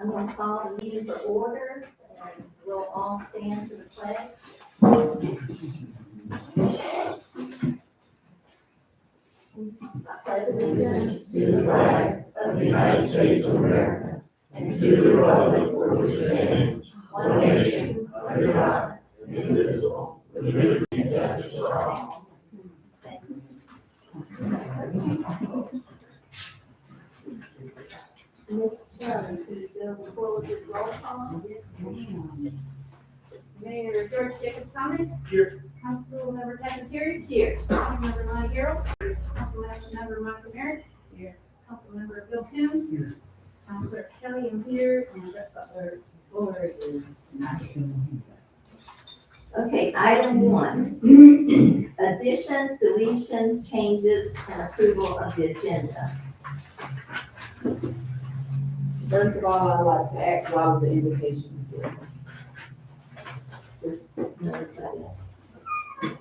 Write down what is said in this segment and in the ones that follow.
I'm going to call the meeting to order, and we'll all stand to the pledge. I pledge allegiance to the flag of the United States of America and to the republic for which it stands, one nation, under God, indivisible, with liberty and justice for all. Ms. Shirley, could you go forward with roll call? Mayor George Jacobs Thomas. Here. Councilmember Cafeteria. Here. Councilmember Mayoral. Councilmember Michael Merritt. Here. Councilmember Bill Coon. Here. Councilor Kelly is here, and Rep. Butler Buller is not here. Okay, item 1. Additions, deletions, changes, and approval of the agenda. First of all, I'd like to ask, why was the invitation still? Just notify us.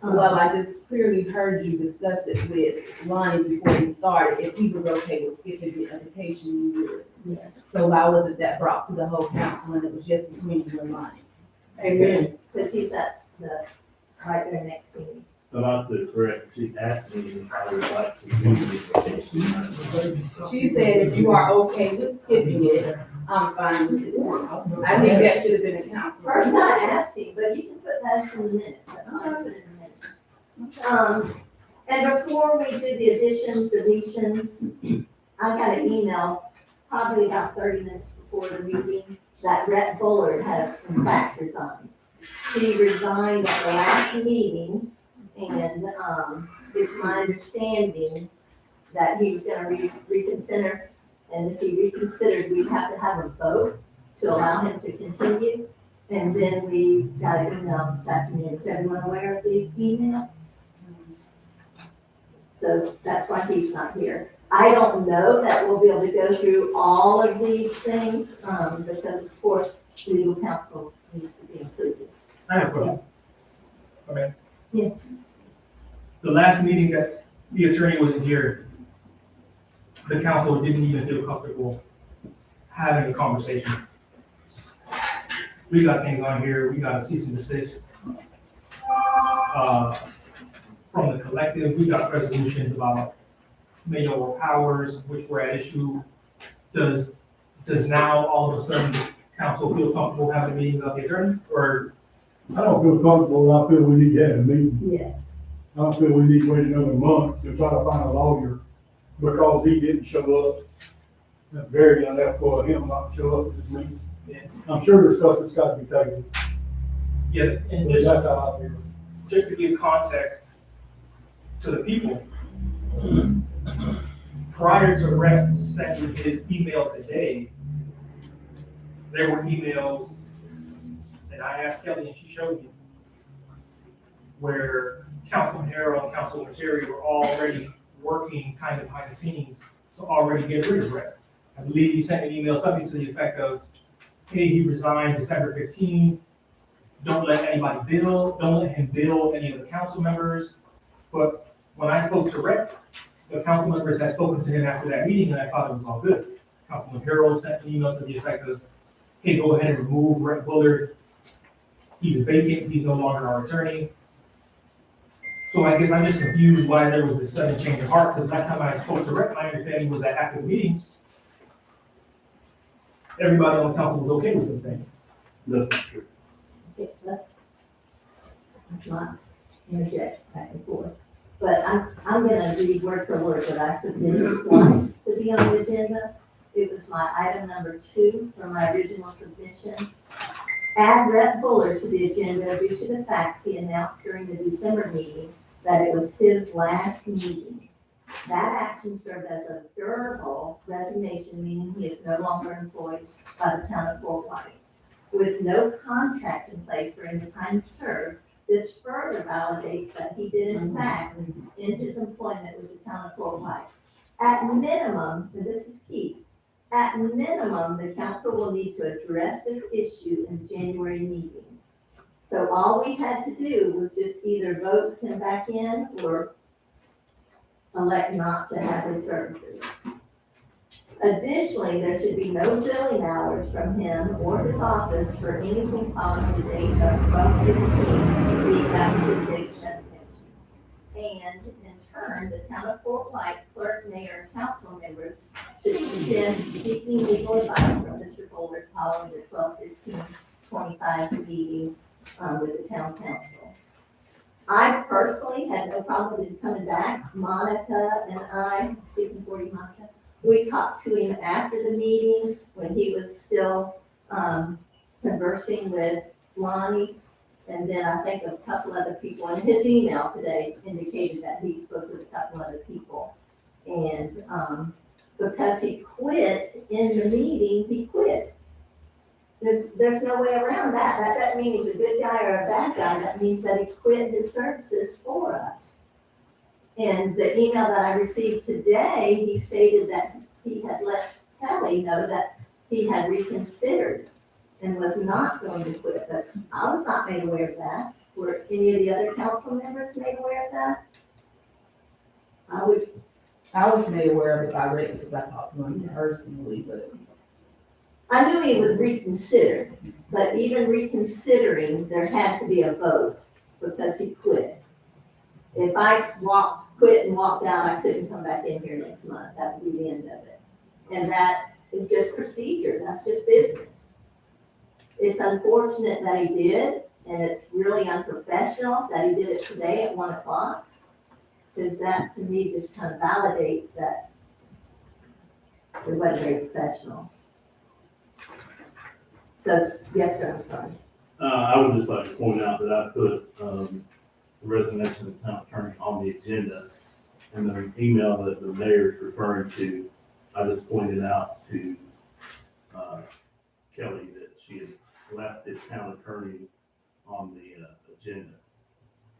Well, I just clearly heard you discuss it with Lonnie before we started. If he was okay with skipping the invitation, you would. Yeah. So why wasn't that brought to the whole council when it was just between you and Lonnie? Amen. Because he's at the, right there next meeting. About to correct, she asked me if I would like to do the invitation. She said if you are okay with skipping it, I'm fine with it. I think that should have been a council. First I asked him, but you can put that in the minutes. That's fine, put it in the minutes. And before we do the additions, deletions, I got an email probably about 30 minutes before the meeting that Rhett Bullard has in fact resigned. He resigned at the last meeting, and it's my understanding that he was gonna reconsider, and if he reconsidered, we'd have to have a vote to allow him to continue. And then we got an email this afternoon. Is everyone aware of the email? So that's why he's not here. I don't know that we'll be able to go through all of these things, because of course, legal counsel needs to be included. I have a question. Okay, Yes. the last meeting that the attorney wasn't here, the council didn't even feel comfortable having a conversation. We got things on here, we got a cease and desist. From the collective, we got resolutions about mayoral powers, which were at issue. Does now all of a sudden council feel comfortable having a meeting without the attorney, or? I don't feel comfortable, I feel we need to have a meeting. Yes. I don't feel we need to wait another month to try to find a lawyer because he didn't show up. That's very unethical of him not to show up at this meeting. Yeah. I'm sure there's stuff that's got to be taken, Yeah, and but that's how I feel. just to give context to the people, prior to Rex sending his email today, there were emails that I asked Kelly and she showed me, where Councilman Mayoral and Councilman Terry were already working kind of behind the scenes to already get rid of Rex. I believe he sent an email, something to the effect of, hey, he resigned December 15th. Don't let anybody bill, don't let him bill any of the council members. But when I spoke to Rick, the council members had spoken to him after that meeting, and I thought it was all good. Councilman Harold sent an email to the effect of, hey, go ahead and remove Rick Bullard. He's vacant, he's no longer our attorney. So I guess I'm just confused why there was this sudden change of heart, because last time I spoke to Rick, my understanding was that after the meeting, everybody on the council was okay with the thing. That's not true. Okay, let's not interject back and forth. But I'm gonna read word for word what I submitted twice to be on the agenda. It was my item number 2 for my original submission. Add Rhett Bullard to the agenda due to the fact he announced during the December meeting that it was his last meeting. That action served as a durable resignation, meaning he is no longer employed by the town of Fort White. With no contract in place during the time served, this further validates that he did in fact end his employment with the town of Fort White. At minimum, and this is key, at minimum, the council will need to address this issue in January meeting. So all we had to do was just either vote him back in or elect not to have his services. Additionally, there should be no billing hours from him or his office for anything following the date of 12/15, the effective date of and in turn, the town of Fort White clerk, mayor, and council members should send seeking legal advice from Mr. Bullard following the 12/15/25 meeting, with the town council. I personally had no problem with him coming back. Monica and I, speaking for you, Monica, we talked to him after the meeting when he was still, conversing with Lonnie. And then I think a couple other people, and his email today indicated that he spoke with a couple other people. And, because he quit in the meeting, he quit. There's no way around that. That doesn't mean he's a good guy or a bad guy. That means that he quit his services for us. And the email that I received today, he stated that he had let Kelly know that he had reconsidered and was not going to quit, but I was not made aware of that. Were any of the other council members made aware of that? I was made aware of it by Rick because I talked to him personally, but I knew he would reconsider, but even reconsidering, there had to be a vote because he quit. If I quit and walked out, I couldn't come back in here next month. That would be the end of it. And that is just procedure. That's just business. It's unfortunate that he did, and it's really unprofessional that he did it today at 1 o'clock. Because that, to me, just kind of validates that it wasn't very professional. So, yes, sir, I'm sorry. I would just like to point out that I put, the resignation of the town attorney on the agenda. And the email that the mayor is referring to, I just pointed out to, Kelly that she had left the town attorney on the, agenda,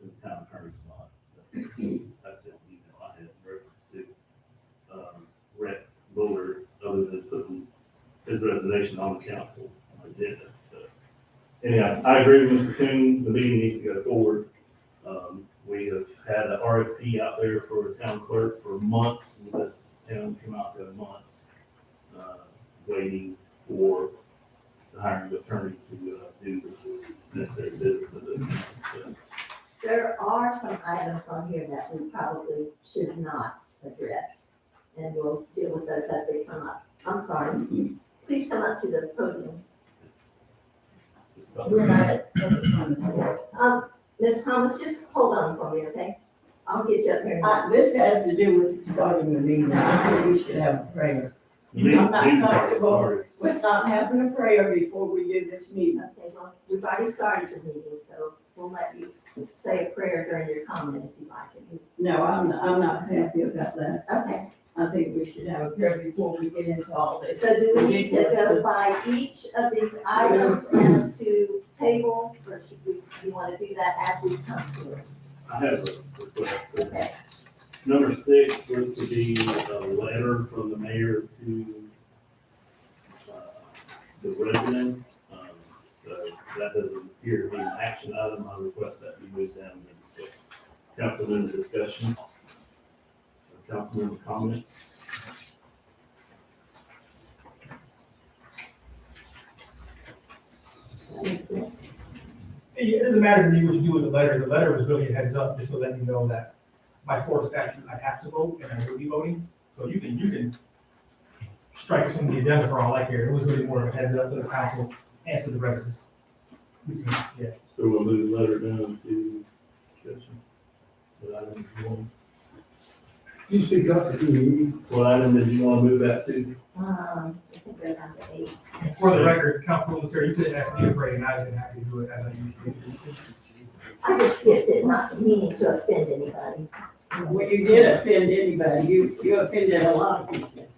in the town attorney spot. That's it, I had reference to, Rick Bullard, other than putting his resignation on the council on the agenda. So, anyhow, I agree with Mr. Coon, the meeting needs to go forward. We have had an RFP out there for a town clerk for months, and this town came out there months, waiting for the hiring attorney to, do the necessary business of it. So, There are some items on here that we probably should not address, and we'll deal with those as they come up. I'm sorry. Please come up to the podium. we're not at public comments. Ms. Thomas, just hold on for me, okay? I'll get you up here. This has to do with starting the meeting. I think we should have a prayer. I'm not comfortable with not having a prayer before we do this meeting. Okay, well, we've already started the meeting, so we'll let you say a prayer during your comment if you like it. No, I'm not happy about that. Okay, I think we should have a prayer before we get into all this. so do we need to go by each of these items as to table, or should we, you want to do that as we come to it? I have a request. Okay. Number 6 looks to be a letter from the mayor to, the residents. So that doesn't appear to be an action item. I request that we move down to discuss. Councilmember discussion. Councilmember comments. That makes sense. It doesn't matter to me what you do with the letter. The letter was really a heads up, just to let you know that by Florida statute, I have to vote, and I will be voting. So you can strike us from the agenda for all I care. It was really more of a heads up to the council and to the residents. Yeah. So we'll move the letter down to discussion. What item did you want? You speak up if you need. What item did you want to move that to? I think we're down to 8. For the record, Councilwoman Terry, you could ask me to pray, and I've been happy to do it as I usually do. I just skipped it, not meaning to offend anybody. When you did offend anybody, you offended a lot of people.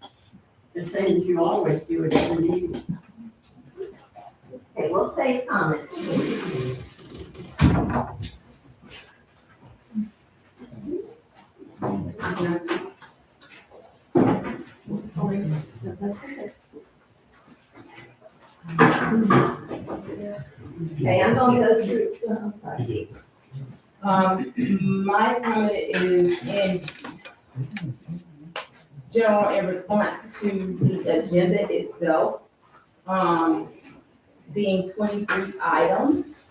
The same as you always do at every meeting. Okay, we'll save comments. Okay, I'm gonna go through, I'm sorry. My comment is in general in response to the agenda itself, being 23 items.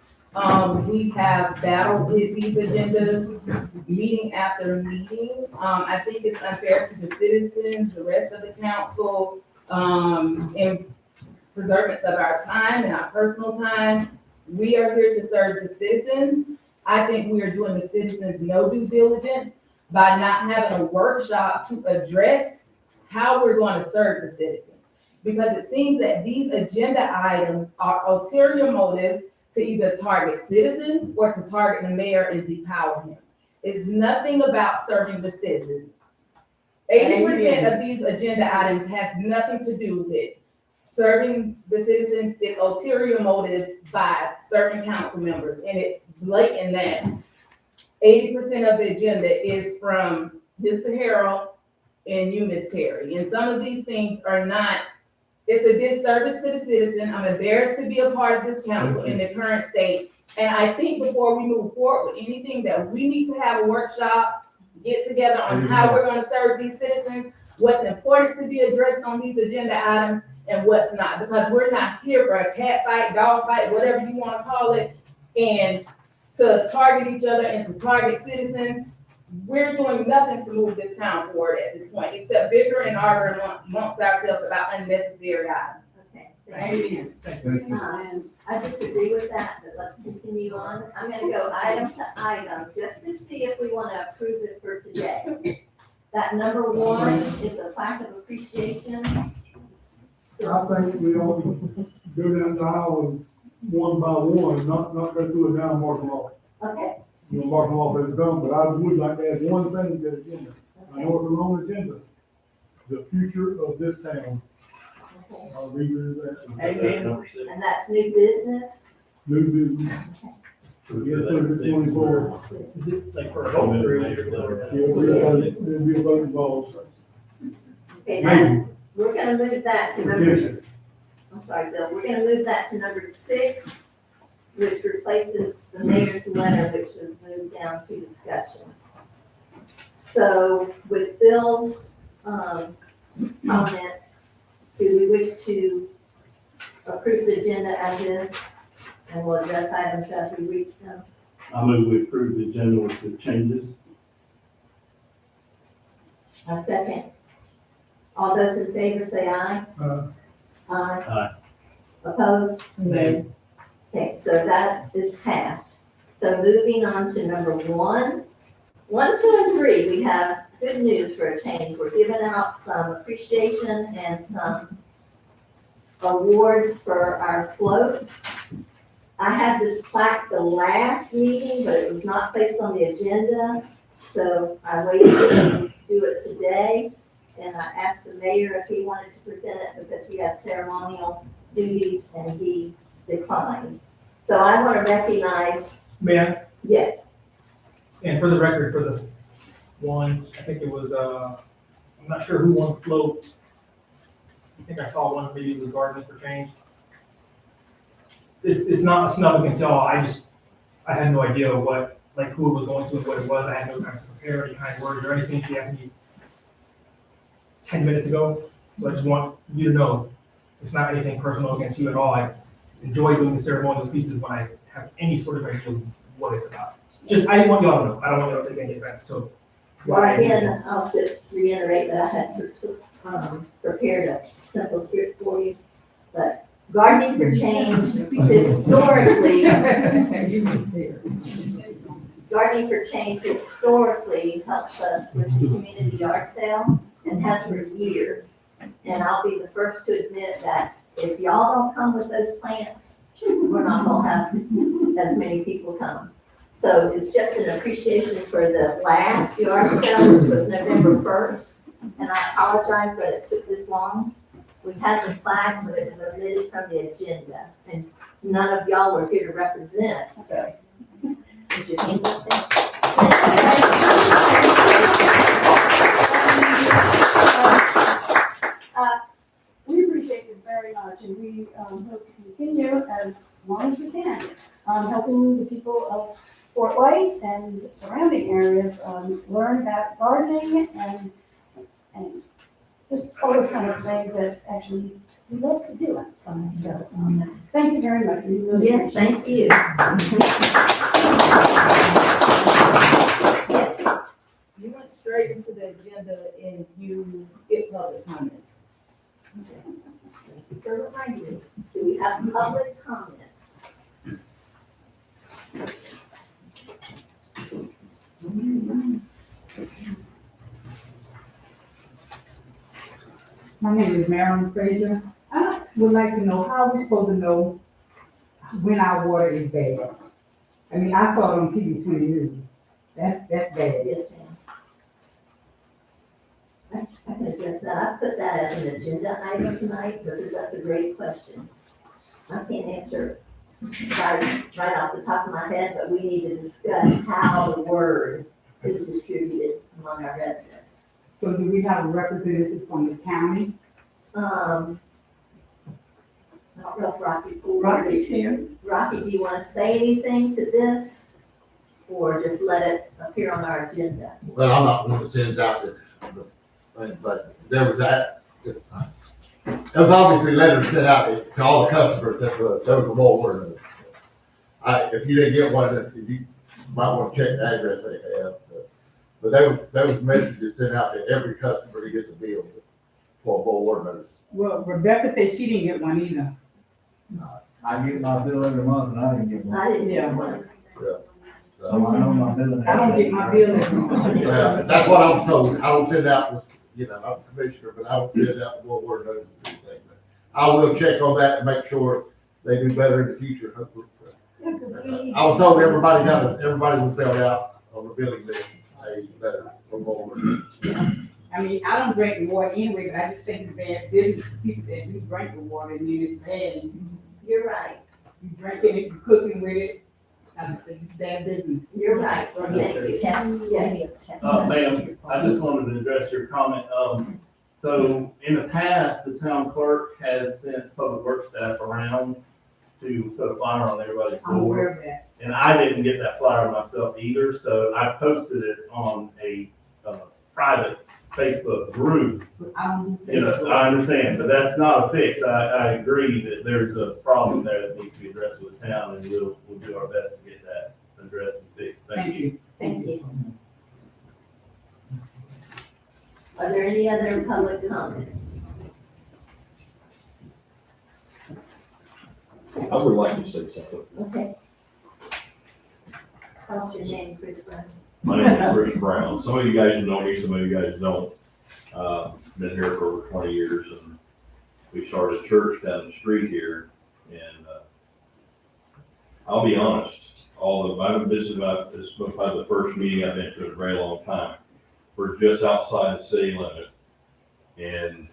We have battled with these agendas, meeting after meeting. I think it's unfair to the citizens, the rest of the council, in preservance of our time and our personal time. We are here to serve the citizens. I think we are doing the citizens no due diligence by not having a workshop to address how we're going to serve the citizens. Because it seems that these agenda items are ulterior motives to either target citizens or to target the mayor and depower him. It's nothing about serving the citizens. 80% of these agenda items has nothing to do with serving the citizens. It's ulterior motives by certain council members, and it's blatant that 80% of the agenda is from Mr. Harold and you, Ms. Terry. And some of these things are not, it's a disservice to the citizen. I'm embarrassed to be a part of this council in the current state. And I think before we move forward with anything, that we need to have a workshop, get together on how we're gonna serve these citizens, what's important to be addressed on these agenda items, and what's not. Because we're not here for a cat fight, dog fight, whatever you wanna call it, and to target each other and to target citizens. We're doing nothing to move this town forward at this point, except bicker and argue amongst ourselves about unnecessary items. Okay. Amen. I disagree with that, but let's continue on. I'm gonna go item to item, just to see if we wanna approve it for today. That number one is a plaque of appreciation. I think we ought to go down the aisle one by one, not go through it now and mark them off. Okay, You'll mark them off as done, but I would like to add one thing to the agenda. I know it's a long agenda. The future of this town. okay. I'll revisit that. Amen. Number 6. And that's new business. New business. Yes, sir, 24. Is it like for a vote or is it? There'll be a vote involved. Okay, now, Maybe. we're gonna move that to number, Petition. I'm sorry, Bill, we're gonna move that to number 6, which replaces the mayor's letter, which was moved down to discussion. So with Bill's, comment, do we wish to approve the agenda as is? And we'll address items as we reach them. I move we approve the agenda with the changes. A second. All those in favor say aye. Aye. Aye. Opposed? Nay. Okay, so that is passed. So moving on to number 1. 1, 2, and 3, we have good news for a change. We're giving out some appreciation and some awards for our floats. I had this plaque the last meeting, but it was not placed on the agenda, so I waited to do it today. And I asked the mayor if he wanted to present it because he has ceremonial duties and he declined. So I want to recognize, May I? yes, And for the record, for the one, I think it was, I'm not sure who won the float. I think I saw one, maybe it was Gardening for Change. It's not a snub against y'all, I had no idea what, like who it was going to and what it was. I had no time to prepare any kind of words or anything. She asked me 10 minutes ago. So I just want you to know, it's not anything personal against you at all. I enjoy doing the ceremonial pieces when I have any sort of idea of what it's about. Just, I want y'all to know, I don't want y'all to take any offense to well, again, I'll just reiterate that I had prepared a simple script for you. But Gardening for Change historically, Gardening for Change historically helps us with the community yard sale and has for years. And I'll be the first to admit that if y'all don't come with those plants, we're not gonna have as many people come. So it's just an appreciation for the last yard sale, which was November 1st. And I apologize that it took this long. We had the plaque, but it was omitted from the agenda. And none of y'all were here to represent, so. Would you think about We appreciate this very much, and we hope to continue as long as we can, helping the people of Fort White and surrounding areas learn about gardening and just all those kind of things that actually we love to do it. So, thank you very much. We really Yes, thank you. Yes, You went straight into the agenda and you skipped public comments. for reminding me, do we have public comments? My name is Mayoral Frazier. I would like to know how we're supposed to know when our water is bad. I mean, I saw it on TV 20 News. That's bad. Yes, ma'am. I can address that. I put that as an agenda item tonight because that's a great question. I can't answer right off the top of my head, but we need to discuss how the word is distributed among our residents. So do we have a representative from the county? I don't know if Rocky Pool. Rocky's here. Rocky, do you want to say anything to this? Or just let it appear on our agenda? Well, I'm not one that sends out but there was that. There was obviously letters sent out to all the customers that there was a wall ordinance. If you didn't get one, if you might want to check the address they have, so. But there was messages sent out to every customer who gets a bill for a bull ordinance. Well, Rebecca said she didn't get one either. I get my bill every month and I didn't get one. I didn't get one. So I know my bill. I don't get my bill every month. Yeah, that's what I was told. I don't send out, I'm a commissioner, but I don't send out the bull ordinance or anything. But I will check on that and make sure they do better in the future, hopefully. Yeah, 'cause we need- I was told everybody was filled out on the billing list, hey, better for bull ordinance. I mean, I don't drink the water anyway, but I just think it's bad business for people that do drink the water and then it's bad. You're right. You drinking it, you cooking with it. I think it's bad business. You're right. Thank you. Yes. Ma'am, I just wanted to address your comment. So in the past, the town clerk has sent public works staff around to put a flyer on everybody's I'm door. aware of that. And I didn't get that flyer myself either, so I posted it on a private Facebook group. But I don't do You know, Facebook. I understand, but that's not a fix. I agree that there's a problem there that needs to be addressed with the town, and we'll do our best to get that addressed and fixed. Thank you. Thank you. Are there any other public comments? I would like to say something. Okay. What's your name, Chris Brown? My name is Chris Brown. Some of you guys know me, some of you guys don't. Been here for over 20 years, and we started a church down the street here. And I'll be honest, this is probably the first meeting I've been to in a very long time. We're just outside the city limit, and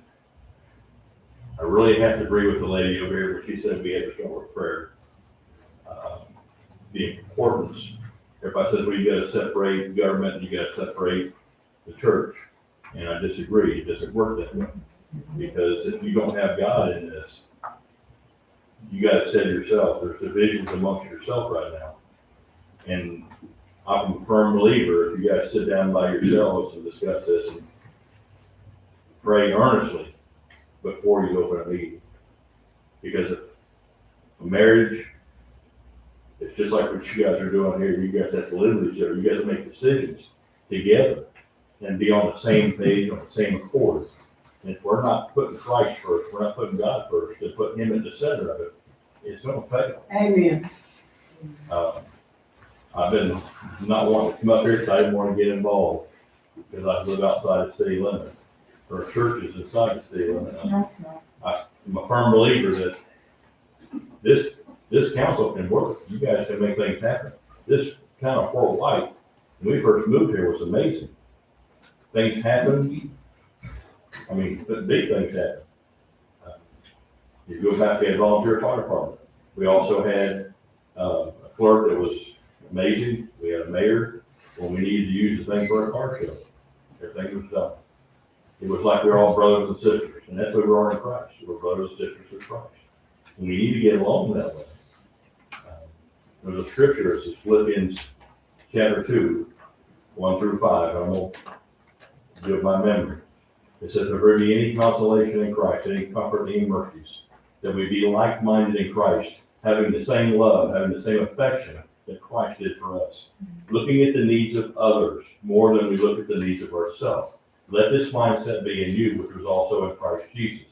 I really have to agree with the lady over here when she said we had to start with prayer. The importance. Everybody says, well, you gotta separate government and you gotta separate the church. And I disagree. It doesn't work that way. Because if you don't have God in this, you gotta say to yourself, there's divisions amongst yourself right now. And I'm a firm believer, if you guys sit down by yourselves and discuss this and pray earnestly before you open a meeting. Because a marriage, it's just like what you guys are doing here. You guys have to live with each other. You guys make decisions together and be on the same page, on the same accord. And if we're not putting Christ first, we're not putting God first, and putting Him at the center of it, it's going to fail. Amen. I've been not wanting to come up here because I didn't want to get involved because I live outside the city limit, or churches inside the city limit. I'm a firm believer that this council can work. You guys can make things happen. This town of Fort White, when we first moved here, was amazing. Things happened. I mean, big things happened. You go back, we had volunteer fire department. We also had a clerk that was amazing. We had a mayor when we needed to use the thing for a car show. Everything was done. It was like we were all brothers and sisters, and that's what we are in Christ. We're brothers and sisters in Christ. And we need to get along that way. There's a scripture, it's Philippians chapter 2, 1 through 5. I don't know, do it by memory. It says, if there be any consolation in Christ, any comfort, any mercies, that we be like-minded in Christ, having the same love, having the same affection that Christ did for us, looking at the needs of others more than we look at the needs of ourselves. Let this mindset be in you, which was also in Christ Jesus.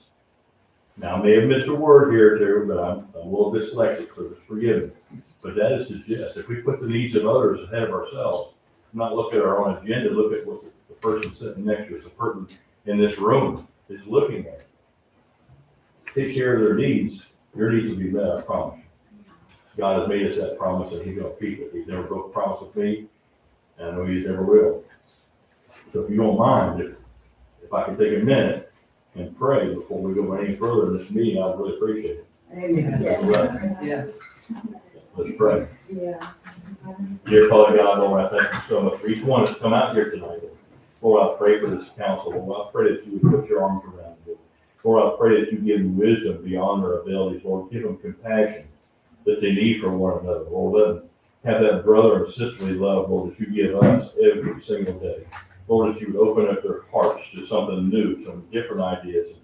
Now, I may have missed a word here or two, but I'm a little dyslexic, so just forgive me. But that is to suggest, if we put the needs of others ahead of ourselves, not look at our own agenda, look at what the person sitting next to us, the person in this room is looking at. Take care of their needs. Your needs will be met, I promise you. God has made us that promise, and He's going to keep it. He's never broke a promise with me, and I know He never will. So if you don't mind, if I can take a minute and pray before we go any further in this meeting, I'd really appreciate it. Amen. Yes. Let's pray. Yeah. Dear Father God, Lord, I thank you so much for each one that's come out here tonight. Lord, I pray for this council. Lord, I pray that you would put your arms around them. Lord, I pray that you give them wisdom beyond their abilities. Lord, give them compassion that they need for one another. Lord, let them have that brother and sisterly love, Lord, that you give us every single day. Lord, that you would open up their hearts to something new, some different ideas.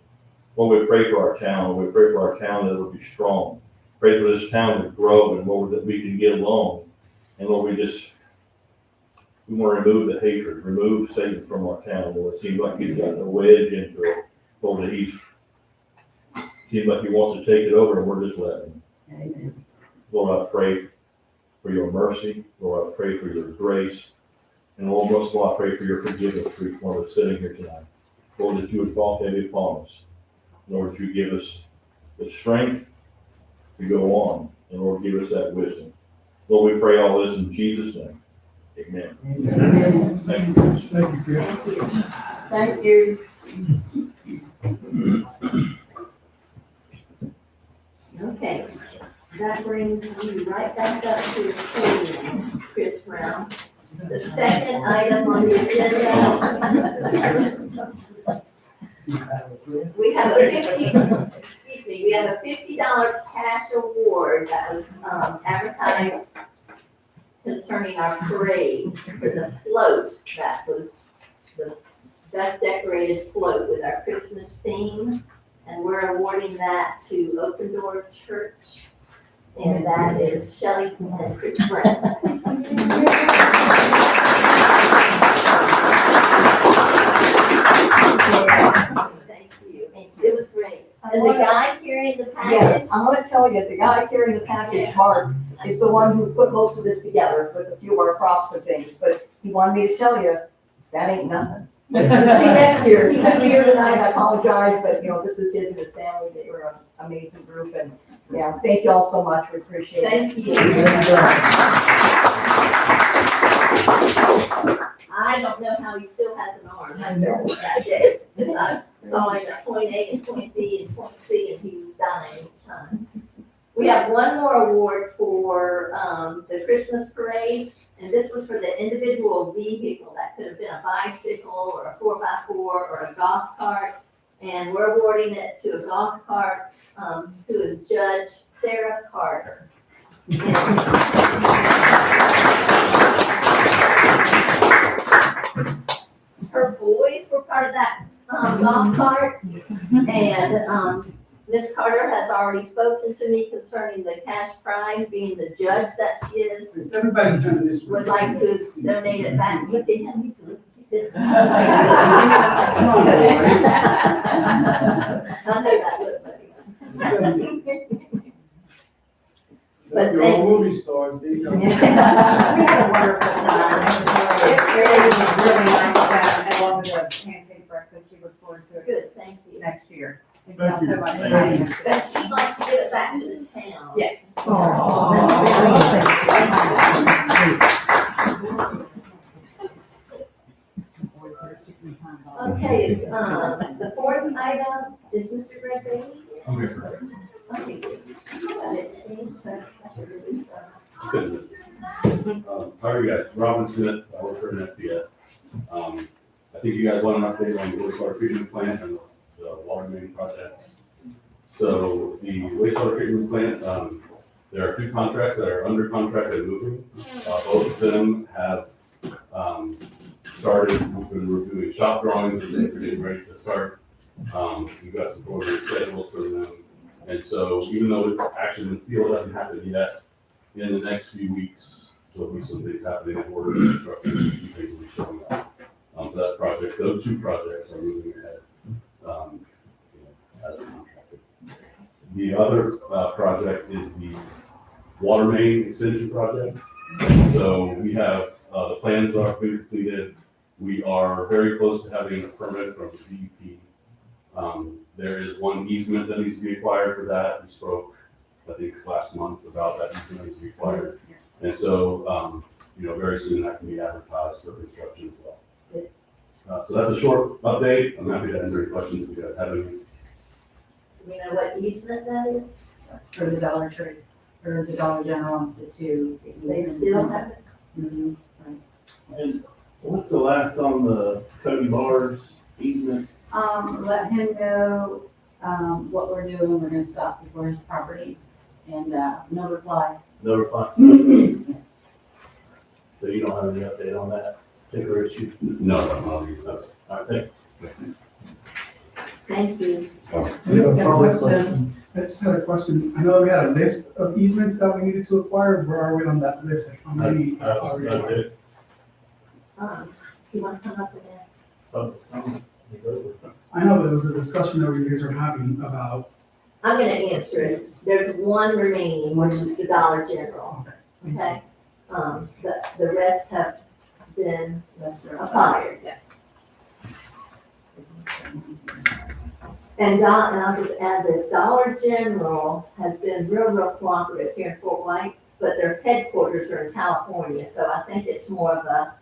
Lord, we pray for our town. Lord, we pray for our town that it would be strong. Pray for this town to grow, and Lord, that we can get along. And Lord, we want to remove the hatred, remove Satan from our town. Lord, it seems like he's gotten a wedge into it. Lord, that seems like he wants to take it over, and we're just letting him. Amen. Lord, I pray for your mercy. Lord, I pray for your grace. And Lord, most of all, I pray for your forgiveness for each one of us sitting here tonight. Lord, that you would fall heavy upon us. Lord, that you give us the strength to go on. And Lord, give us that wisdom. Lord, we pray all this in Jesus' name. Amen. Amen. Thank you, Chris. Thank you, Chris. Thank you. Okay, that brings you right back up to the screen, Chris Brown. The second item on the agenda. We have a $50 cash award that was advertised concerning our parade for the float. That was the best decorated float with our Christmas theme. And we're awarding that to Open Door Church. And that is Shelley and Chris Brown. Thank you. It was great. And the guy carrying the package. Yes, I'm gonna tell you, the guy carrying the package, Mark, is the one who put most of this together with a few of our props and things, but he wanted me to tell you, that ain't nothing. See next year, he couldn't be here tonight, I apologize, but this is his and his family, they were an amazing group, and yeah, thank you all so much, we appreciate it. Thank you. I don't know how he still has an arm. I know that day. I saw him at point A and point B and point C, and he was dying each time. We have one more award for the Christmas parade, and this was for the individual vehicle. That could have been a bicycle or a 4x4 or a golf cart. And we're awarding it to a golf cart who is Judge Sarah Carter. Her boys were part of that golf cart, and Ms. Carter has already spoken to me concerning the cash prize, being the judge that she is. Everybody turn this way. Would like to donate it back. Look at him. I know that look, buddy. But You're all movie stars, they we had a wonderful time. It's really nice. I love the pancake breakfast. We look forward to it Good, thank you. next year. Thank Thank you you. all so much. Thank you. But she'd like to give it back to the town. Yes. Okay, the fourth item is Mr. Greg Bailey. I'm here for Okay. I didn't see him, so that's a relief. Good. How are you guys? Robin Smith, I work for an FPS. I think you guys want an update on the wastewater treatment plant and the water main project. So the wastewater treatment plant, there are two contracts that are under contract and moving. Both of them have started, we're doing shop drawings, and they're getting ready to start. We've got some program schedules for them. And so even though action in the field doesn't happen yet, in the next few weeks, there'll be some things happening in order of construction, and things will be showing up. So that project, those two projects are moving ahead, as contracted. The other, project is the water main extension project. So we have, the plans are being completed. We are very close to having a permit from the DEP. There is one easement that needs to be acquired for that. We spoke, I think, last month about that easement needs to be acquired. And so, very soon that can be advertised for construction as well. So that's a short update. I'm happy to answer any questions if you guys have any. Do we know what easement that is? That's for the Dollar Tree, or the Dollar General, the two. They still have it? Mhm. And what's the last on the Cody Bars easement? Let him know, what we're doing, we're gonna stop before his property, and, no reply. No reply. So you don't have any update on that particular issue? No, all right, thank you. Thank you. I just had a question. I know we had a list of easements that we needed to acquire. Where are we on that list? How many are we acquiring? Do you want to come up and ask? I know there was a discussion that you guys are having about. I'm gonna answer it. There's one remaining, which is the Dollar General. Okay? The rest have been acquired. Yes. And I'll just add this, Dollar General has been real cooperative here in Fort White, but their headquarters are in California, so I think it's more of a,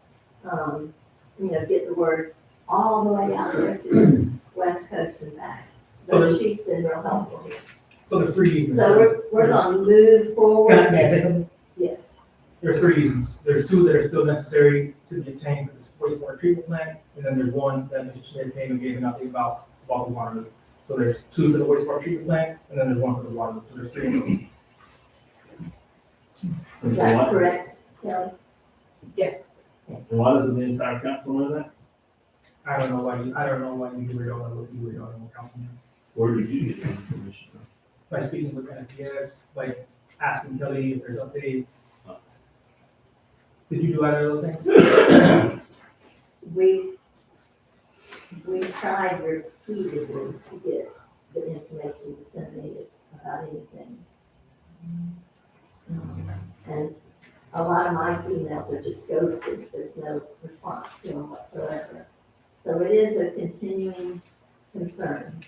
get the word all the way out there to the West Coast and back. But she's been real helpful here. So there's three easements. So we're gonna move forward. Can I say something? Yes. There's three easements. There's two that are still necessary to be obtained for this wastewater treatment plant, and then there's one that Mr. Smith came and gave an update about the water loop. So there's two for the wastewater treatment plant, and then there's one for the water loop. So there's three of them. Is that correct, Kelly? And why doesn't the entire council know that? I don't know why you were on what you were on, Councilman. Where did you get the information from? By speaking with NPS, like asking Kelly if there's updates. Did you do either of those things? We've tried repeatedly to get the information disseminated about anything. And a lot of my emails are just ghosted, there's no response to them whatsoever. So it is a continuing concern.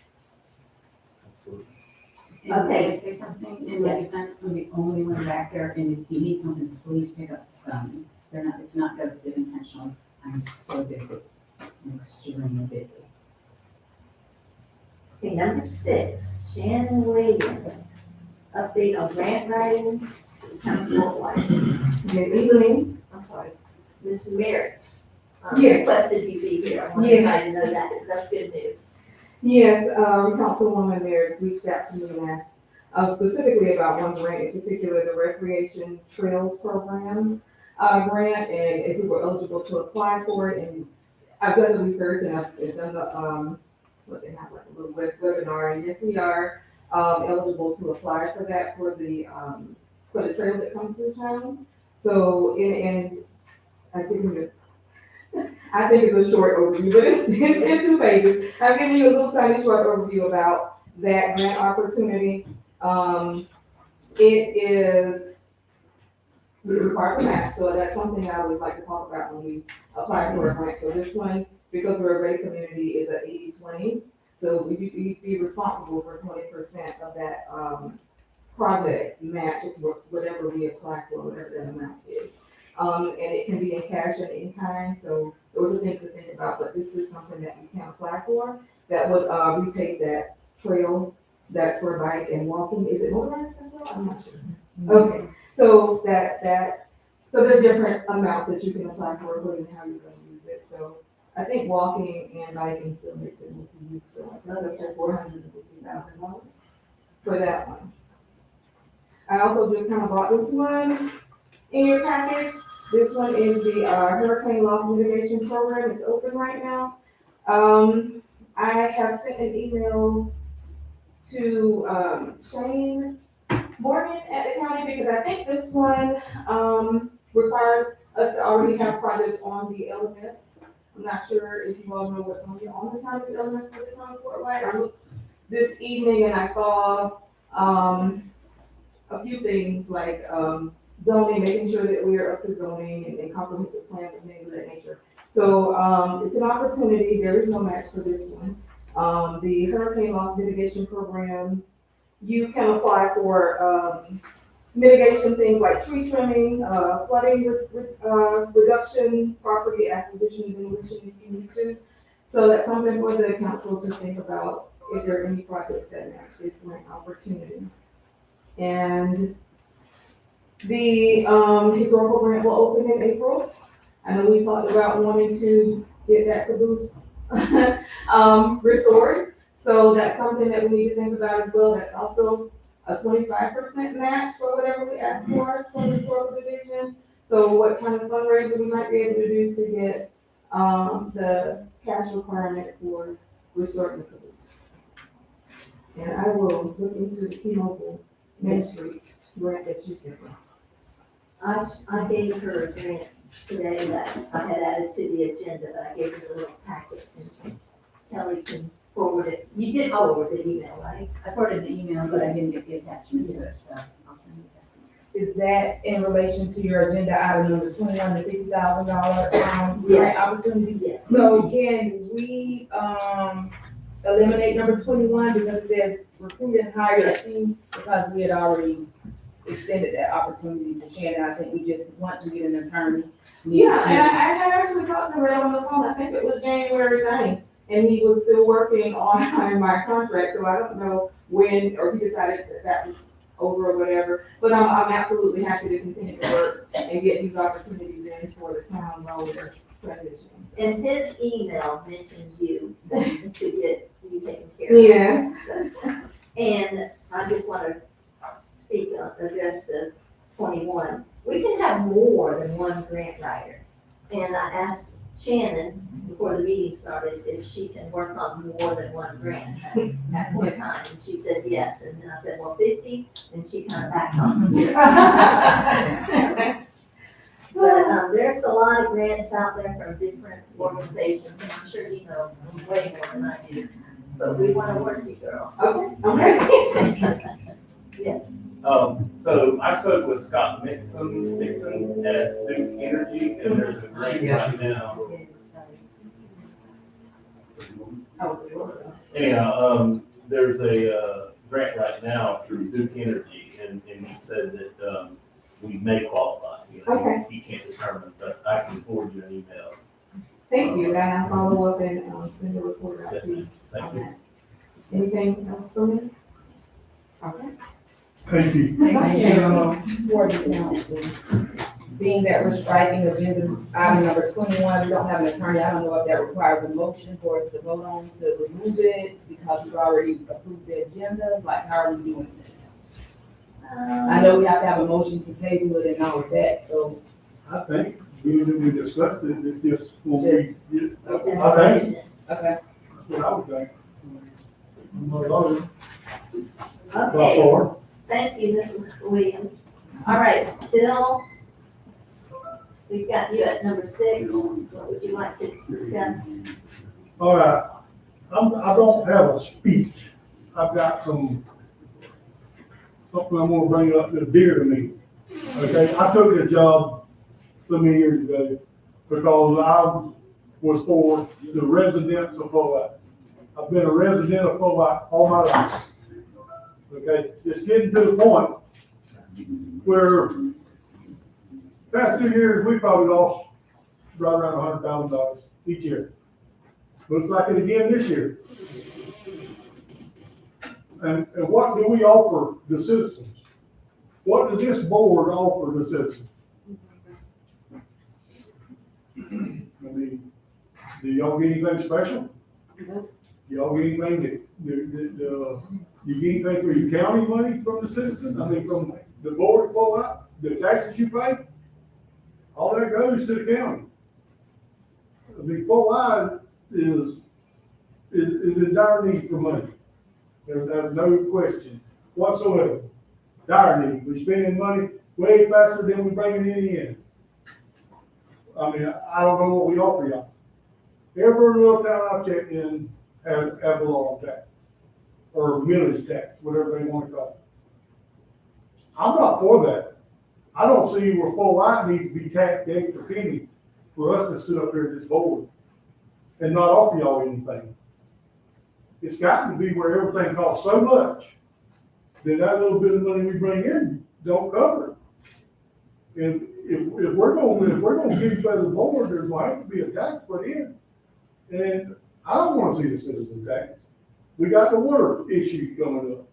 And Okay. Can I say something? In my defense, I'm the only one back there, and if you need something, please pick up the phone. It's not ghosted intentionally. I'm so busy. I'm extremely busy. Okay, number 6, Shannon Williams, update on grant writing, Town of Fort White. Good evening, I'm sorry, Ms. Merritt's. Yes. Requested you be here, I want everybody to know that, that's good news. Yes, Councilwoman Merritt's reached out to me and asked, specifically about one grant in particular, the Recreation Trails Program, grant, and if we were eligible to apply for it, and I've done the research and I've done the, what they have, like a little webinar, and yes, we are, eligible to apply for that for the trail that comes through town. So, and I've given you, I think it's a short overview, but it's in 2 pages. I've given you a little tiny short overview about that grant opportunity. It requires a match, so that's something I always like to talk about when we apply for a grant. So this one, because we're a ready community, is a 80-20. So we be responsible for 20% of that project match, whatever we apply for, whatever that amount is. And it can be in cash and in kind, so those are things to think about, but this is something that you can apply for that would repay that trail that's for bike and walking. Is it motorized as well? I'm not sure. Okay, so so there are different amounts that you can apply for according to how you're going to use it. So I think walking and biking still makes it multi-use, so I got up to $450,000 for that one. I also just kind of brought this one in your package. This one is the hurricane loss mitigation program. It's open right now. I have sent an email to Shane Morgan at the county because I think this one requires us to already have projects on the LMS. I'm not sure if you all know what's on the county's LMS for this on Fort White. I looked this evening and I saw a few things like zoning, making sure that we are up to zoning and comprehensive plans and things of that nature. So it's an opportunity. There is no match for this one. The hurricane loss mitigation program, you can apply for mitigation things like tree trimming, flooding reduction, property acquisition and demolition if you need to. So that's something for the council to think about if there are any projects that match this grant opportunity. And the historical grant will open in April. I know we talked about wanting to get that caboose restored. So that's something that we need to think about as well. That's also a 25% match for whatever we ask for the historical division. So what kind of fundraiser we might be able to do to get the cash requirement for restoring the caboose. And I will look into the T-Mobile Main Street grant that you sent me. I gave her a grant today that I had added to the agenda, but I gave her a little packet and Kelly can forward it. You did forward the email, right? I forwarded the email, but I didn't get the attachment to it, so I'll send it back. Is that in relation to your agenda item number 21, the $50,000 grant Yes. opportunity? Yes. So can we eliminate number 21 because it says recruit and hire a team, because we had already extended that opportunity to Shannon. I think we just, once we get an attorney. Yeah, and I had actually talked to her on the phone. I think it was January 9th, and he was still working on my contract. So I don't know when, or he decided that that was over or whatever. But I'm absolutely happy to continue to work and get these opportunities in for the town roller transitions. And his email mentioned you to get you taken care of. Yes. And I just want to address the 21. We can have more than one grant writer. And I asked Shannon before the meeting started if she can work on more than one grant at one time. And she said yes. And then I said, well, 50, and she kind of backed off. But there's a lot of grants out there from different organizations, and I'm sure you know way more than I do. But we want to work you, girl. Okay. Yes. So I spoke with Scott Nixon at Duke Energy, and there's a grant right now. Anyhow, there's a grant right now through Duke Energy, and he said that we may qualify. You know, Okay. he can't determine, but I can forward you an email. Thank you. And I'll follow up and send a report out Yes, to you ma'am. Thank on you. that. Anything else for me? Okay. Thank you. Thank you. For the council, being that we're striking agenda item number 21, we don't have an attorney. I don't know if that requires a motion for us to vote on to remove it because we've already approved the agenda. Like, how are we doing this? I know we have to have a motion to table it and all of that, so. I think, we discussed it, it just won't be, I think, Okay. that's what I would think. I'm not voting. Okay. Thank you, Mr. Williams. All right, Bill, we've got you at number 6. What would you like to discuss? All right, I don't have a speech. I've got something I'm gonna bring up that's dear to me. Okay, I took this job so many years ago because I was for the residents of Fort White. I've been a resident of Fort White all my life. Okay, it's getting to the point where past 2 years, we probably lost right around $100,000 each year. Looks like it again this year. And what do we offer the citizens? What does this board offer the citizens? I mean, do y'all get anything special? Y'all get anything you get anything for your county money from the citizens? I mean, from the board for what? The taxes you pay? all that goes to the county. The Fort White is in dire need for money. There's no question whatsoever. Dire need. We're spending money way faster than we're bringing any in. I mean, I don't know what we offer y'all. Every little town I've checked in has ad valorem tax, or millage tax, whatever they want to call it. I'm not for that. I don't see where Fort White needs to be taxed extra penny for us to sit up here at this board and not offer y'all anything. It's got to be where everything costs so much that that little bit of money we bring in don't cover it. And if we're gonna give you as a board, there's going to have to be a tax put in. And I don't want to see the citizen tax. We got the water issue coming up.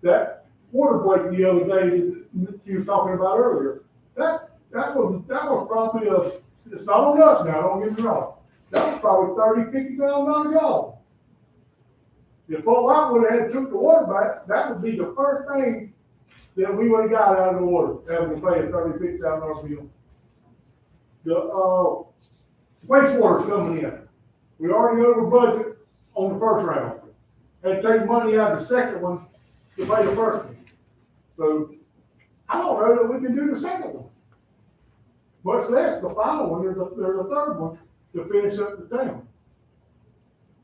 That water break the other day that you was talking about earlier, that was probably it's not on us now, don't get me wrong. That was probably $30,000-$50,000 job. If Fort White would have had took the water back, that would be the first thing that we would have got out of the water, having to pay a $30,000-$50,000 bill. The wastewater's coming in. We already over budget on the first round. And take money out of the second one to pay the first one. So I don't know that we can do the second one. Much less the final one, there's a third one to finish up the town.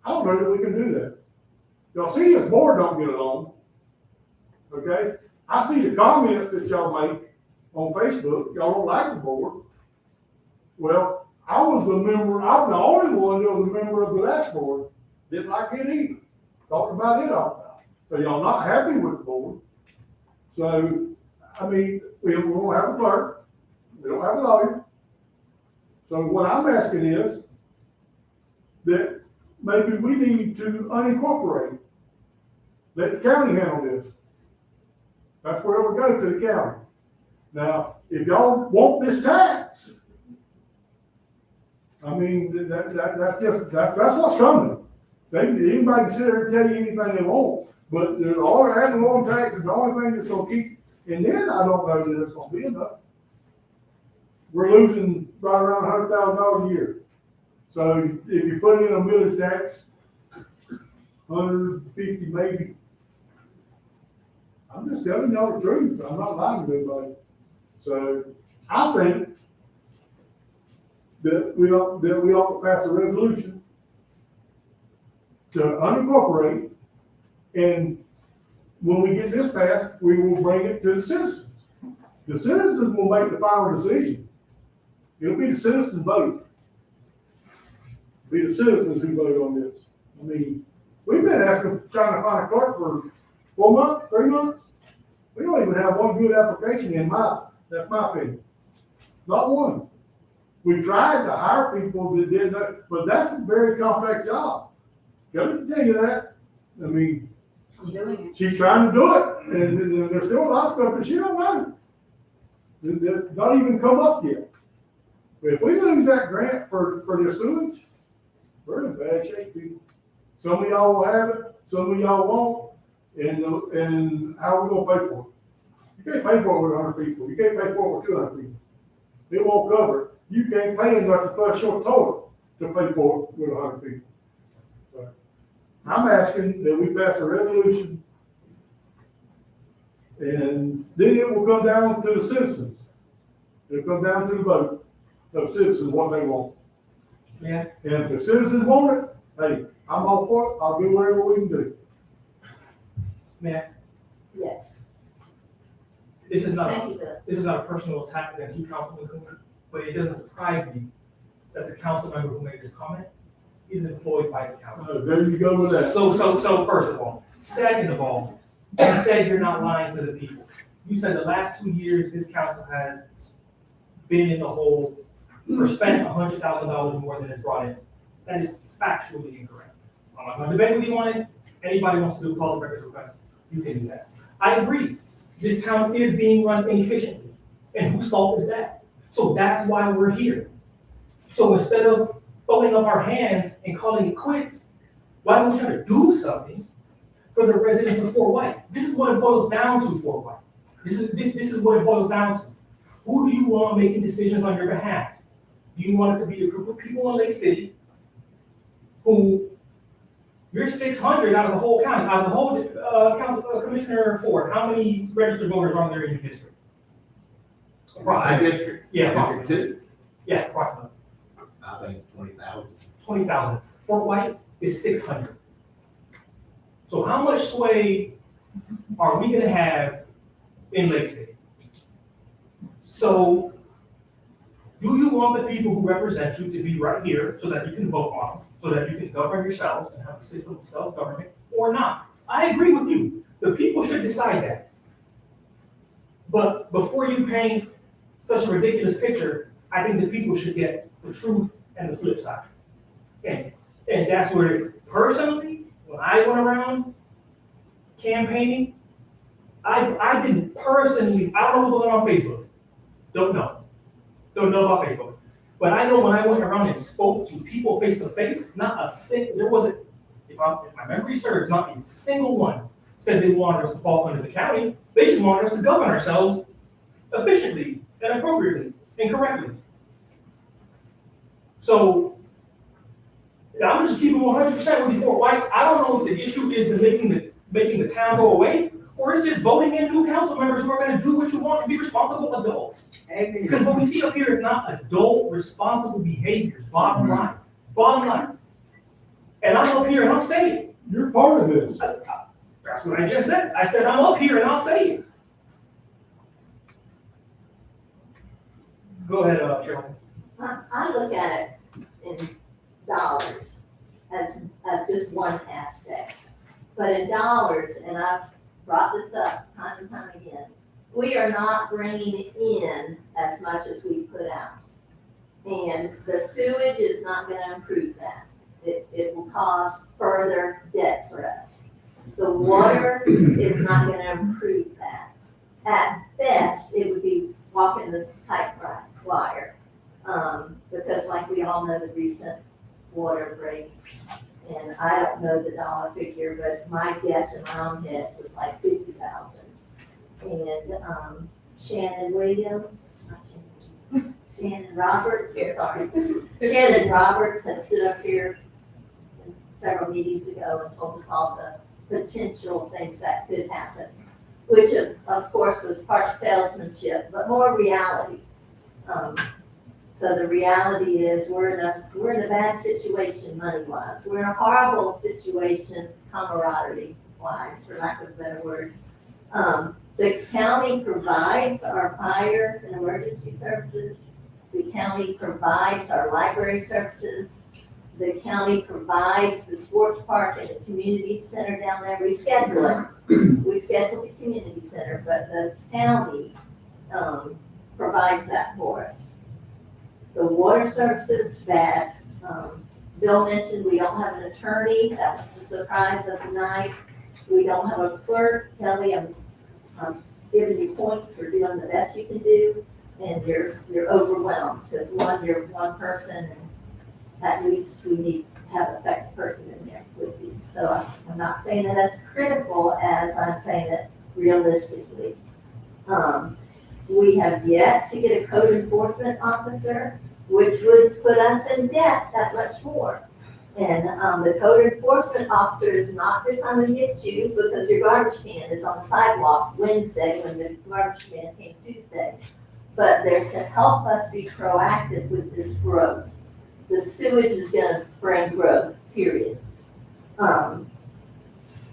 I don't know that we can do that. Y'all see this board don't get along. Okay? I see the comments that y'all make on Facebook. Y'all don't like the board. Well, I'm the only one that was a member of the last board. Didn't like it either. Talked about it all the time. So y'all not happy with the board. So, I mean, we don't have a clerk. We don't have a lawyer. So what I'm asking is that maybe we need to unincorporate. Let the county handle this. That's where we go, to the county. Now, if y'all want this tax, I mean, that's what's coming. Anybody can sit there and tell you anything they want, but there's all the ad valorem tax is the only thing that's gonna keep, and then I don't know that it's gonna be enough. We're losing right around $100,000 a year. So if you put in a millage tax, 150 maybe. I'm just telling y'all the truth. I'm not lying to anybody. So I think that we ought to pass a resolution to unincorporate, and when we get this passed, we will bring it to the citizens. The citizens will make the final decision. It'll be the citizens' vote. It'll be the citizens who vote on this. I mean, we've been trying to find a clerk for 4 months, 3 months. We don't even have one good application that's my opinion. Not one. We tried to hire people that didn't know, but that's a very complex job. Kelly can tell you that. I mean, I'm doing it. she's trying to do it, and there's still a lot of stuff that she don't know. It's not even come up yet. But if we lose that grant for the sewage, we're in bad shape, people. Some of y'all will have it, some of y'all won't, and how are we gonna pay for it? You can't pay for it with 100 people. You can't pay for it with 200 people. It won't cover it. You can't pay enough to flush your total to pay for it with 100 people. So I'm asking that we pass a resolution, and then it will come down to the citizens. It'll come down to the vote of citizens, what they want. Yeah. And if the citizens want it, hey, I'm all for it. I'll do whatever we can do. Man, Yes, this is thank you, Bill. not a personal attack against you, Councilman Coon, but it doesn't surprise me that the council member who made this comment is employed by the council. There you go with that. So first of all. Second of all, you said you're not lying to the people. You said the last 2 years, this council has been in the hole or spent $100,000 more than it's brought in. That is factually incorrect. I'm not gonna debate with you on it. Anybody wants to do a public records request, you can do that. I agree, this town is being run inefficiently, and whose fault is that? So that's why we're here. So instead of throwing up our hands and calling it quits, why don't we try to do something for the residents of Fort White? This is what it boils down to, Fort White. This is what it boils down to. Who do you want making decisions on your behalf? Do you want it to be a group of people in Lake City who, you're 600 out of the whole county, out of the whole, Commissioner Ford, how many registered voters are there in your district? My Approximately. district, Yeah, District approximately. Two, Yeah, approximately. I think it's 20,000. 20,000. Fort White is 600. So how much sway are we gonna have in Lake City? So, do you want the people who represent you to be right here so that you can vote on them, so that you can govern yourselves and have a system of self-government, or not? I agree with you. The people should decide that. But before you paint such a ridiculous picture, I think the people should get the truth and the flip side. And that's where, personally, when I went around campaigning, I didn't personally, I don't know what's going on Facebook. Don't know about Facebook. But I know when I went around and spoke to people face to face, not a single, there wasn't, if my memory serves, not a single one said they wanted us to fall under the county. They just wanted us to govern ourselves efficiently and appropriately and correctly. So, I'm just keeping 100% with you, Fort White. I don't know if the issue is making the town go away, or it's just voting in new council members who are going to do what you want and be responsible adults. Because what we see up here is not adult responsible behavior. Bottom line. Bottom line. And I'm up here and I'll say it. You're part of this. That's what I just said. I said I'm up here and I'll say it. Go ahead, Chairman. I look at it in dollars as just one aspect. But in dollars, and I've brought this up time and time again, we are not bringing in as much as we put out. And the sewage is not gonna improve that. It will cause further debt for us. The water is not gonna improve that. At best, it would be walking the tightrope wire. Because like we all know, the recent water break, and I don't know the dollar figure, but my guess in my own head was like 50,000. And Shannon Williams, not Shannon, Shannon Roberts, I'm sorry. Shannon Roberts had stood up here several meetings ago and told us all the potential things that could happen, which of course was part salesmanship, but more reality. So the reality is we're in a bad situation money-wise. We're in a horrible situation camaraderie-wise, for lack of a better word. The county provides our fire and emergency services. The county provides our library services. The county provides the sports park and the community center down there. We schedule it. We schedule the community center, but the county provides that for us. The water services that Bill mentioned, we don't have an attorney. That was the surprise of the night. We don't have a clerk. Kelly, I'm giving you points for doing the best you can do, and you're overwhelmed because you're one person, and at least we need to have a second person in there with you. So I'm not saying that as critical as I'm saying it realistically. We have yet to get a code enforcement officer, which would put us in debt that much more. And the code enforcement officer is not to come and get you because your garbage can is on the sidewalk Wednesday when the garbage can came Tuesday. But they're to help us be proactive with this growth. The sewage is gonna bring growth, period.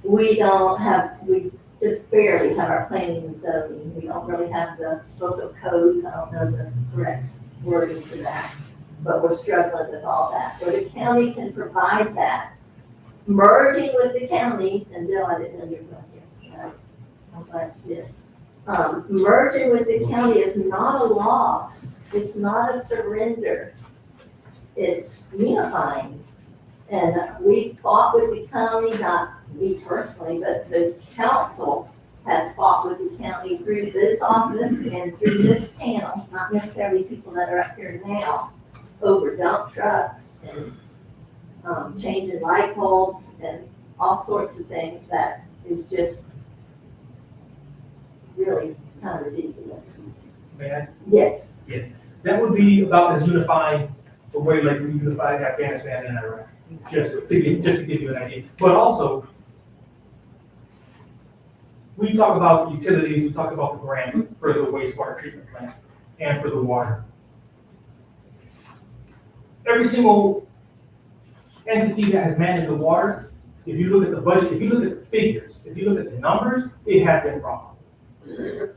We just barely have our planning and zoning. We don't really have the book of codes. I don't know the correct wording for that, but we're struggling with all that. Where the county can provide that, merging with the county, and Bill, I didn't know you were going here. I'm glad you did. Merging with the county is not a loss. It's not a surrender. It's unifying. And we fought with the county, not me personally, but the council has fought with the county through this office and through this panel, not necessarily people that are up here now, over dump trucks and changing light bulbs and all sorts of things that is just really kind of ridiculous. may I? Yes, That would be about as unifying the way like we unified Afghanistan and Iraq, just to give you an idea. But also, we talk about the utilities, we talk about the grant for the wastewater treatment plant and for the water. Every single entity that has managed the water, if you look at the budget, if you look at the figures, if you look at the numbers, it has been profitable.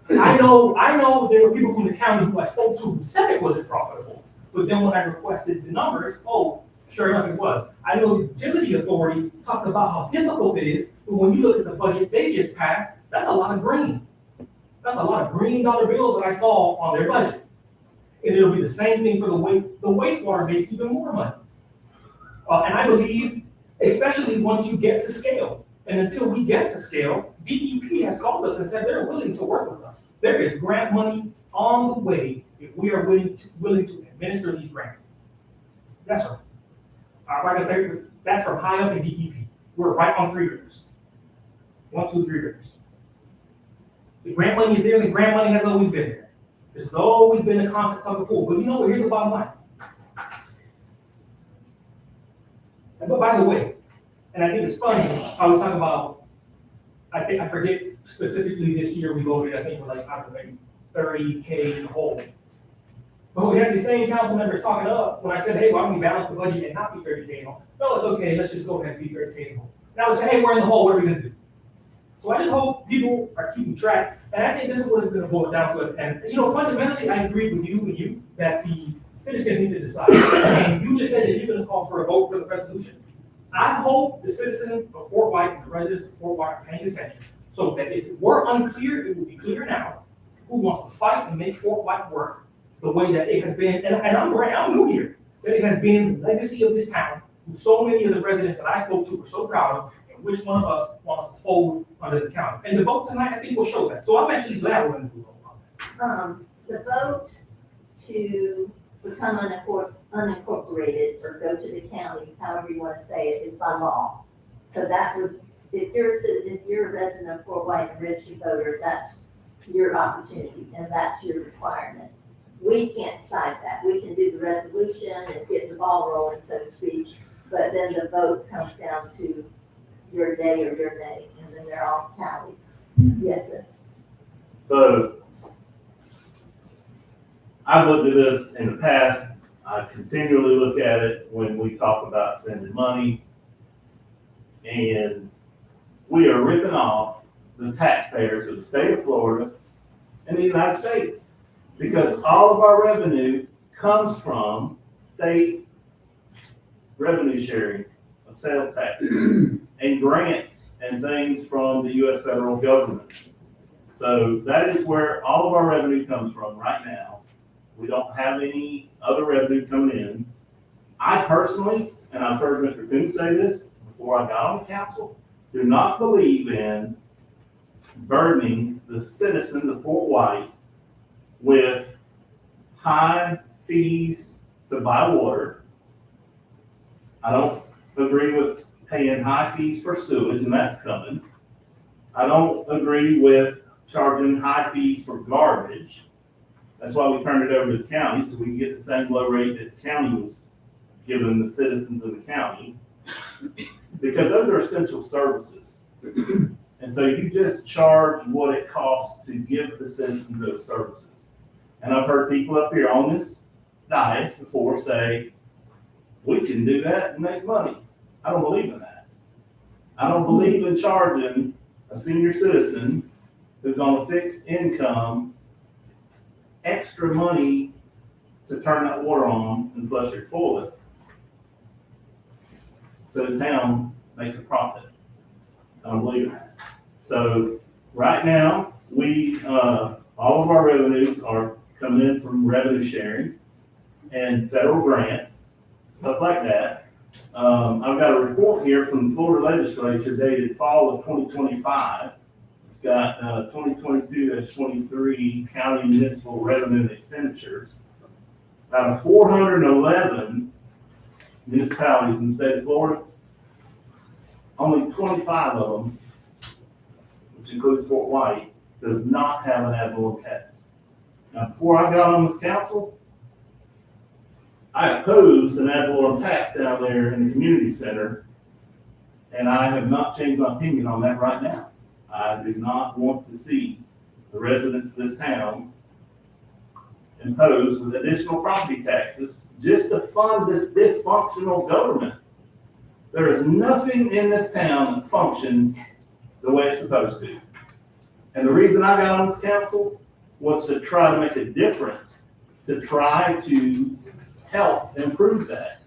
And I know there were people from the county who I spoke to who said it wasn't profitable, but then when I requested the numbers, oh, sure enough it was. I know the utility authority talks about how difficult it is, but when you look at the budget they just passed, that's a lot of green. That's a lot of green dollar bills that I saw on their budget. And it'll be the same thing for the wastewater makes even more money. And I believe, especially once you get to scale, and until we get to scale, DEP has called us and said they're willing to work with us. There is grant money on the way if we are willing to administer these grants. That's right. Like I said, that's from high up in DEP. We're right on 3 rivers. 1, 2, 3 rivers. The grant money is there, and the grant money has always been there. This has always been a constant tug of war. But you know what? Here's the bottom line. But by the way, and I think it's funny how we talk about, I forget specifically this year we voted, I think we're like, I don't know, maybe 30K in the hole. But we had the same council members talking up when I said, hey, why don't we balance the budget and not be 30K in the hole? No, it's okay, let's just go ahead and be 30K in the hole. Now we say, hey, we're in the hole, what are we gonna do? So I just hope people are keeping track, and I think this is what it's gonna boil down to. And fundamentally, I agree with you that the citizens need to decide. And you just said that you're gonna call for a vote for the resolution. I hope the citizens of Fort White and the residents of Fort White are paying attention, so that if we're unclear, it will be clear now who wants to fight and make Fort White work the way that it has been, and I'm new here, that it has been the legacy of this town, who so many of the residents that I spoke to were so proud of, and which one of us wants to fold under the county. And the vote tonight, I think, will show that. So I'm actually glad we're going to do that. the vote to become unincorporated or go to the county, however you want to say it, is by law. So that would, if you're a resident of Fort White and registered voter, that's your opportunity and that's your requirement. We can't decide that. We can do the resolution and get the ball rolling, so to speak, but then the vote comes down to your day or your nay, and then they're all tallied. Yes, sir. So I've looked at this in the past. I continually look at it when we talk about spending money. And we are ripping off the taxpayers of the state of Florida and the United States. Because all of our revenue comes from state revenue sharing of sales tax and grants and things from the U.S. federal government. So that is where all of our revenue comes from right now. We don't have any other revenue coming in. I personally, and I've heard Mr. Coon say this before I got on the council, do not believe in burdening the citizens of Fort White with high fees to buy water. I don't agree with paying high fees for sewage, and that's coming. I don't agree with charging high fees for garbage. That's why we turned it over to the county, so we can get the same low rate that the county was giving the citizens of the county. Because those are essential services. And so you just charge what it costs to give the citizens those services. And I've heard people up here on this dais before say, we can do that and make money. I don't believe in that. I don't believe in charging a senior citizen who's on a fixed income extra money to turn that water on and flush your toilet so the town makes a profit. I don't believe in that. So right now, all of our revenues are coming in from revenue sharing and federal grants, stuff like that. I've got a report here from the Florida legislature dated fall of 2025. It's got 2022-23 county municipal revenue and expenditures. Out of 411 municipalities in the state of Florida, only 25 of them, which includes Fort White, does not have an ad valorem tax. Now, before I got on this council, I opposed an ad valorem tax down there in the community center, and I have not changed my opinion on that right now. I do not want to see the residents of this town imposed with additional property taxes just to fund this dysfunctional government. There is nothing in this town that functions the way it's supposed to. And the reason I got on this council was to try to make a difference, to try to help improve that.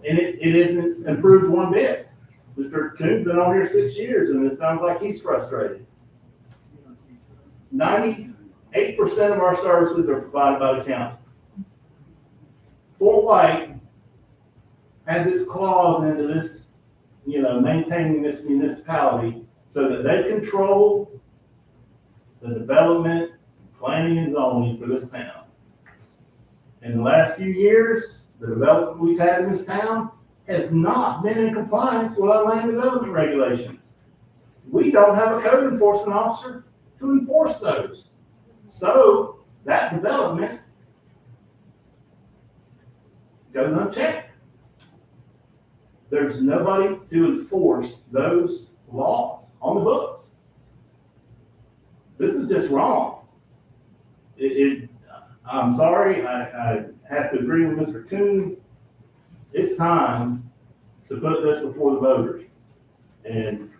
And it isn't improved one bit. Mr. Coon's been on here 6 years, and it sounds like he's frustrated. 98% of our services are provided by the county. Fort White has its claws into this, maintaining this municipality so that they control the development, planning, and zoning for this town. In the last few years, the development we've had in this town has not been in compliance with our land development regulations. We don't have a code enforcement officer to enforce those. So that development goes unchecked. There's nobody to enforce those laws on the books. This is just wrong. I'm sorry, I have to agree with Mr. Coon. It's time to put this before the voters. And,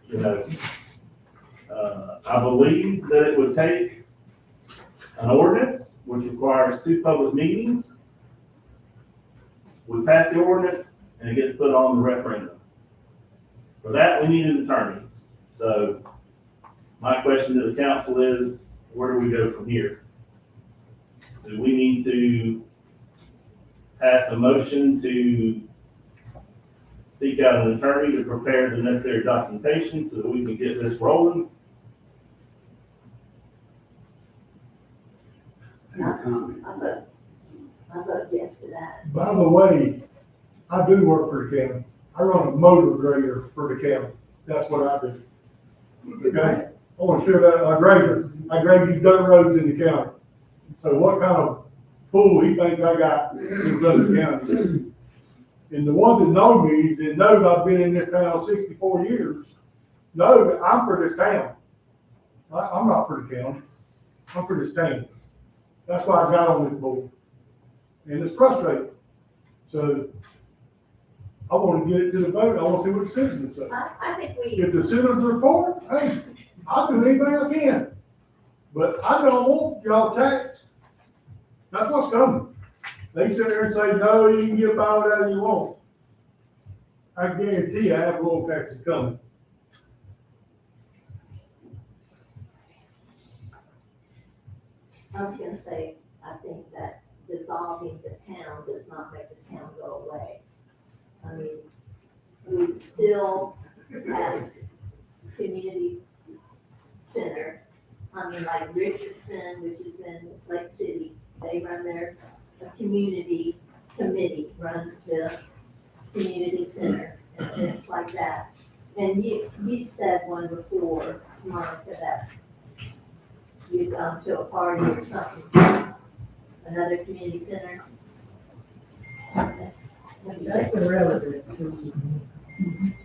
I believe that it would take an ordinance, which requires 2 public meetings. We pass the ordinance and it gets put on the referendum. For that, we need an attorney. So my question to the council is, where do we go from here? Do we need to pass a motion to seek out an attorney to prepare the necessary documentation so that we can get this rolling? I vote yes to that. By the way, I do work for the county. I run a motor grader for the county. That's what I do. Okay? I want to share that, I grade these dirt roads in the county. So what kind of fool he thinks I got in other counties? And the ones that know me, that know that I've been in this town 64 years, know that I'm for this town. I'm not for the county. I'm for this town. That's why I got on this board. And it's frustrating. So I want to get it to the vote. I want to see what the citizens say. I think If the citizens are for it, hey, I'll do anything I can. But I don't want y'all taxed. That's what's coming. They sit there and say, no, you can get by whatever you want. I guarantee I have little taxes coming. I was gonna say, I think that dissolving the town does not make the town go away. I mean, we still have community center. I mean, like Richardson, which is in Lake City, they run their community committee, runs the community center and things like that. And you said one before, Monica, that you'd gone to a party or something, another community center. That's irrelevant to.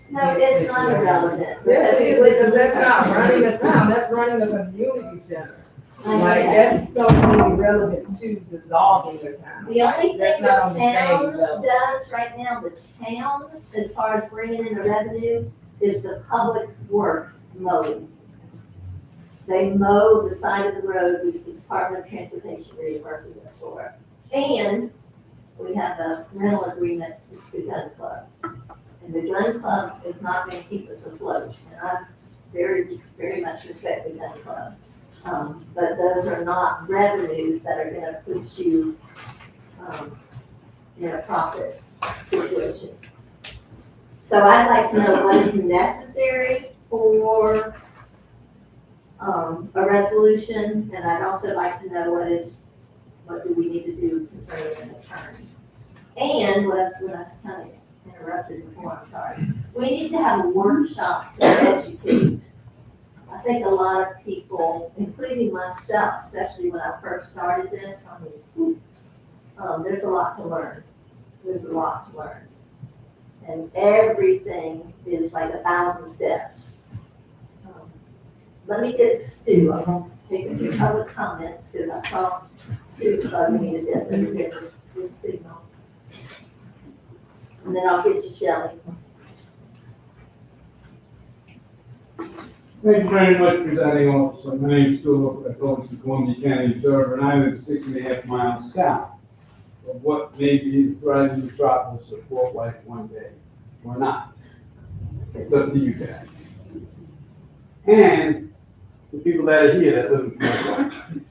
No, it's not irrelevant. Yes, it is, because that's not running a town, that's running a community center. Like, that's totally irrelevant to dissolving the town. The only thing That's the not on the same town level. does right now, the town, as far as bringing in the revenue, is the public works mowing. They mow the side of the road, which the Department of Transportation reimburses us for. And we have a rental agreement with the gun club. And the gun club is not gonna keep us afloat. And I very, very much respect the gun club. But those are not revenues that are gonna put you, in a profit situation. So I'd like to know what is necessary for, a resolution, and I'd also like to know what do we need to do concerning an attorney? And what I kind of interrupted before, I'm sorry. We need to have a workshop to educate I think a lot of people, including myself, especially when I first started this, there's a lot to learn. There's a lot to learn. And everything is like 1,000 steps. Let me get Stu, I'm gonna take a few public comments, because I saw Stu's bugging me to death over here with this signal. And then I'll get you Shelley. Thank you very much, presiding officer. My name is Stu, I told the Columbia County Observer, and I live 6.5 miles south of what may be the thriving metropolis of Fort White one day, or not. It's up to you guys. And the people that are here that live in Fort White.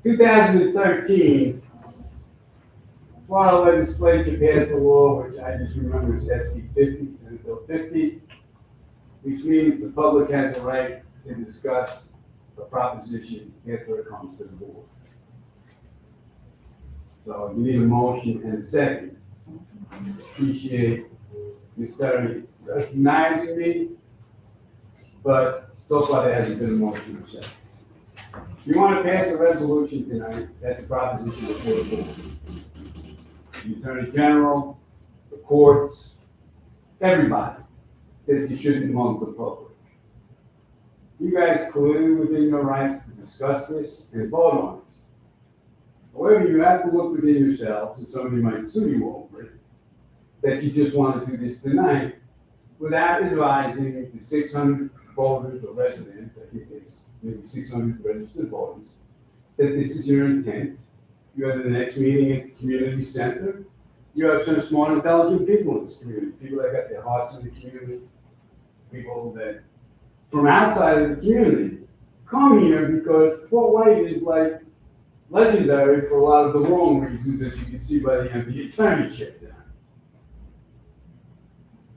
2013, Florida legislature passed a law, which I just remember as SB 50, Senate Bill 50, which means the public has a right to discuss a proposition after it comes to the board. So you need a motion and a second. Appreciate Ms. Terry recognizing me, but so far there hasn't been a motion or second. If you want to pass a resolution tonight, that's a proposition before the board. The Attorney General, the courts, everybody says you shouldn't among the public. You guys clearly within your rights to discuss this and vote on it. However, you have to look within yourselves, and somebody might sue you over it, that you just want to do this tonight without advising the 600 voters or residents, I think there's maybe 600 registered voters, that this is your intent. You have the next meeting at the community center. You have some smart, intelligent people in this community, people that got their hearts in the community, people that from outside of the community come here because Fort White is like legendary for a lot of the wrong reasons, as you can see by the empty attorneyship down.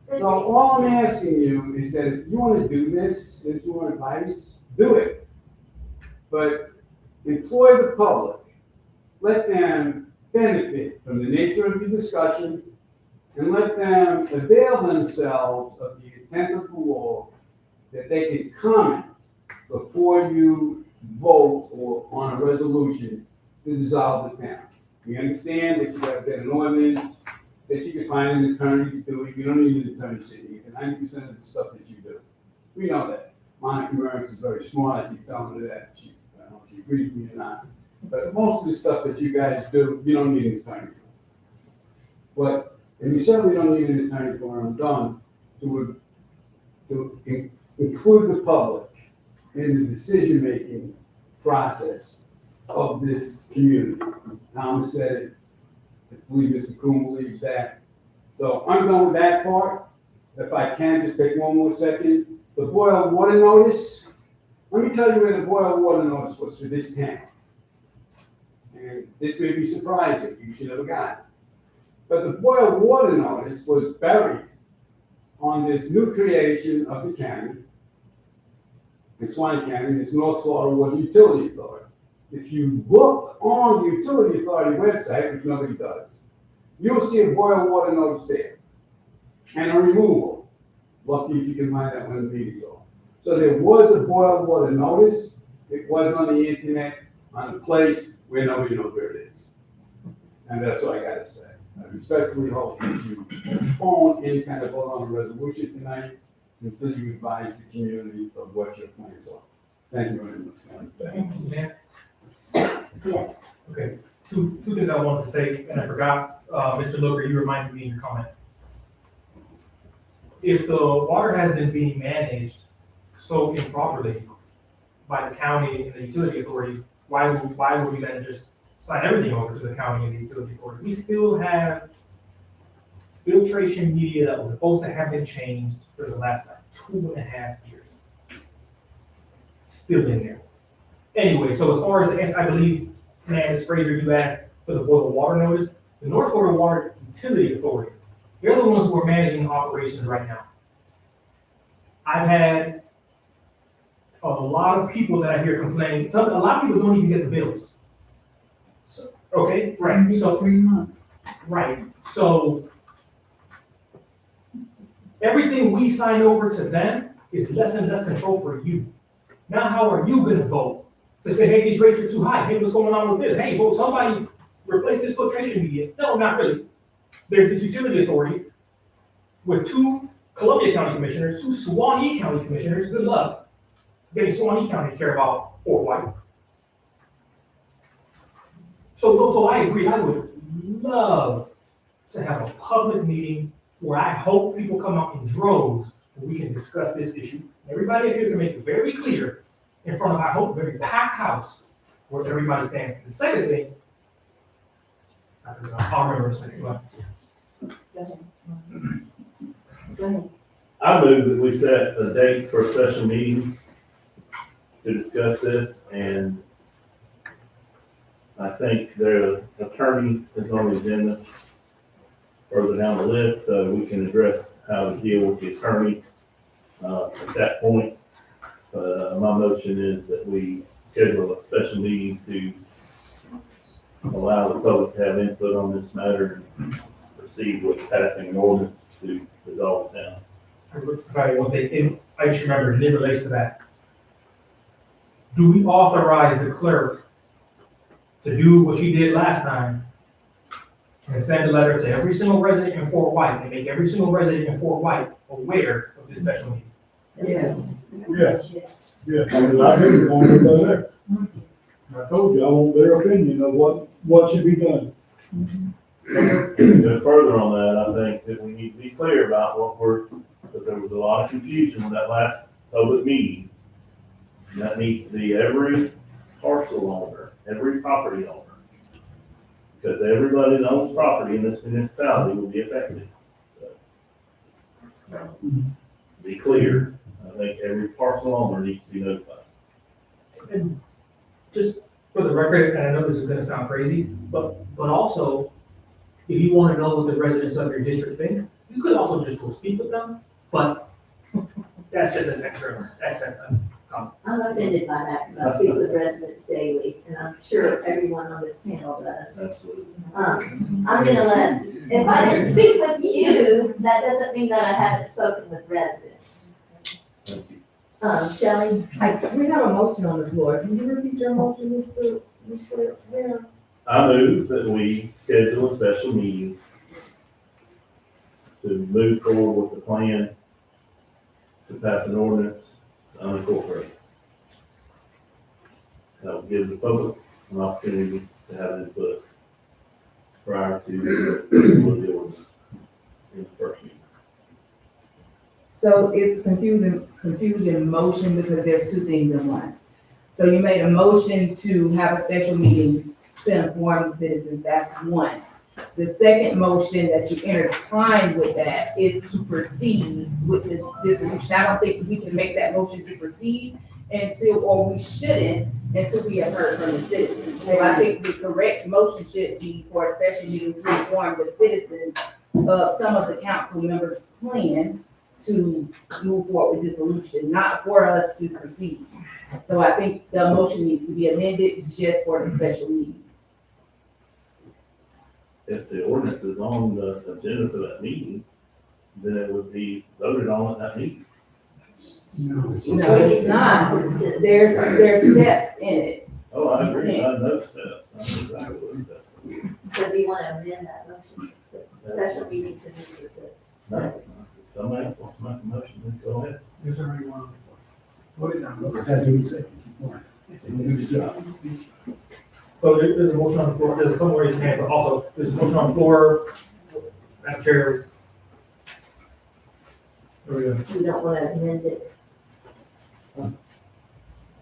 So all I'm asking you is that if you want to do this, there's more advice, do it. But employ the public. Let them benefit from the nature of your discussion, and let them avail themselves of the intent of the law, that they can comment before you vote or on a resolution to dissolve the town. We understand that you have to get an ordinance, that you can find an attorney to do it. You don't need an attorney sitting here. 90% of the stuff that you do. We know that. Monica Merrick is very smart. I keep telling her that. I don't know if she agrees with me or not. But most of the stuff that you guys do, you don't need an attorney for. But, and you certainly don't need an attorney for, I'm done, to include the public in the decision-making process of this community. Mr. Thomas said it. I believe Mr. Kuhn believes that. So I'm done with that part. If I can, just take one more second. The boil water notice. Let me tell you where the boil water notice was for this town. And this may be surprising. You should have got it. But the boil water notice was buried on this new creation of the county. In Swanee County, this North Florida Water Utility Authority. If you look on the Utility Authority website, which nobody does, you'll see a boil water notice there. And a removal. Lucky if you can find that when the meeting's over. So there was a boil water notice. It was on the internet, on a place where nobody knows where it is. And that's what I gotta say. I respectfully hope that you postpone any kind of vote on a resolution tonight until you advise the community of what your plans are. Thank you very much. Thank you. Mayor? Yes. Okay, two things I wanted to say, and I forgot, Mr. Looker, you reminded me in your comment. If the water has been being managed so improperly by the county and the utility authority, why would we then just sign everything over to the county and the utility authority? We still have filtration media that was supposed to have been changed for the last 2.5 years. Still in there. Anyway, so as far as the answer, I believe, Ms. Fraser, you asked for the boil water notice. The North Florida Water Utility Authority, they're the ones who are managing operations right now. I've had a lot of people that I hear complaining. A lot of people don't even get the bills. So, okay, right. So 3 months. Right. So everything we sign over to them is less and less control for you. Now, how are you gonna vote? To say, hey, these rates are too high, hey, what's going on with this? Hey, vote somebody replace this filtration media. No, not really. There's this utility authority with 2 Columbia County commissioners, 2 Suwannee County commissioners, good luck getting Suwannee County to care about Fort White. So I agree, I would love to have a public meeting where I hope people come out in droves and we can discuss this issue. Everybody here can make it very clear in front of, I hope, a very packed house where everybody stands. The second thing, I'll remember in a second, but Go ahead. I move that we set a date for a special meeting to discuss this, and I think the attorney is on the agenda further down the list, so we can address how to deal with the attorney, at that point. My motion is that we schedule a special meeting to allow the public to have input on this matter and proceed with passing an ordinance to resolve it down. I just remembered, and it relates to that. Do we authorize the clerk to do what she did last time and send a letter to every single resident in Fort White and make every single resident in Fort White aware of this special meeting? Yes. Yes. Yeah, because I think we're going to go there. I told you, I want their opinion of what should be done. To go further on that, I think that we need to be clear about because there was a lot of confusion in that last public meeting. And that needs to be every parcel owner, every property owner. Because everybody that owns property in this municipality will be affected. So, be clear, I think every parcel owner needs to be notified. And just for the record, and I know this is gonna sound crazy, but also, if you wanna know what the residents of your district think, you could also just go speak with them, but that's just an extra excess. I'm offended by that, because I speak with residents daily, and I'm sure everyone on this panel does. Absolutely. I'm gonna if I didn't speak with you, that doesn't mean that I haven't spoken with residents. Thank you. Shelley? We have a motion on the floor. Can you repeat your motion, Mr. Ware? I move that we schedule a special meeting to move forward with the plan to pass an ordinance to unincorporate. That will give the public an opportunity to have input prior to the ordinance in the first meeting. So it's confusion motion because there's 2 things in one. So you made a motion to have a special meeting to inform the citizens, that's one. The second motion that you intertwined with that is to proceed with the dissolution. I don't think we can make that motion to proceed or we shouldn't, until we have heard from the citizens. So I think the correct motion should be for a special meeting to inform the citizens of some of the council members' plan to move forward with dissolution, not for us to proceed. So I think the motion needs to be amended just for the special meeting. If the ordinance is on the agenda for that meeting, then it would be voted on at that meeting. No, it's not. There's steps in it. Oh, I agree, I know steps, I know exactly what steps. So do you want to amend that motion? Special meeting to meet with the No, somebody else wants to make a motion, then go ahead. There's already one. Vote it down, because that's what we said. Good job. So there's a motion on the floor, there's somewhere you can, but also, there's a motion on the floor, Madam Chair. There we go. You don't want to amend it.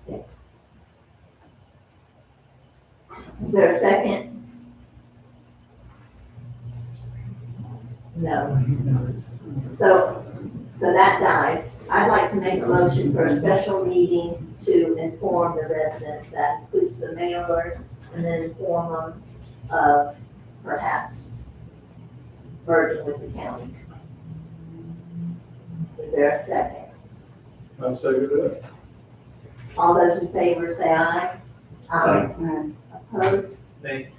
Okay. Is there a second? No. So that dies. I'd like to make a motion for a special meeting to inform the residents, that includes the mailer, and then inform them of perhaps merging with the county. Is there a second? I'll say that. All those in favor say aye. Aye. Opposed? Nay.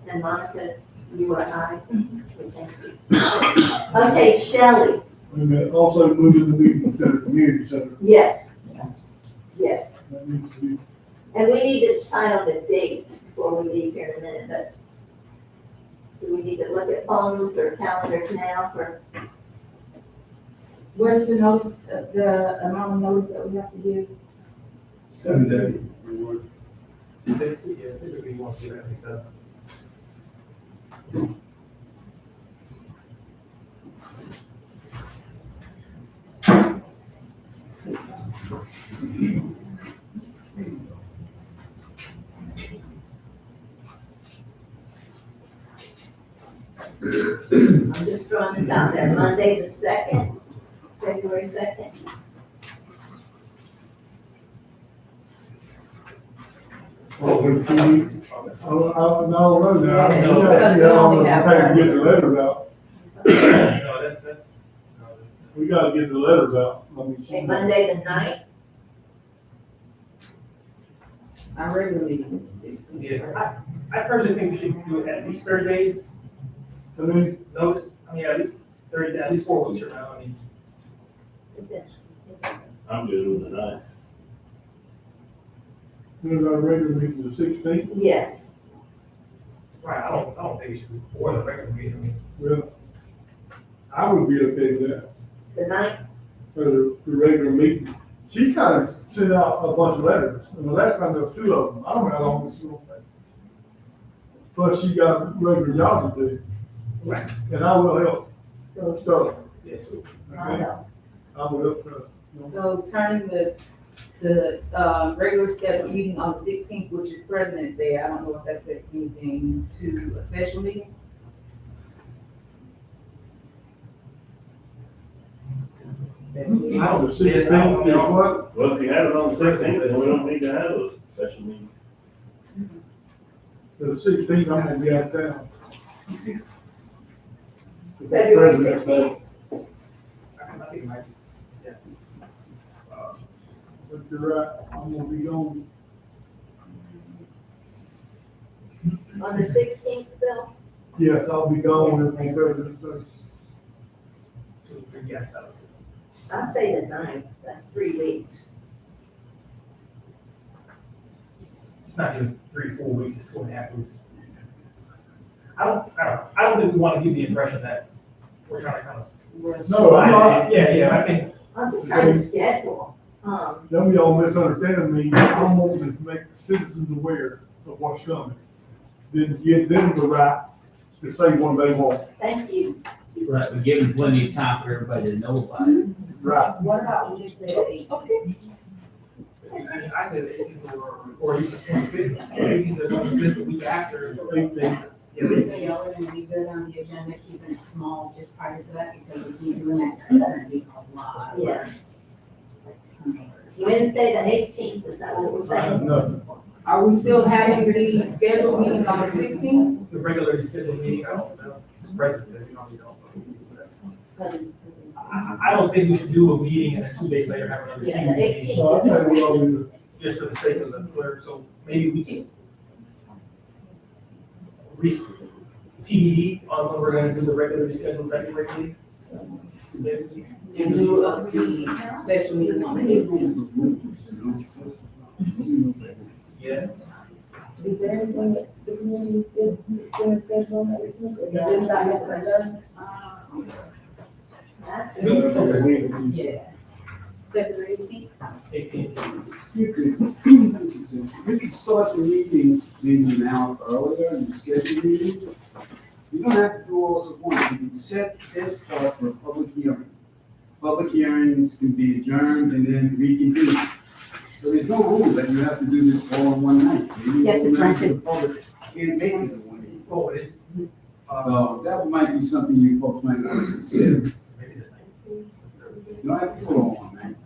And Monica, you are aye? Okay, thank you. Okay, Shelley, And then also moving the meeting to the community center. Yes, yes. That needs to be, And we need to decide on the date before we leave here in a minute, but do we need to look at phones or calendars now for, Where's the notice, the amount of notice that we have to give? 7 days. Typically you want to do that, so. I'm just throwing this out there, Monday the 2nd, February 2nd. oh, we can, no, now. Yeah, We gotta see how long we have it'll take to get the letters out. No, that's. We gotta get the letters out. Let me see. Okay, Monday the 9th, Our regular meeting is 16. Yeah, I personally think we should do it at least 30 days I mean, notice. I mean, at least 30, at least 4 weeks from now, I mean. I'm good with the 9th. when's our regular meeting, the 16th? yes. Right, I don't think we should do before the regular meeting, I mean. Well, I would be okay with that, The 9th, for the regular meeting. She kind of sent out a bunch of letters, and the last time there was 2 of them. I don't know how long this is gonna take. Plus, she got regular jobs to do. Right. And I will help so, start, Yeah. I okay? know. I will help her. So turning the regular scheduled meeting on the 16th, which is President's Day, I don't know if that affects anything to a special meeting. I don't. The 16th is what? Well, if you have it on the 16th, then we don't need to have a special meeting. The 16th, I'm gonna be out of town. February President's Day. 16th, I think it might, yeah. But you're right, I'm gonna be gone. on the 16th, Bill, Yes, I'll be gone with the President's Day. 2, 3, yes, so. I'll say the 9th, that's 3 weeks. It's not even 3, 4 weeks, it's 2.5 weeks. I don't think we want to give the impression that we're trying to kind of. No, I'm not. Yeah, I think, I'm just trying to schedule, Some of y'all misunderstanding me, I'm wanting to make the citizens aware of what's coming. Then give them the right to say what they want. thank you. Right, we give them plenty of time for everybody to know about it. Right. What about Wednesday the 18th? I said the 18th or even the 25th, 18th or 25th, the week after. 18th. Yeah, So y'all are gonna be good on the agenda, keeping it small just prior to that, because if you do that, it's gonna be a lot. Yeah. Wednesday the 18th, is that what we're saying? Nothing. Are we still having the scheduled meetings on the 16th? The regularly scheduled meeting, I don't know, it's President's Day, you know, we don't. I don't think we should do a meeting and then 2 days later have another Yeah, the meeting. 18th. So I say we all do. Just for the sake of the clerk, so maybe we just TBD on when we're gonna do the regularly scheduled February meeting. In lieu of the special meeting on the 18th? Yeah. Is there anything that the community is gonna schedule on the 18th? Or does anybody have a reserve? Yeah. February 18th? 18. You could start the meeting maybe an hour earlier and schedule the meeting. You don't have to do all at once. You can set this part for a public hearing. Public hearings can be adjourned and then reconvene. So there's no rule that you have to do this all in one night. Maybe Yes, it's members right. of the public can't make it in one day. Oh, it is. So that might be something you folks might want to consider. Maybe the 19th. You don't have to go all one night.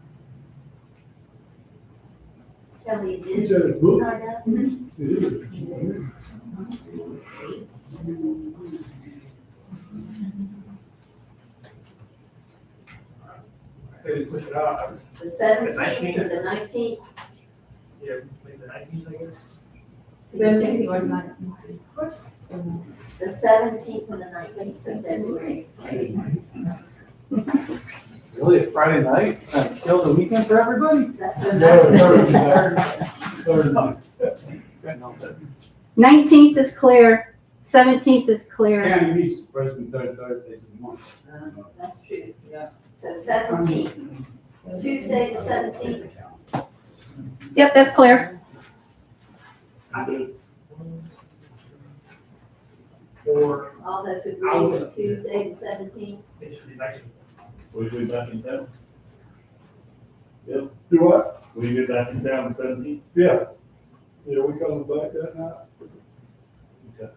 Tell me You this. said it's booked. Mhm. It is. I say we push it out, The 17th or the 19th, yeah, maybe the 19th, I guess. 17th or 19th? the 17th and the 19th of February. Really, a Friday night, kill the weekend for everybody? That's the Thursday. Nineteenth is clear, 17th is clear. County meets first and third Thursdays of the month. That's true. So 17th, Tuesday the 17th. Yep, that's clear. Or, All those agree with Tuesday the 17th? it should be nice. Will you be back in town? Do what? Will you be back in town the 17th? Yeah. Yeah, we coming back that night. Okay.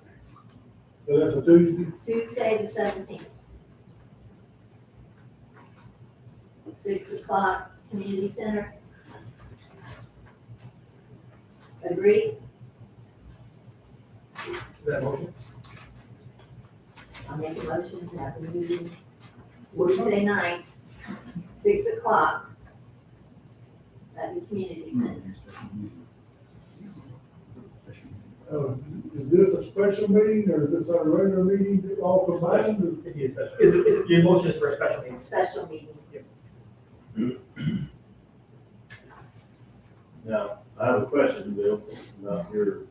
So that's a Tuesday? Tuesday the 17th. 6 o'clock, community center. Agree? Is that a motion? I'll make a motion to have a meeting Tuesday night, 6 o'clock, at the community center. Is this a special meeting or is this a regular meeting all combined? It is special. Is it, your motion is for a special meeting? Special meeting. Now, I have a question, Bill, about your.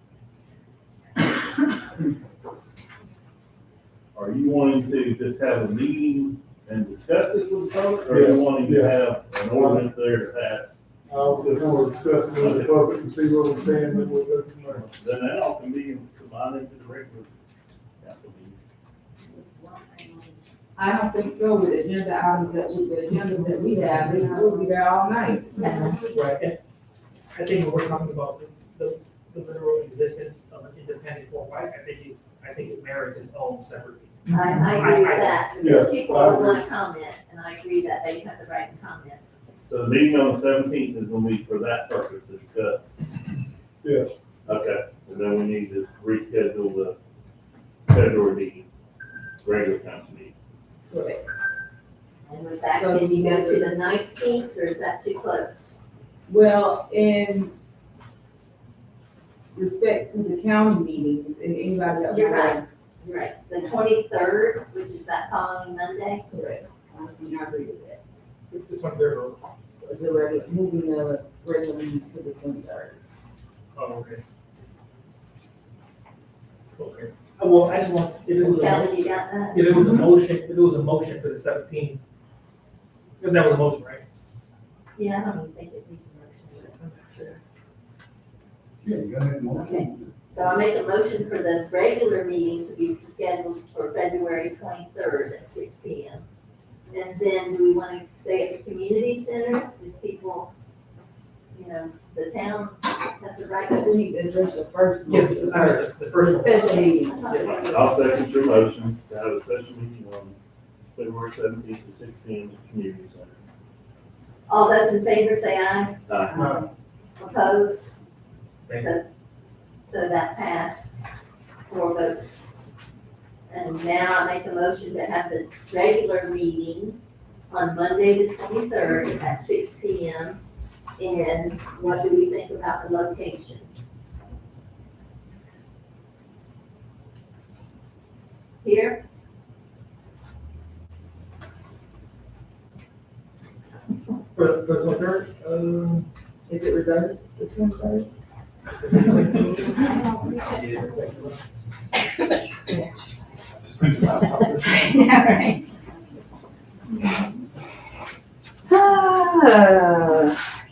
Are you wanting to just have a meeting and discuss this with the folks, or are you wanting to have an ordinance there to pass? I'll just want to discuss it with the public and see where we stand, and we'll go from there. Then that all can be combined into the regular council meeting. I don't think so with agenda items that, with the agendas that we have, we'll be there all night. Right, and I think when we're talking about the literal existence of an independent Fort White, I think it merits its own separate meeting. I agree with that, because Yes, people I will agree. want to comment, and I agree that they have the right to comment. So the meeting on the 17th is gonna be for that purpose to discuss. Yes. Okay, and then we need to reschedule the February meeting, regular council meeting. Correct. And with that, So can you you go got to the 19th, or is that too close? Well, in respect to the county meetings and anybody else. You're right. You're right. The 23rd, which is that following Monday? Correct. I agree with that. The 23rd. The regular, moving the regular meeting to the 23rd. Oh, okay. Okay. Well, I just want, if it was Kelly, you got that? if it was a motion for the 17th, if that was a motion, right? Yeah, I don't even think it needs a motion. I'm not sure. Yeah, you got it. Okay. So I make a motion for the regular meeting to be scheduled for February 23rd at 6 p.m. And then do we want to stay at the community center? Because people, the town has the right I to. think that's just the first. Yeah, motion. I heard the first. The special meeting. I'll second your motion to have a special meeting on February 17th at 6 p.m. at the community center. All those in favor say aye. Aye. Opposed? Thank you. So that passed, 4 votes. And now I make a motion to have the regular meeting on Monday the 23rd at 6 p.m. And what do we think about the location? Here? For the 23rd, Is it reserved, the 23rd? Yeah, right.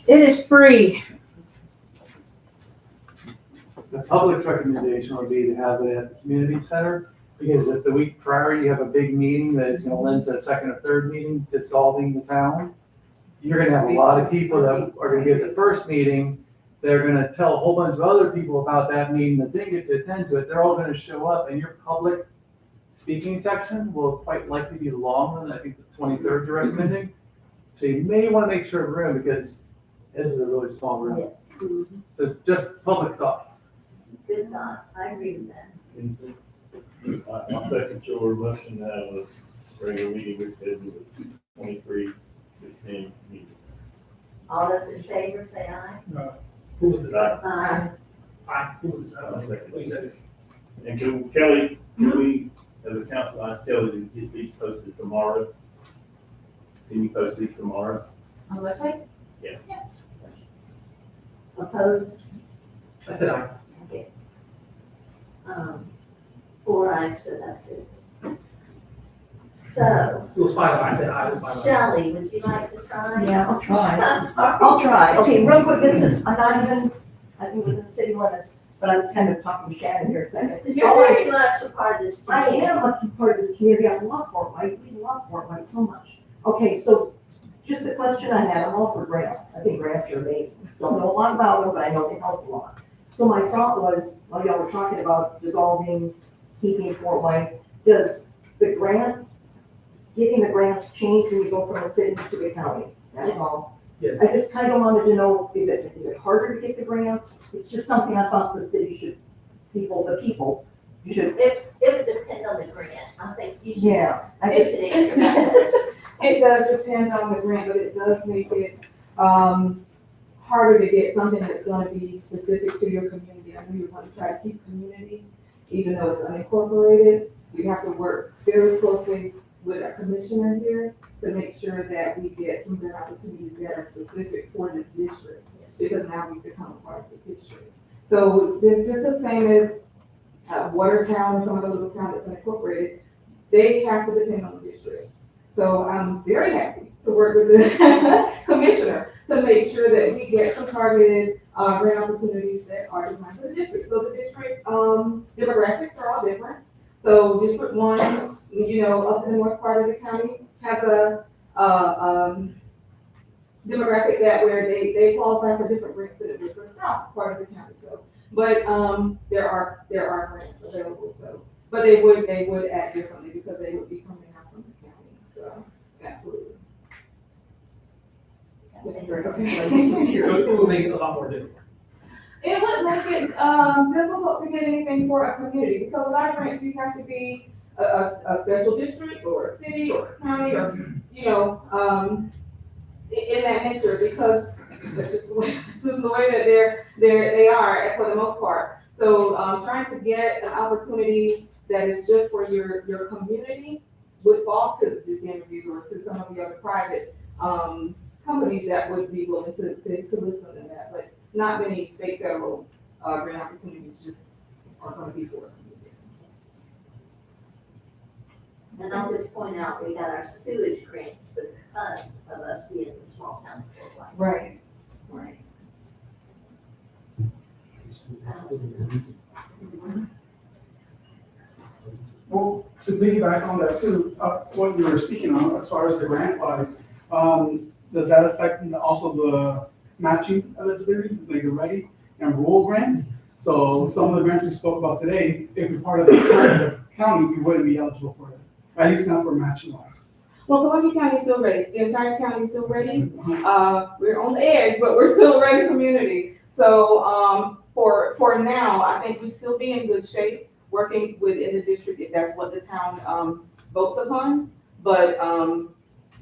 It is free. The public's recommendation would be to have it at the community center, because if the week prior you have a big meeting that is gonna lend to a second or third meeting dissolving the town, you're gonna have a lot of people that are gonna get the first meeting, they're gonna tell a whole bunch of other people about that meeting that didn't get to attend to it, they're all gonna show up, and your public speaking section will quite likely be longer than I think the 23rd you're recommending. So you may wanna make sure of room, because this is a really small room. Yes. So it's just public thought. Good thought. I agree with that. I'll second your motion to have a regular meeting rescheduled at 2:23 p.m. meeting. All those in favor say aye. who was the second? Aye. Aye, who was, who said it? And Kelly, can we, as a council, ask Kelly to get these posted tomorrow? Can you post these tomorrow? On the website? Opposed? I said aye. Okay. 4 ayes, so that's good. So, It was 5 ayes, I said aye, it was 5 ayes. Shelley, would you like to try? Yeah, I'll try. I'm sorry. I'll try. Okay, real quick, I'm not even, I think within city limits, but I was kind of talking to Shannon here a second. You're very much a part of this I community. am a part of this community. I love Fort White. We love Fort White so much. Okay, so just a question I had. I'm all for grants. I think grants are amazing. Don't know a lot about them, but I know they help a lot. So my thought was, while y'all were talking about dissolving, keeping Fort White, does the grant, getting the grants change when you go from a city to the county? That's all. Yes. I just kind of wanted to know, is it harder to get the grants? It's just something I thought the city should, the people should. It would depend on the grant. I think you should. Yeah, I just, You should answer that. It does depend on the grant, but it does make it, harder to get something that's gonna be specific to your community. I know you want to try to keep community, even though it's unincorporated. We have to work very closely with our commissioner here to make sure that we get some grant opportunities that are specific for this district, because now we've become a part of the district. So it's just the same as Watertown or some other little town that's unincorporated. They have to depend on the district. So I'm very happy to work with the commissioner to make sure that we get some targeted grant opportunities that are designed for the district. So the district demographics are all different. So District 1, you know, up in the north part of the county has a demographic that where they qualify for different grants than it would for the south part of the county. So, but there are grants available. So, but they would act differently because they would be coming out from the county. So, absolutely. It would make it a lot more difficult. It would make it difficult to get anything for a community because a lot of grants you have to be a special district or a city or a county or you know in that nature because it's just the way that they are for the most part. So trying to get an opportunity that is just for your community would fall to the Duke Energy or to some of the other private companies that would be willing to listen to that, but not many state federal grant opportunities just are going to be for it. And I'll just point out, we got our sewage grants because of us being in the small town of Fort White. Right, right. Well, to piggyback on that too, what you were speaking on, as far as the grant wise, does that affect also the matching eligibilities, like the ready and rural grants? So some of the grants we spoke about today, if you're part of the county, you wouldn't be eligible for it, at least not for matching wise. Well, Columbia County is still ready. The entire county is still ready. We're on the edge, but we're still a ready community. So for now, I think we'd still be in good shape working within the district if that's what the town votes upon. But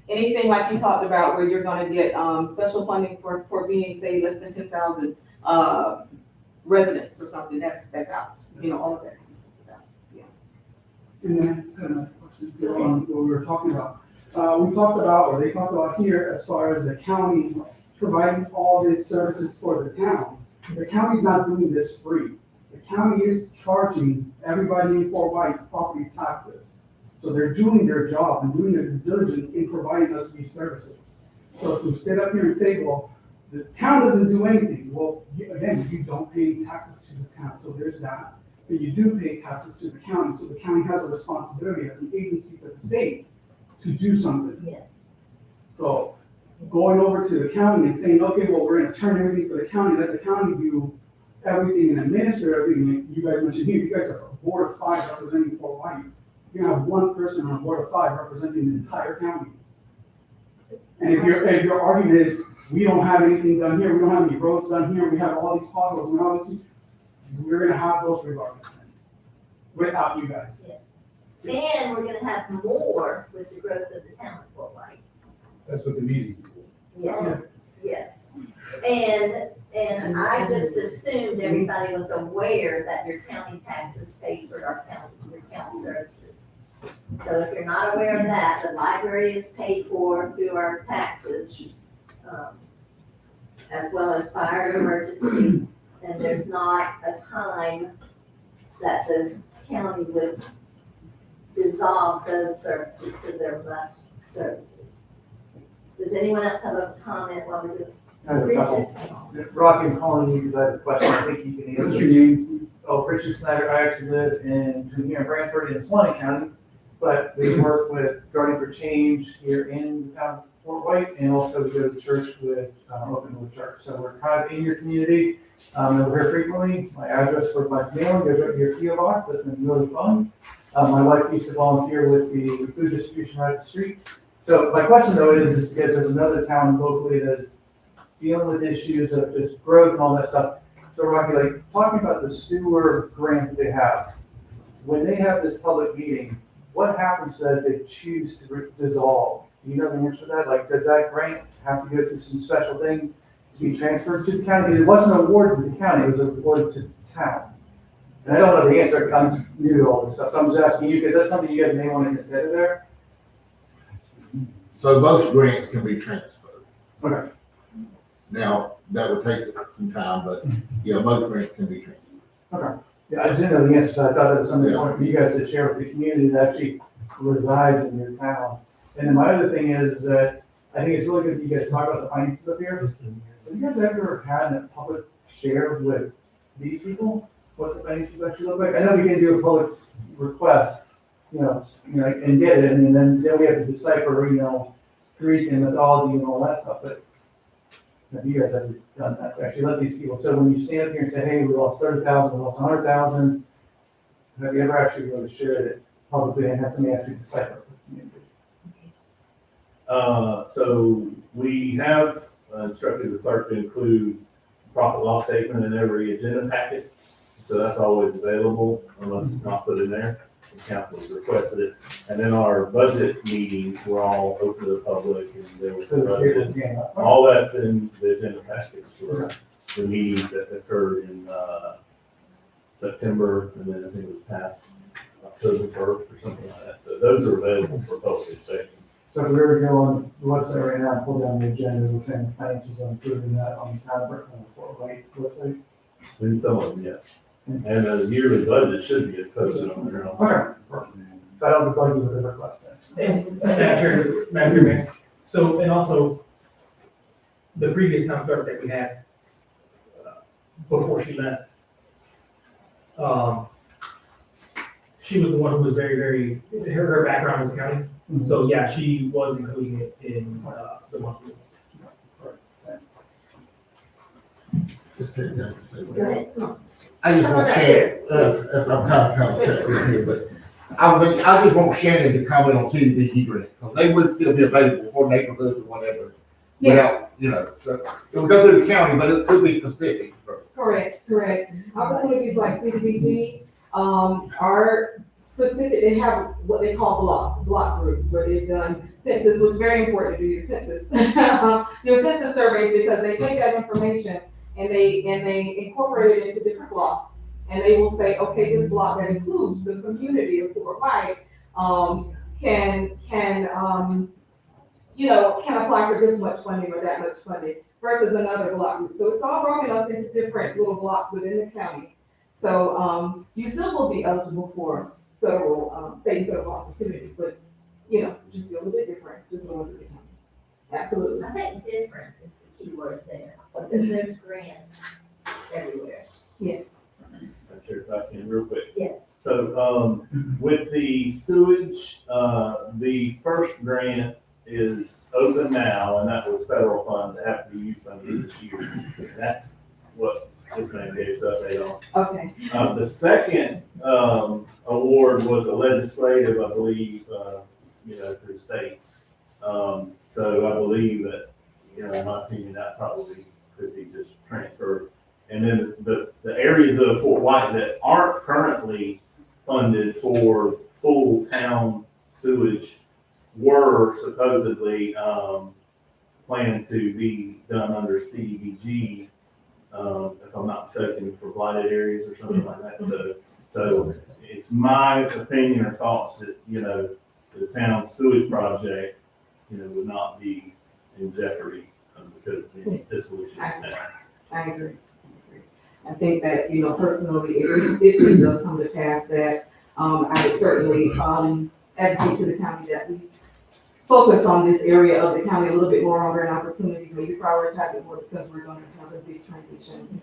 anything like you talked about where you're gonna get special funding for being, say, less than 10,000 residents or something, that's out. You know, all of that kind of stuff is out. Yeah. And then another question too, on what we were talking about. We talked about, or they talked about here, as far as the county providing all these services for the town. The county's not doing this free. The county is charging everybody in Fort White property taxes. So they're doing their job and doing their due diligence in providing us these services. So to sit up here and say, well, the town doesn't do anything. Well, again, you don't pay taxes to the town, so there's that. But you do pay taxes to the county, so the county has a responsibility as an agency for the state to do something. Yes. So going over to the county and saying, okay, well, we're gonna turn everything for the county, let the county do everything and administer everything, like you guys mentioned here, you guys are a board of 5 representing Fort White. You're gonna have one person on a board of 5 representing the entire county. And if your argument is, we don't have anything done here, we don't have any roads done here, we have all these potholes, we all these, we're gonna have those regardless then, without you guys. And we're gonna have more with the growth of the town of Fort White. That's what the meeting. Yes, yes. And I just assumed everybody was aware that your county taxes pay for your county services. So if you're not aware of that, the library is paid for through our taxes, as well as fire and emergency. And there's not a time that the county would dissolve those services because they're must services. Does anyone else have a comment while we're doing? I have a couple. Rocky, I'm calling you because I have a question I think you can answer. What's your name? Oh, Richard Snyder, I actually live between here in Brantford and Swanee County, but we work with Guardian for Change here in the town of Fort White, and also we go to church with Open Door Church. So we're kind of in your community, we're here frequently. My address for my mailing goes right to your PO box. That's been really fun. My wife used to volunteer with the food distribution right up the street. So my question though is because there's another town locally that's dealing with issues of just growth and all that stuff. So Rocky, like talking about the sewer grant that they have, when they have this public meeting, what happens that they choose to dissolve? Do you know the answer to that? Like, does that grant have to go through some special thing to be transferred to the county? It wasn't awarded to the county, it was awarded to the town. And I don't know the answer, I'm new to all this stuff, so I'm just asking you, because that's something you guys may want to consider there. So most grants can be transferred. Okay. Now, that would take some time, but, yeah, most grants can be transferred. Okay. Yeah, I just didn't know the answer, so I thought that was something important for you guys to share with the community that actually resides in your town. And then my other thing is that I think it's really good that you guys talk about the finances up here. Have you guys ever had a public share with these people, what the financials actually look like? I know we can do a public request, and get it, and then we have to decipher, Greek and mythology and all that stuff, but have you guys ever done that, to actually let these people, so when you stand up here and say, hey, we lost 30,000, we lost 100,000, have you ever actually really shared it publicly and had somebody actually decipher it for the community? So we have instructed the clerk to include profit loss statement in every agenda packet. So that's always available unless it's not put in there. The council has requested it. And then our budget meetings were all open to the public and there was all that's in the agenda packets for the meetings that occurred in September, and then I think it was past October 1st or something like that. So those are available for public inspection. So if we were to go on the website right now and pull down the agenda, we're saying the financials are including that on the town of Fort White's website? In some of them, yes. And the yearly budget should be posted on there also. Okay. So I don't have to bug you with the request then. And Madam Chair, so, and also, the previous town clerk that we had, before she left, she was the one who was very, very, her background was accounting. So yeah, she was including it in, the monthly. Go ahead, come on. I just want Shannon, I'm kind of this here, but I just want Shannon to comment on CDBG grants, because they would still be available for neighborhoods or whatever. Yes. Without, so it would go through the county, but it could be specific for. Correct. Opportunities like CDBG, are specific, they have what they call block groups, where they've done census, which is very important to do your census. Your census surveys, because they take that information and they incorporate it into different blocks. And they will say, okay, this block that includes the community of Fort White, can apply for this much funding or that much funding versus another block group. So it's all broken up into different little blocks within the county. So, you still will be eligible for federal, state and federal opportunities, but, just a little bit different, just a little bit different. Absolutely. I think different is the key word there, because there's grants everywhere. Yes. I'm sure if I can real quick. Yes. So, with the sewage, the first grant is open now, and that was federal funds that have to be used under this year. That's what this man gave us update on. Okay. The second, award was a legislative, I believe, through the state. So I believe that, in my opinion, that probably could be just transferred. And then the areas of Fort White that aren't currently funded for full town sewage were supposedly, planned to be done under CDBG, if I'm not mistaken, for blighted areas or something like that. So So it's my opinion or thoughts that, you know, the town's sewage project, you know, would not be in jeopardy because of the dissolution of the town. I agree. I think that, you know, personally, if this does come to pass, that, I would certainly, advocate to the county that we focus on this area of the county a little bit more on grant opportunities, maybe prioritize it more because we're gonna have a big transition,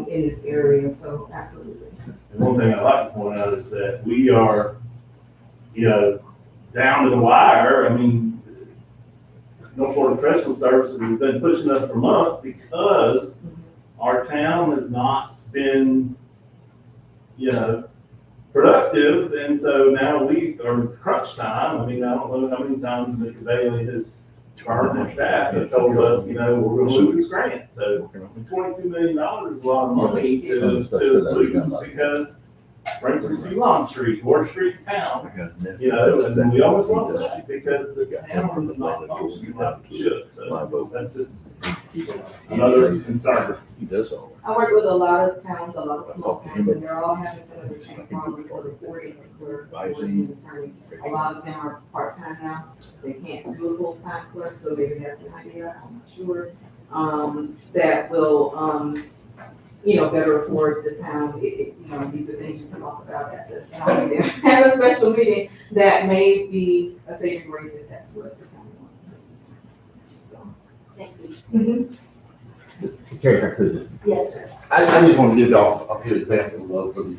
in this area, so absolutely. And one thing I'd like to point out is that we are, you know, down to the wire. I mean, North Florida Professional Services has been pushing us for months because our town has not been, you know, productive, and so now we are crunch time. I mean, I don't know how many times Mr. Bailey has burned their staff and told us, you know, we're gonna lose this grant. So $22 million is a lot of money to lose because, for instance, Elon Street, Ward Street town, you know, and we always lost that because the town is not functioning like it should. So that's just another concern. He does all I work with a lot of towns, a lot of small towns, and they're all having some of the same problems with reporting for an attorney. A lot of them are part-time now, they can't do a full-time clerk, so maybe that's an idea, I'm not sure. That will, you know, better afford the town, you know, these are things you can talk about at the county, at a special meeting, that may be a saving grace if that's what the town wants. So, Thank you. Okay, I could. Yes, sir. I just want to give y'all a few examples of the.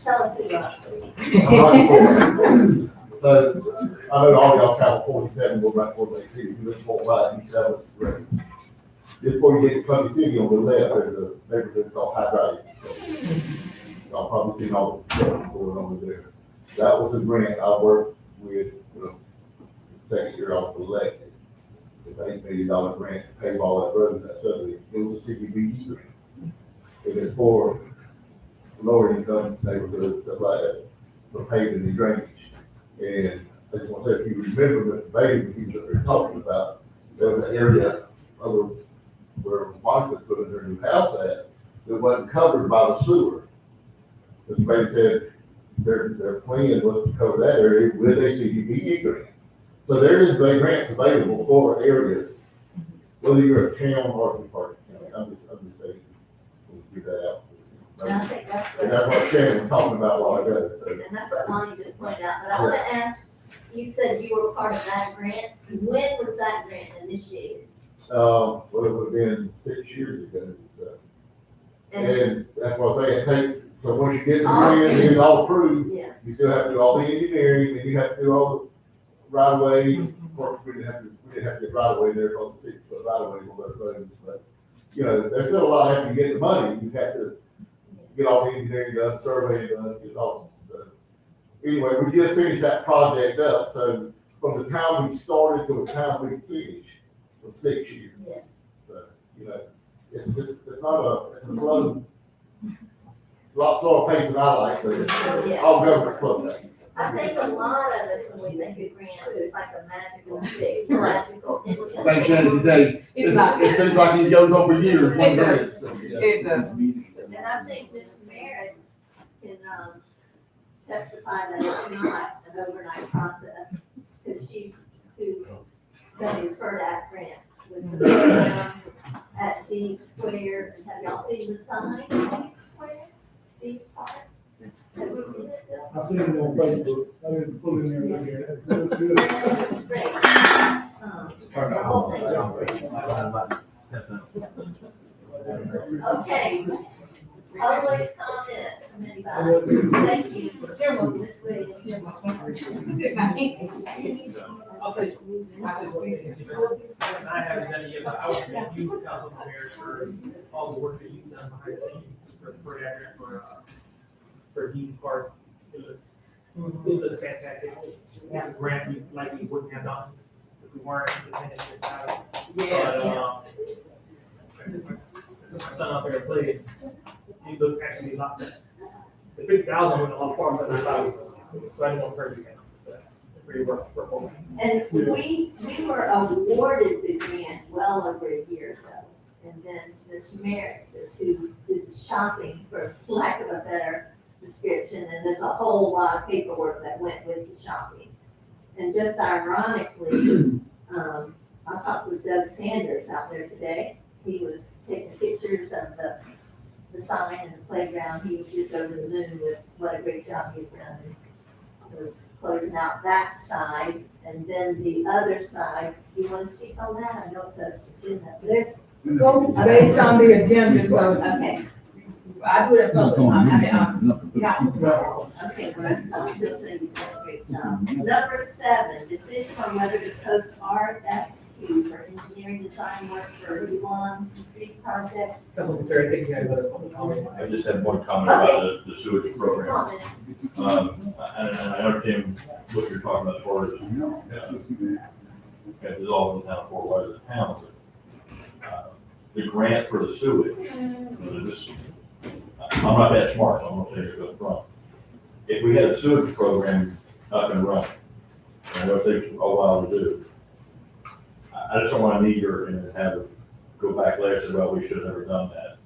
Tell us who you are. So, I know all y'all travel 47, go back 48, you look 45, you travel, right? Just before you get to Columbia City on the left, there's a neighborhood called Hydraulic. Y'all probably seen all the stuff going on there. That was a grant I worked with, you know, the second year I was elected. It's $8 million grant to pave all that road and that subdivision. It was a CDBG grant. It is for lower income neighborhoods, stuff like that, for paving and drainage. And I just want to say, if you remember Mr. Bailey, he was up there talking about, there was an area over where Monica put in her new house at, that wasn't covered by the sewer. Mr. Bailey said their plan was to cover that area with a CDBG grant. So there is grants available for areas, whether you're a town or a part of the county. I'm just saying, let's get that out. And I think And that's what Shannon was talking about a while ago. So. And that's what Lonnie just pointed out, but I wanna ask, you said you were part of that grant, when was that grant initiated? Well, it would have been 6 years ago. So. And that's what I'm saying, it takes, so once you get the grant and it's all approved, Yeah. you still have to do all the engineering, and you have to do all the right of way. Of course, we didn't have to get right of way there, because the 6 foot right of way on those roads, but, you know, there's still a lot after you get the money, you have to get all the engineering done, surveying done, get all. So, anyway, we just finished that project up, so from the time we started to the time we finished, was 6 years. Yes. So, you know, it's not it's a slow, a lot slower pace than I like, but it's all government slow pace. I think a lot of us, when we think of grants, it's like a magical fix, a magical instant. Thanks, Shannon, today. It's not. It seems like it goes over years. It does. It does. And I think Ms. Merritt can, testify that it's not an overnight process, because she's who studies for that grant. With the at D Square, have y'all seen the sign, D Square, D Park? Have you seen it, Bill? I seen it on Facebook, I didn't put it in there, it looks good. It's great. The whole thing is great. Okay. Public comment from anybody. Thank you. Ms. Williams. I'll say, I haven't done it yet, but I would thank you, Councilman Mayor, for all the work that you've done behind the scenes for that, for Dean's Park. It looks fantastic. It's a grant we likely wouldn't have done if we weren't independent this time. Yes. But, I took my son out there and played. He looked actually a lot, the 50,000 went a lot farther than I thought it would. So I didn't want to hurt you. Pretty well. And we were awarded the grant well over a year ago. And then Ms. Merritt is who did shopping, for lack of a better description, and there's a whole lot of paperwork that went with the shopping. And just ironically, I talked with Doug Sanders out there today. He was taking pictures of the sign and the playground. He was just over the moon with what a great job he had done. He was closing out that side, and then the other side. Do you want to speak on that? I know it's a agenda. Let's go based on the agenda, so, Okay, I do it at public, council. okay, well, I'm still saying you did a great job. Number 7, decision on whether to post RFQ for engineering design work for Yvonne Street project. Councilman Terry, I think you had another public comment. I just had one comment about the sewage program. Comment. And I understand what you're talking about as far as, it's all in the town of Fort White, the town, but, the grant for the sewage, I'm not that smart, so I'm gonna take it up front. If we had a sewage program up and running, and I know it takes a while to do, I just don't want to knee jerk and have it go back later and say, well, we should have never done that.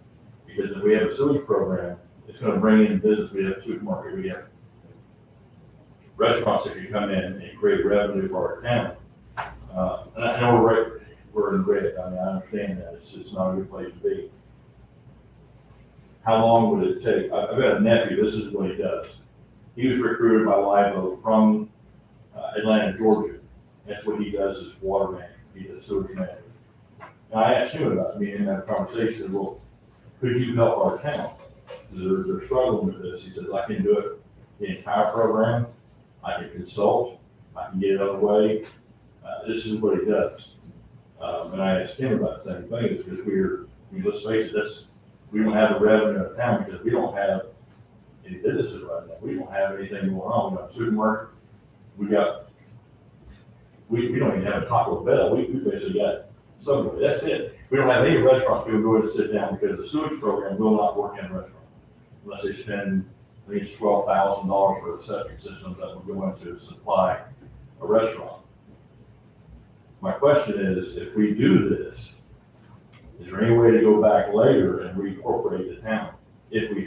Because if we have a sewage program, it's gonna bring in business, we have a supermarket, we have restaurants that can come in and create revenue for our town. And I know we're in red, I mean, I understand that, it's not a good place to be. How long would it take? I've got a nephew, this is what he does. He was recruited by LIBO from Atlanta, Georgia. That's what he does is water management, he does sewage management. And I asked him about me in that conversation, well, could you help our town? They're struggling with this. He says, I can do it, the entire program, I can consult, I can get it on the way. This is what he does. And I asked him about the same thing, because let's face it, we don't have the revenue in town because we don't have any businesses right now. We don't have anything going on. We got a supermarket. We don't even have a Taco Bell. We basically got something. That's it. We don't have any restaurants people go in to sit down because the sewage program will not work in a restaurant unless they spend, I think it's $12,000 for a septic system that will go into supply a restaurant. My question is, if we do this, is there any way to go back later and reincorporate the town if we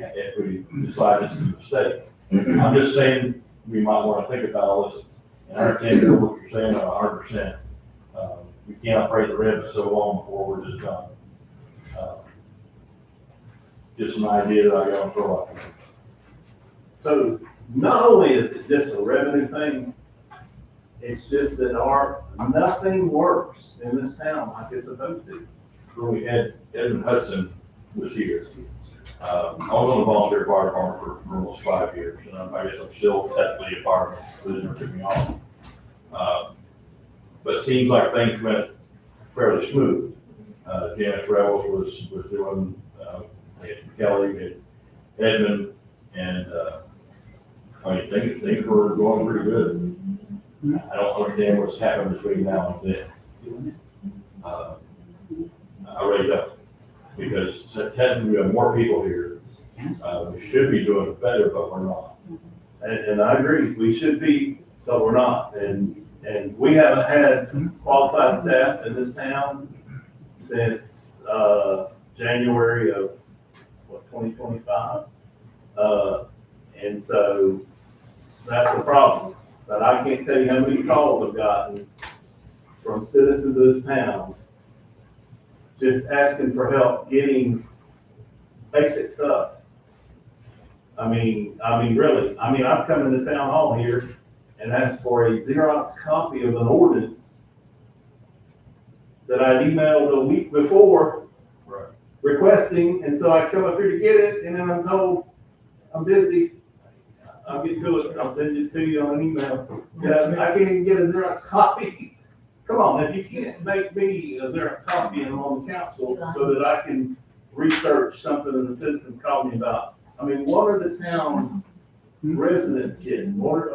decide this is a mistake? I'm just saying we might want to think about all this, and I understand what you're saying 100%. We can't operate the ribbon so long before we're just done. Just an idea that I got to throw out there. So not only is it just a revenue thing, it's just that nothing works in this town like it's supposed to. When we had Edmund Hudson was here, I was on the volunteer fire department for almost 5 years, and I guess I'm still technically a fireman, but it never took me off. But it seems like things went fairly smooth. Janice Revels was doing, Kelly, Edmund, and, I mean, things were going pretty good. I don't understand what's happened between now and then. I really don't, because technically we have more people here. We should be doing better, but we're not. And I agree, we should be, but we're not. And we haven't had qualified staff in this town since, January of, 2025? And so that's a problem. But I can't tell you how many calls I've gotten from citizens of this town just asking for help getting basic stuff. I mean, really, I've come into town hall here and asked for a Xerox copy of an ordinance that I emailed a week before requesting, and so I come up here to get it, and then I'm told I'm busy. I'll get to it, I'll send it to you on an email. Yeah, I can't even get a Xerox copy. Come on, if you can't make me a Xerox copy and I'm on the council so that I can research something that the citizens called me about. I mean, what are the town residents getting? What?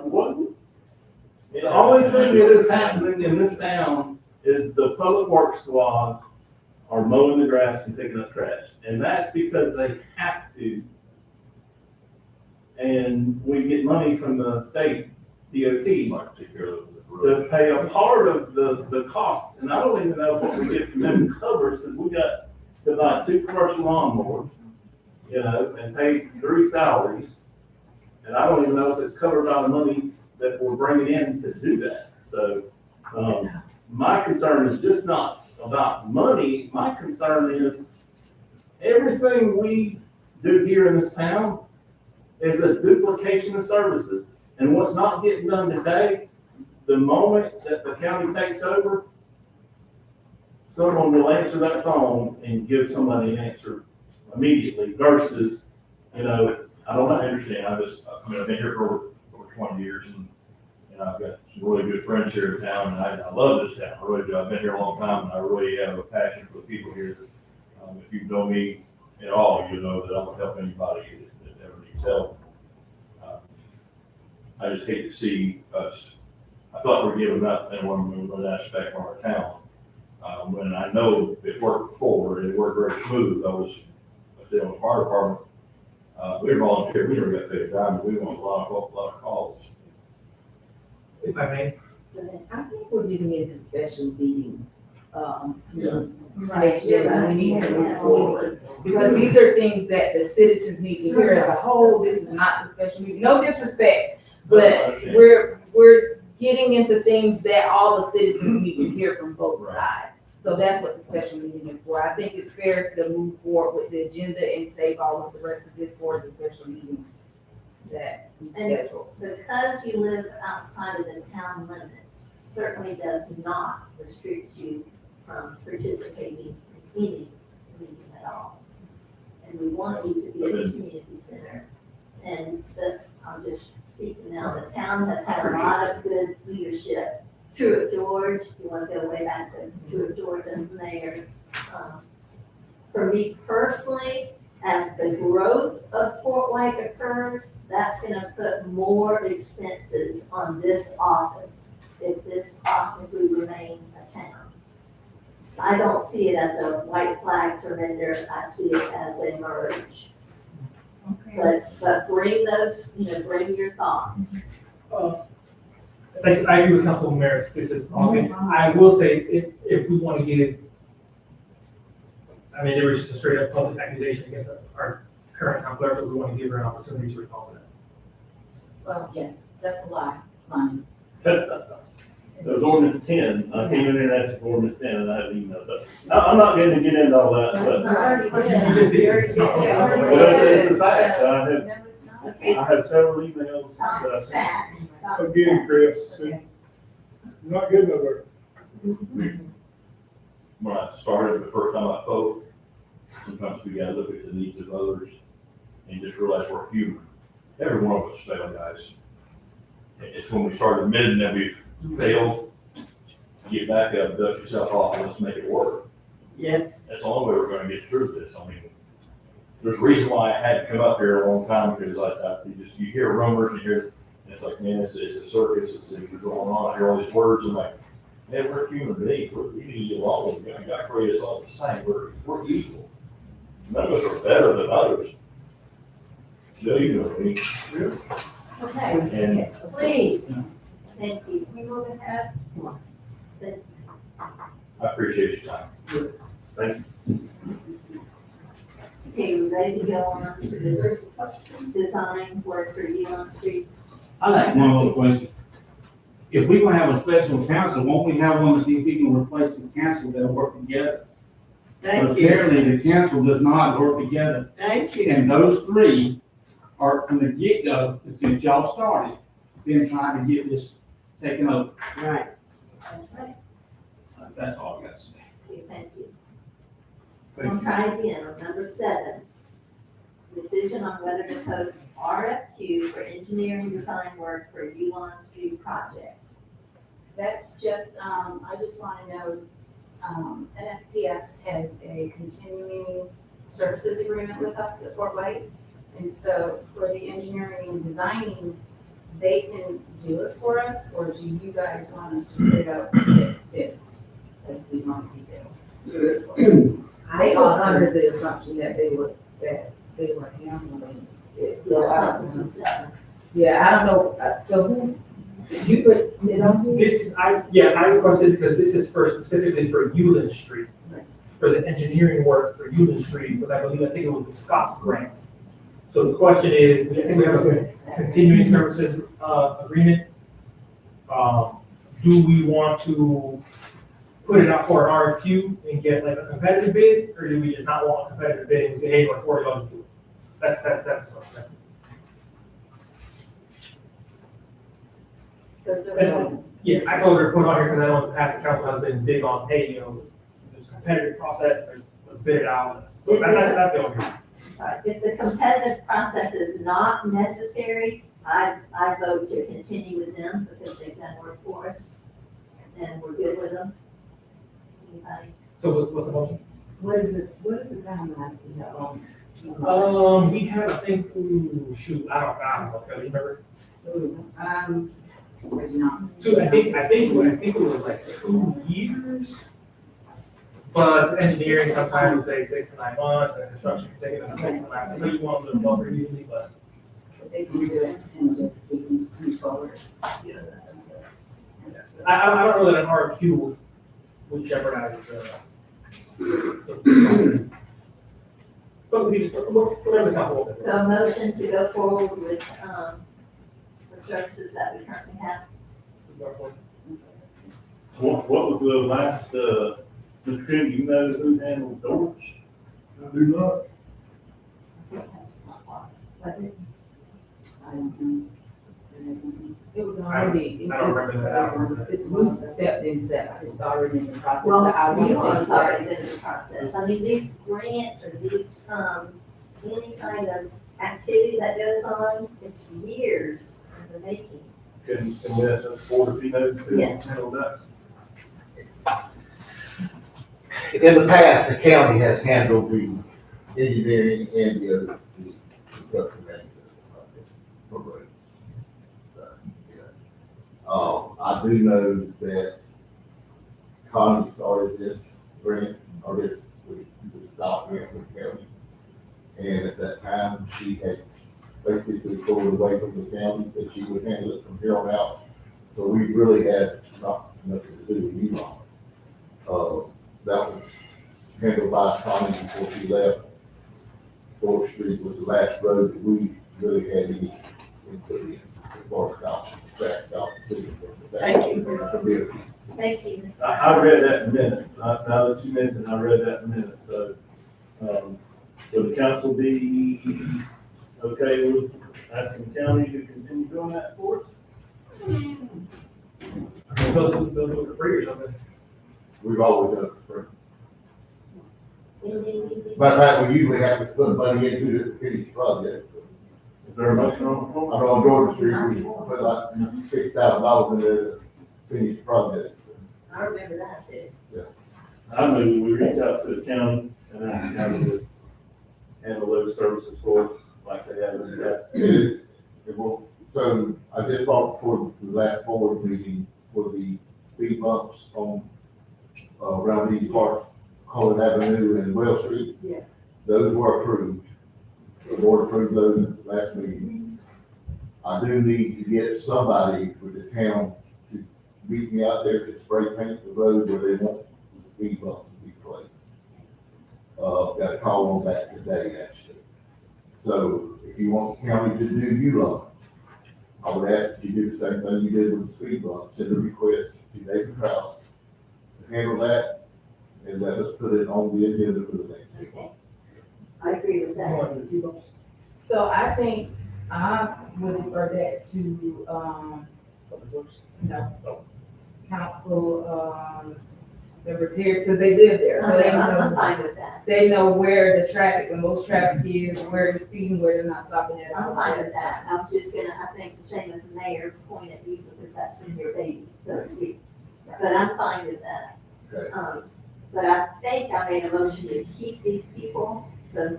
The only thing that is happening in this town is the public works squads are mowing the grass and picking up trash. And that's because they have to. And we get money from the state DOT to pay a part of the cost. And I don't even know what we get from them covers, because we got to buy 2 commercial lawnmowers, and pay 3 salaries. And I don't even know if it's covered by the money that we're bringing in to do that. So, my concern is just not about money. My concern is everything we do here in this town is a duplication of services. And what's not getting done today, the moment that the county takes over, someone will answer that phone and give somebody an answer immediately versus, I don't understand. I've been here for over 20 years and I've got some really good friends here in town and I love this town. I really do. I've been here a long time and I really have a passion for the people here. If you know me at all, you know that I'm gonna help anybody that ever needs help. I just hate to see us, I feel like we're giving up in one aspect of our town. When I know it worked before, it worked very smooth. I was on the fire department. We were volunteer, we never got paid a dime, but we won a lot of calls. If I may. I think we're getting into special meeting, Right. we need to move forward. Because these are things that the citizens need to hear as a whole. This is not the special meeting, no disrespect, but we're getting into things that all the citizens need to hear from both sides. So that's what the special meeting is for. I think it's fair to move forward with the agenda and save all of the rest of this for the special meeting that we scheduled. Because you live outside of the town limits, certainly does not restrict you from participating in any meeting at all. And we want you to be at the community center. And I'm just speaking now, the town has had a lot of good leadership. Truett George, if you want to go way back to Truett George as mayor. For me personally, as the growth of Fort White occurs, that's gonna put more expenses on this office if we remain a town. I don't see it as a white flag surrender, I see it as a merge. Okay. But bring those, bring your thoughts. I agree with Councilwoman Maris, this is all good. I will say, if we want to give, there was just a straight up public accusation against our current town clerk, but we want to give her an opportunity to respond to that. Well, yes, that's a lie, Lonnie. That was ordinance 10. I came in here and asked for ordinance 10 and I haven't emailed that. I'm not going to get into all that, but. You just did. It's not- It's a fact. I have several emails. Stop that. Again, Chris, you're not getting nowhere. When I started, the first time I spoke, sometimes we gotta look at the needs of others and just realize we're human. Every one of us fail, guys. It's when we start admitting that we've failed, get back up, dust yourself off, and let's make it work. Yes. That's the only way we're gonna get through this. There's a reason why I had to come up here a long time, because you hear rumors, and it's like, man, it's a circus, it's going on, I hear all these words, and like, man, we're human beings, we need to get along, God created us all the same, we're equal. None of us are better than others. No, you know what I mean? Okay, And please, thank you. We move ahead. I appreciate your time. Thank you. Okay, we ready to go on to this design work for Elon Street? I like one other question. If we're gonna have a special council, won't we have one to see if we can replace the council that'll work together? But Thank you. apparently the council does not work together. Thank you. And those three are from the get-go, since y'all started, been trying to get this taken over. Right. That's right. That's all I gotta say. Okay, thank you. We'll try again on number 7. Decision on whether to post RFQ for engineering design work for Elon Street project. That's just, I just want to know, NFPS has a continuing services agreement with us at Fort White. And so for the engineering and designing, they can do it for us, or do you guys want us to put it out to bids like we normally do? I was under the assumption that they were handling it, so I don't know. Yeah, I don't know, so who, you put it on here? I requested because this is specifically for Euland Street, for the engineering work for Euland Street, but I think it was the Scott's grant. So the question is, we have a continuing services, agreement. Do we want to put it out for an RFQ and get like a competitive bid, or do we just not want a competitive bid and say, hey, we're $40 to do it? That's the question. And, yeah, I told her to put it on here because I know in the past the council has been big on, hey, you know, there's a competitive process, let's bid it out. So that's the only reason. Sorry, if the competitive process is not necessary, I vote to continue with them because they've done work for us and we're good with them. Anybody? So what's the motion? What is the timeline we have on? We have, I think, shoot, I don't know, okay, you remember? Two, I think it was like 2 years. But engineering sometimes would take 6 to 9 months, and construction can take another 6 to 9 months, so you want a little buffer usually, but. They can do it and just keep moving forward. Yeah. I don't know that an RFQ would jeopardize, but we just, whatever the council wants. So a motion to go forward with, the services that we currently have. What was the last, Mr. Kim, you know who handled doors? I do not. I don't know. It was already, I don't remember that. we stepped into that, it's already in the process. Well, but I want you to are make sure- already been in the process. I mean, these grants or these, any kind of activity that goes on, it's years in the making. Can we ask the board if he knows who Yeah. handled that? In the past, the county has handled the engineering and the construction management for roads. So, yeah. I do know that Connie started this grant, or this stop grant with the county. And at that time, she had basically pulled away from the county, said she would handle it from here on out. So we really had not nothing to do with you. That was handled by Connie before she left. 4th Street was the last road that we really had any input in, as far as Thank you. Thank you. I read that in minutes. Now that you mentioned, I read that in minutes, so, would the council be okay with asking the county to continue doing that for us? They'll do it for free or something. We've always done it for free. Matter of fact, we usually have to put money into the finished project. So, Is there a motion on the floor? I know on Jordan Street, we put like $6,000 in there to finish the project. I remember that too. I move we reach out to the county and ask the county to handle those services for us like they have in the past. So I just bought for the last board meeting for the speed bumps on, around East Park, Holland Avenue and Well Street. Yes. Those were approved. The board approved those at the last meeting. I do need to get somebody with the town to meet me out there to spray paint the road where they want the speed bumps to be placed. Got a call on that today, actually. So if you want the county to do U-Line, I would ask that you do the same thing you did with the speed bumps, send a request to David Kraus to handle that, and let us put it on the agenda for the next meeting. Okay. I agree with that. So I think I would refer that to, council, member Terry, because they live there, so they I'm know, fine with that. they know where the traffic, the most traffic is, where it's speeding, where they're not stopping at. I'm fine with that. I was just gonna, I think the same as the mayor, point at you because that's been your baby, so to speak. But I'm fine with that. Okay. But I think I made a motion to keep these people, so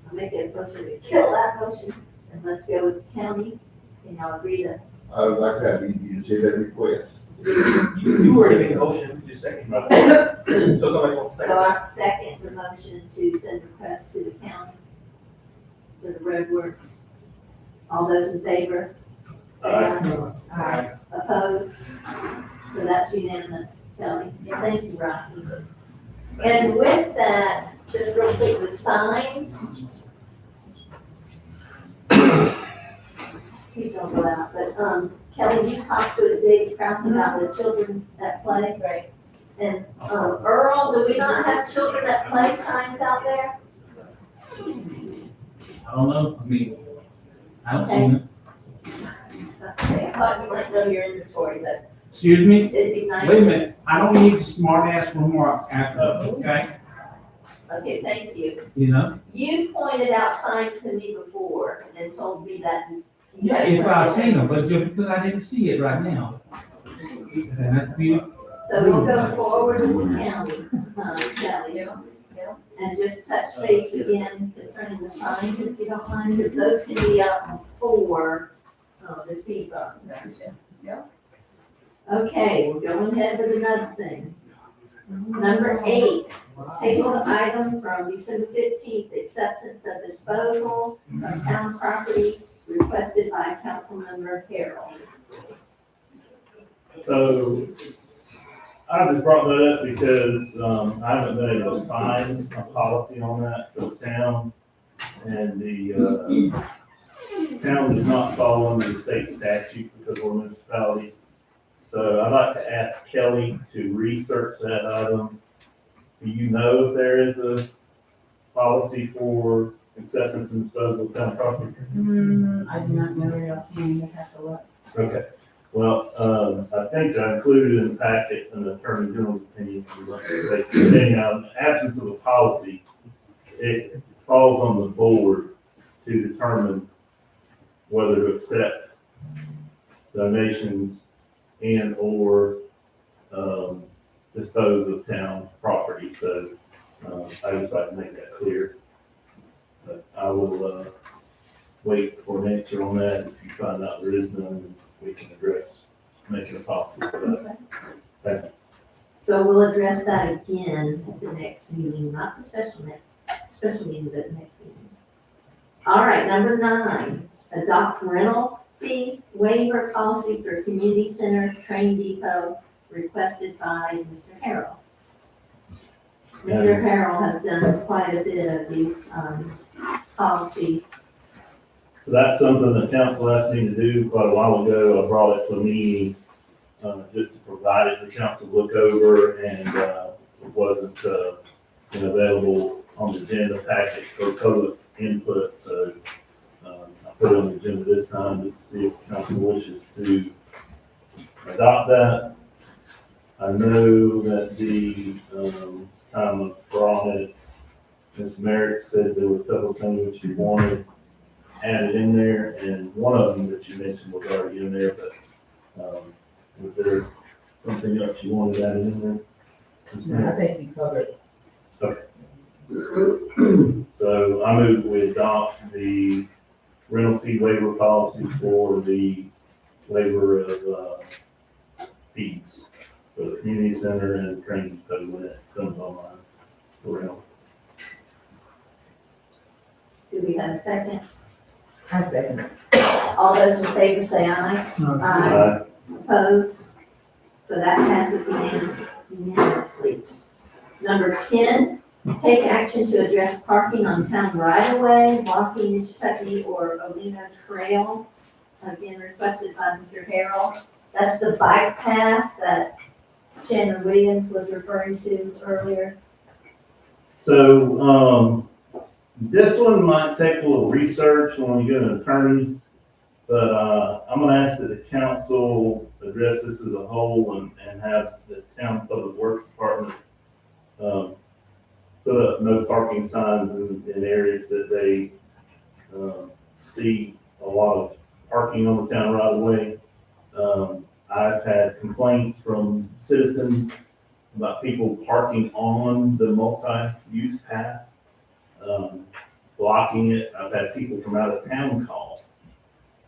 I'll make a motion to kill that motion and let's go with the county. Can y'all agree to? Like I said, you see that request. You already made a motion, just second. So somebody wants to second. So I second the motion to send request to the county for the road work. All those in favor? Say aye. Aye. Opposed? So that's unanimous, Kelly. Thank you, Rocky. And with that, just real quick, the signs. gonna go out, but, Kelly, you talked to David Krause about the children that play. Right. And, Earl, do we not have children that play signs out there? I don't know, I mean, I don't see it. Okay, I thought you might know your inventory, but Excuse me? it'd be nice. Wait a minute, I don't need the smart ass remark after, okay? Okay, thank you. You know? You pointed out signs to me before and told me that. Yeah, if I've seen them, but just because I didn't see it right now. And that'd be, So we'll go forward with the county, Kelly. And just touch base again concerning the signs, if you don't mind, because those can be up for, the speed bump. Okay, we're going ahead with another thing. Number 8, tabled item from December 15th, acceptance of disposal of town property requested by Councilmember Harold. So I just brought that up because, I haven't been able to find a policy on that for the town. And the, town does not fall under the state statute because we're a municipality. So I'd like to ask Kelly to research that item. Do you know if there is a policy for acceptance and disposal of town property? I do not know where else you have to look. Okay, well, I think I included in the packet an attorney general's opinion. Depending on the absence of a policy, it falls on the board to determine whether to accept donations and or dispose of town property. So I just like to make that clear. But I will wait for an answer on that. If you find out there is none, we can address making a policy for that. Thank you. So we'll address that again at the next meeting, not the special meeting, but the next meeting. All right, number 9, adopt rental fee waiver policy for community center train depot requested by Mr. Harrell. Mr. Harrell has done quite a bit of these, policy. So that's something that council asked me to do quite a while ago. I brought it to a meeting, just to provide it for council to look over, and, it wasn't, available on the agenda package for public input, so, I put it on the agenda this time just to see if council wishes to adopt that. I know that the, time of brought it, Ms. Merrick said there were a couple of things that you wanted added in there, and one of them that you mentioned was already in there, but, was there something else you wanted added in there? Ms. No, I Merrick? think you covered it. So I move we adopt the rental fee waiver policy for the waiver of, fees for the community center and training depot when it comes online for rental. Do we have a second? I second it. All those in favor say aye. Aye. Opposed? So that passes unanimously. Number 10, take action to address parking on town right-of-way, walking Tucky or Olino Trail. Again, requested by Mr. Harrell. That's the bike path that Shannon Williams was referring to earlier. So, this one might take a little research when we get an attorney, but, I'm gonna ask that the council address this as a whole and have the town public works department, put up no parking signs in areas that they, see a lot of parking on the town right away. I've had complaints from citizens about people parking on the multi-use path, blocking it. I've had people from out of town call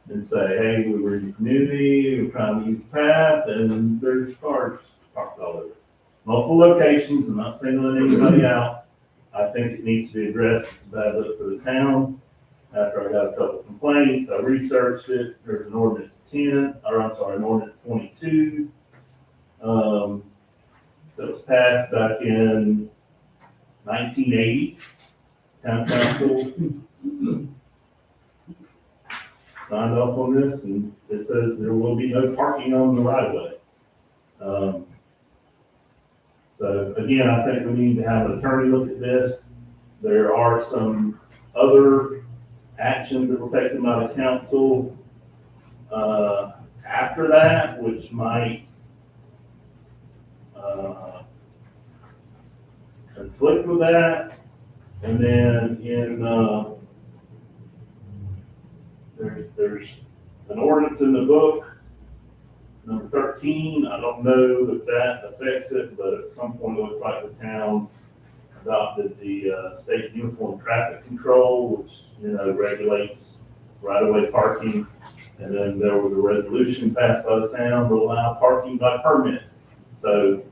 and say, hey, we were in the community, we're trying to use the path, and there's cars parked all over. Multiple locations, I'm not singling anybody out. I think it needs to be addressed. It's a bad look for the town. After I got a couple complaints, I researched it. There's an ordinance 22, that was passed back in 1980. Town council signed off on this, and it says there will be no parking on the right of way. So again, I think we need to have an attorney look at this. There are some other actions that were taken by the council, after that, which might, conflict with that. And then there's an ordinance in the book, number 13. I don't know if that affects it, but at some point it looks like the town adopted the state uniform traffic control, which, regulates right-of-way parking. And then there was a resolution passed by the town to allow parking by permit. So,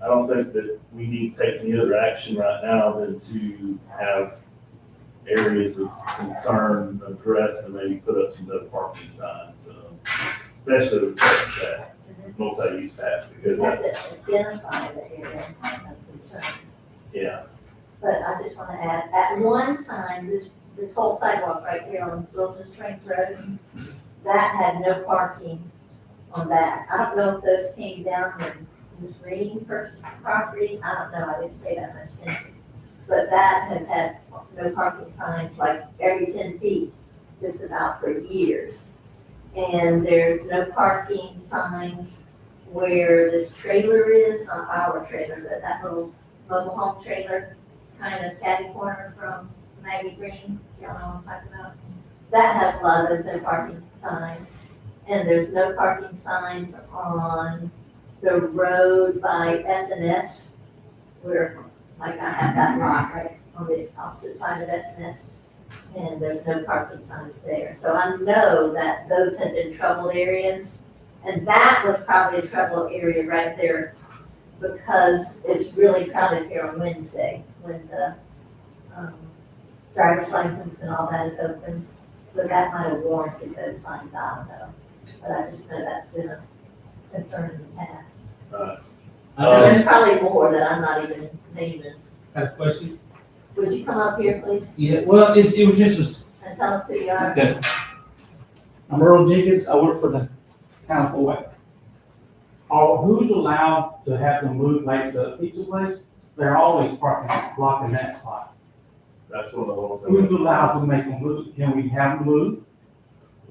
I don't think that we need to take any other action right now than to have areas of concern addressed and maybe put up some other parking signs, especially with that multi-use patch, because You have that's, to identify the area of concerns. yeah. But I just want to add, at one time, this whole sidewalk right here on Wilson Springs Road, that had no parking on that. I don't know if those came down when Ms. Green purchased the property. I don't know, I didn't pay that much attention. But that had no parking signs like every 10 feet, just about for years. And there's no parking signs where this trailer is, not our trailer, but that little mobile home trailer, kind of catty corner from Maggie Green, y'all know what I'm talking about? That has a lot of those no parking signs. And there's no parking signs on the road by S&S, where, like I have that lot right on the opposite side of S&S, and there's no parking signs there. So I know that those had been troubled areas, and that was probably a troubled area right there because it's really crowded here on Wednesday when the driver's license and all that is open. So that might have warranted those signs, I don't know. But I just know that's been a concern in the past. And there's probably more that I'm not even naming. I have a question. Would you come up here, please, Yeah, well, it was just and tell us who you are? okay. I'm Earl Jenkins, I work for the town of Hawaii. Who's allowed to have them move, like the pizza place? They're always blocking that spot. That's one of the whole Who's things. allowed to make them move? Can we have them move?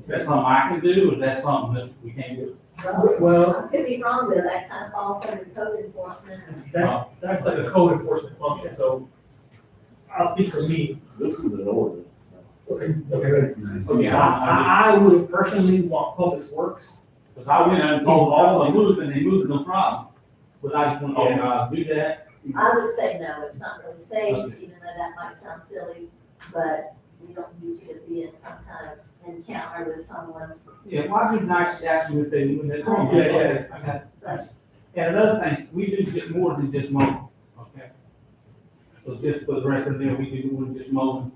Is that something I can do, or is that something that we can't do? Well, I could be wrong, but that kind of falls under code enforcement. That's like a code enforcement function, so I'll speak for me. This is an ordinance. Okay. I would personally want Public Works. Because I went and told all the move and they moved, no problem. But I just want to do that. I would say no, it's not really safe, Okay. even though that might sound silly, but we don't need you to be in some kind of encounter with someone. Yeah, well, I just nicely ask them if they move that. Yeah. I got it. Right. And another thing, we do get more than just mowing, okay? So just for the record there, we do more than just mowing.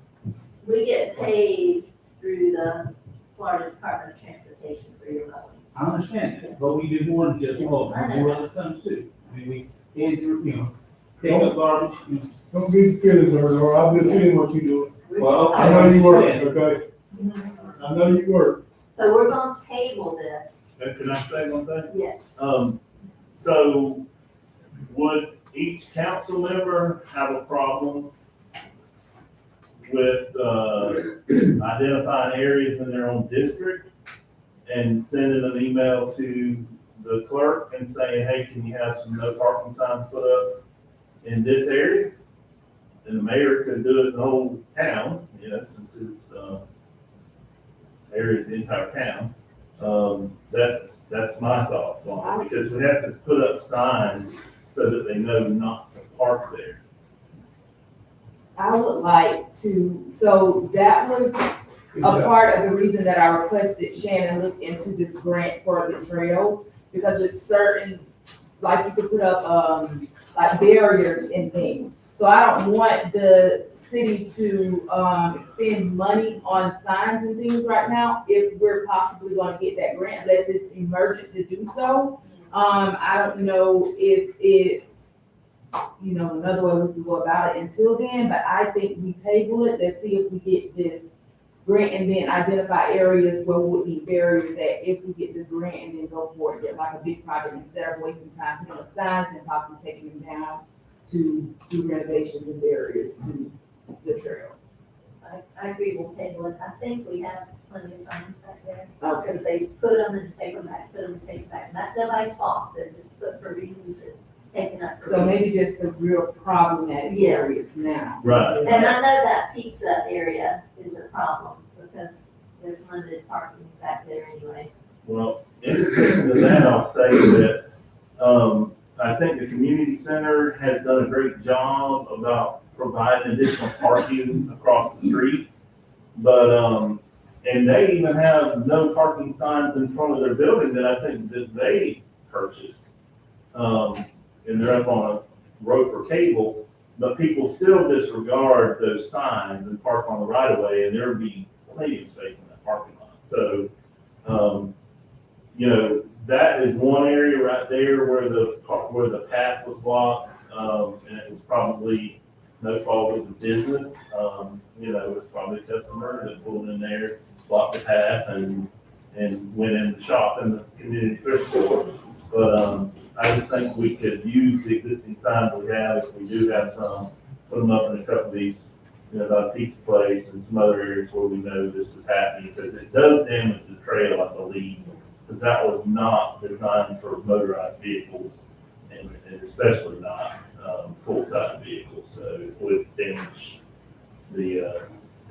We get paid through the Florida Department of Transportation for your mowing. I understand that, but we do more than just mowing, we do other things too. I mean, we, pick up garbage, Don't be feeling or I've been seeing what you do. Well, I know you work, understand. okay? I know you work. So we're gonna table this, Can I say one thing? yes. So would each council member have a problem with, identifying areas in their own district and sending an email to the clerk and saying, hey, can you have some no parking signs put up in this area? And the mayor could do it in the whole town, since his, area is the entire town. That's my thoughts on it, because we have to put up signs so that they know not to park there. I would like to, so that was a part of the reason that I requested Shannon look into this grant for the trails, because it's certain, like you could put up, like barriers and things. So I don't want the city to, spend money on signs and things right now if we're possibly gonna get that grant, unless it's emergent to do so. I don't know if it's, another way we can go about it until then, but I think we table it, let's see if we get this grant and then identify areas where would be barriers that if we get this grant and then go for it, get like a big project instead of wasting time putting up signs and possibly taking them down to do renovations and barriers to the trail. I agree with table it. I think we have plenty of signs back there. Because they put them and take them back, put them and take them back. And that's nobody's fault. They're just put for reasons and taken up for So reasons. maybe just the real problematic Yeah. areas now. Right. And I know that pizza area is a problem because there's limited parking back there anyway. Well, in addition to that, I'll say that, I think the community center has done a great job about providing additional parking across the street. But, and they even have no parking signs in front of their building that I think that they purchased. And they're up on a rope or cable, but people still disregard those signs and park on the right of way, and there'll be plenty of space in that parking lot. So, you know, that is one area right there where the path was blocked, and it was probably no fault of the business. You know, it was probably a customer that pulled in there, blocked the path, and went in the shop in the community thrift store. But I just think we could use the existing signs we have, if we do have some, put them up in a couple of these, you know, about Pizza Place and some other areas where we know this is happening, because it does damage the trail, I believe, because that was not designed for motorized vehicles, and especially not full-size vehicles, so it would damage the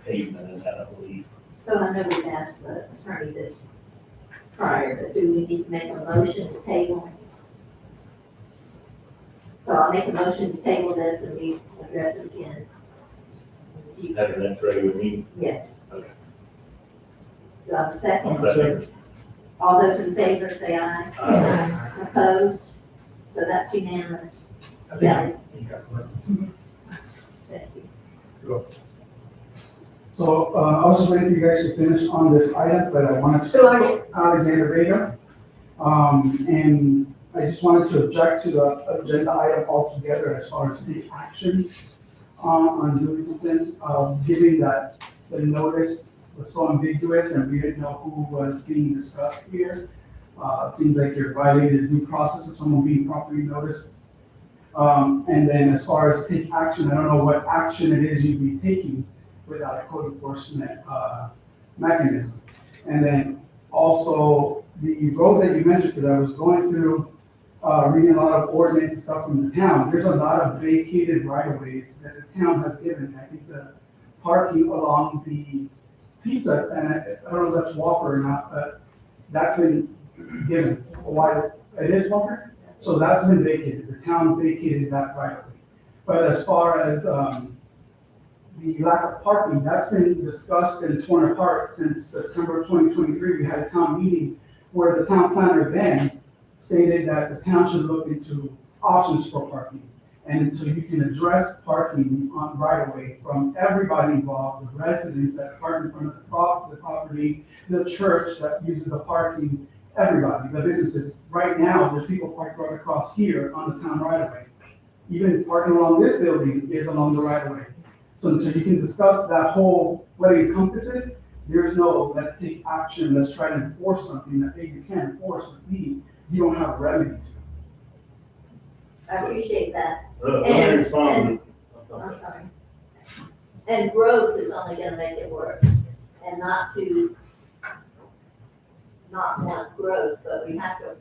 pavement in that, I believe. So I know we've asked the attorney this prior, but do we need to make a motion to table? So I'll make a motion to table this and we address it again. Have an X-ray with me? Yes. Okay. Do I have a second? I'll second. All those in favor say aye. Aye. Opposed? So that's unanimous. I think Yeah. you guys can Thank you. So, I was just waiting for you guys to finish on this item, but I wanted to. So are you- Alexander Vega. And I just wanted to object to the agenda item altogether as far as take action on doing something, given that the notice was so ambiguous and we didn't know who was being discussed here. It seems like you're violating the due process of someone being properly noticed. And then as far as take action, I don't know what action it is you'd be taking without a code enforcement mechanism. And then also the road that you mentioned, because I was going through, reading a lot of ordinance and stuff from the town, there's a lot of vacated right-of-ways that the town has given. I think the parking along the pizza, and I don't know if that's Walker or not, but that's been given. Why, it is Walker? So that's been vacated. The town vacated that right-of-way. But as far as, the lack of parking, that's been discussed and torn apart since September 2023. We had a town meeting where the town planner then stated that the town should look into options for parking. And so you can address parking on right away from everybody involved, the residents that park in front of the property, the church that uses the parking, everybody, the businesses. Right now, there's people parked right across here on the town right of way. Even parking along this building is along the right of way. So you can discuss that whole, what it encompasses. There's no, let's take action, let's try to enforce something that A, you can't enforce, but B, you don't have a remedy to. I appreciate that. Let me respond. I'm sorry. And growth is only gonna make it worse, and not want growth, but we have to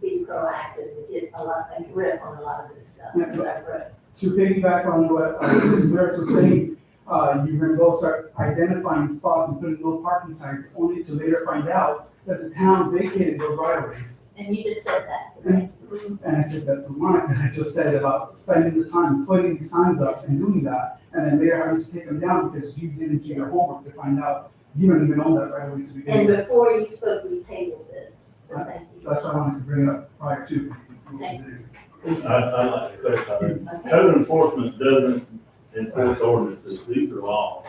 be proactive and get a grip on a lot of this stuff. Yeah. That growth. To piggyback on what Ms. Merritt was saying, you're gonna go start identifying spots and putting no parking signs, only to later find out that the town vacated those right of ways. And you just said that, so thank you. And I said, that's a line that I just said about spending the time putting these signs up and doing that, and then later having to take them down because you didn't do your homework to find out you don't even own that right away to begin And with. before you spoke, we tabled this, so thank you. That's why I wanted to bring it up prior to. Thank I'd like to clarify, code enforcement doesn't enforce ordinances, these are laws.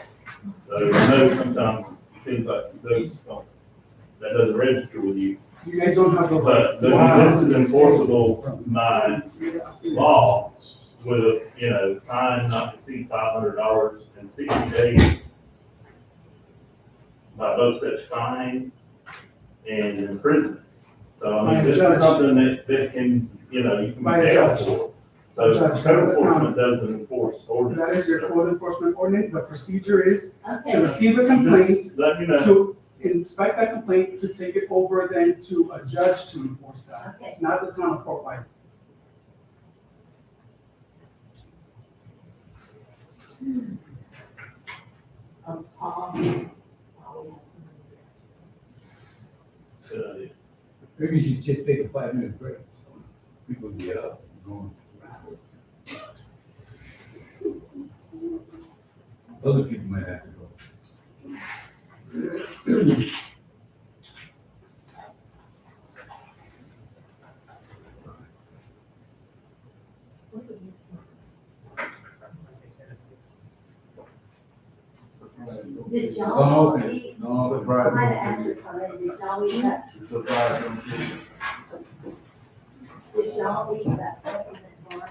So I know sometimes it seems like those don't, that doesn't register with you. You guys don't have those. But this is enforceable by law with a, you know, fine not to exceed $500 in 60 days. by both such fine and imprisonment. So, I By mean, a this is judge. something that can, you know, you can be By a jailed judge. for. A So judge, code not the town. enforcement doesn't enforce ordinances. That is your code enforcement ordinance. The procedure is to Okay, receive a complaint, Just let you know. to inspect that complaint, to take it over then to a judge to enforce that, okay. not the town of Fort White. Pause. So, Maybe you should just take a 5-minute break, so people get up and go around. Other people might have to go. Did Don't y'all open eat, it, don't open I might it. have asked this already, did y'all eat that, It's a private. did y'all eat that peppermint bar?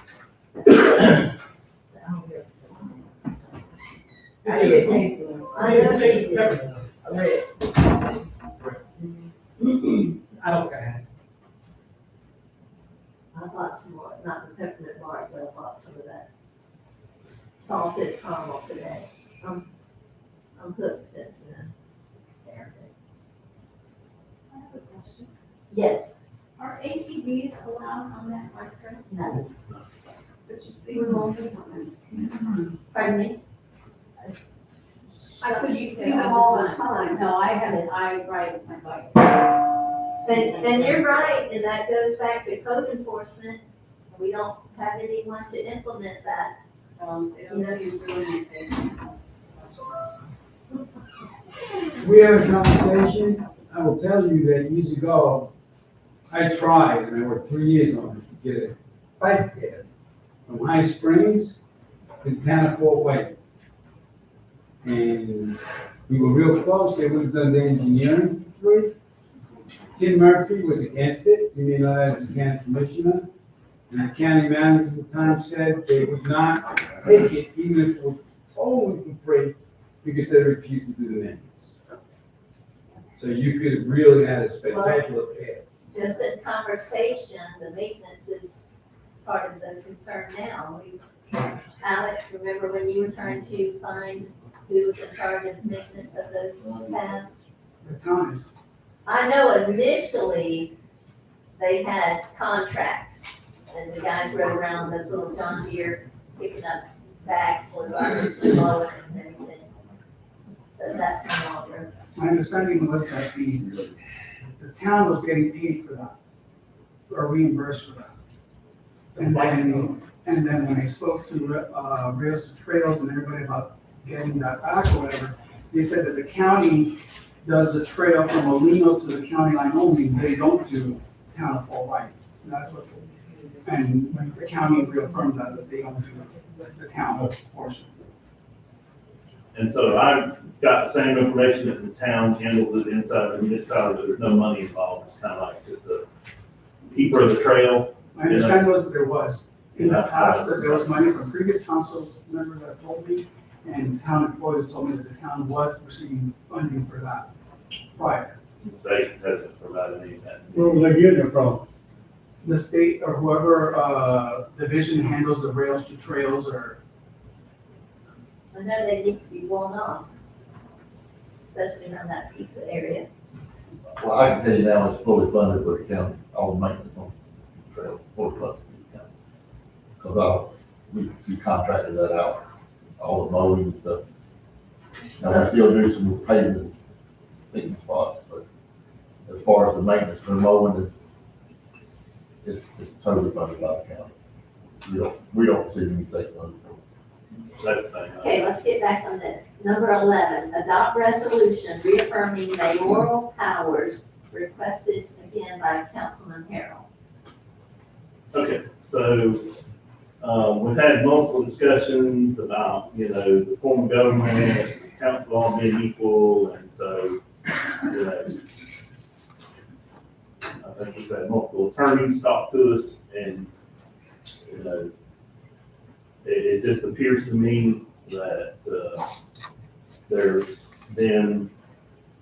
I did taste it. I know she did. Red. I don't think I had. I thought some more, not the peppermint bar, but I bought some of that salted caramel today. I'm hooked since then. There. I have a question. Yes, Are ATVs allowed on that bike trail? no, But you see them all the time. pardon me? I said you see them all the time. No, I haven't, I ride my bike. And you're right, and that goes back to code enforcement. We don't have anyone to implement that. They don't see you doing anything. We have a conversation, I will tell you that years ago, I tried, and I worked 3 years on it, to get a bike path from High Springs to the town of Fort White. And we were real close, they would have done the engineering for it. Tim Murphy was against it, he made out as a county commissioner. And the county manager at the time said they would not take it, even if it was totally for free, because they refused to do the maintenance. So you could have really had a spectacular path. Just in conversation, the maintenance is part of the concern now. Alex, remember when you were trying to find who was in charge of maintenance of those paths? The town is. I know initially they had contracts and the guys rode around those little John Deere picking up bags full of garbage and blowing it and everything. But that's no longer. My understanding was that the town was getting paid for that, or reimbursed for that. And then when I spoke to, Rails to Trails and everybody about getting that back or whatever, they said that the county does a trail from Molino to the county line only, they don't do town of Fort White. That's what, and the county reaffirmed that they don't do the town portion. And so I got the same information that the town handles it inside the municipality, there's no money involved, it's kind of like just a keeper of the trail. My understanding was that there was, in the past, that there was money from previous council members that told me, and town employees told me that the town was receiving funding for that prior. The state hasn't provided any of that. Where were they getting it from? The state or whoever, division handles the rails to trails or, I know they need to be worn off, especially around that pizza area. Well, I can tell you now, it's fully funded by the county, all the maintenance on the trail, fully funded by the county. Cause we contracted that out, all the mowing and stuff. Now, we still do some paving, picking spots, but as far as the maintenance for mowing, it's totally funded by the county. We don't see any state funds. That's the same. Okay, let's get back on this. Number 11, adopt resolution reaffirming mayoral powers requested again by Councilman Harrell. Okay, so, we've had multiple discussions about, the form of government, council all being equal, and so, I think we've had multiple attorneys talk to us, and, it just appears to me that, there's been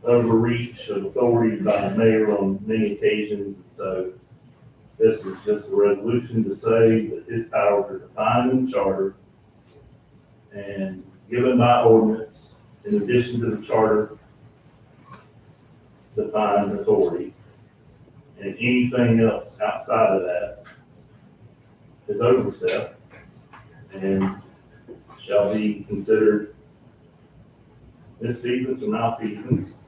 overreach of authority by the mayor on many occasions, and so this is just a resolution to say that his powers are defined in the charter and given by ordinance, in addition to the charter defined authority. And anything else outside of that is overstep and shall be considered misfeasance or malfeasance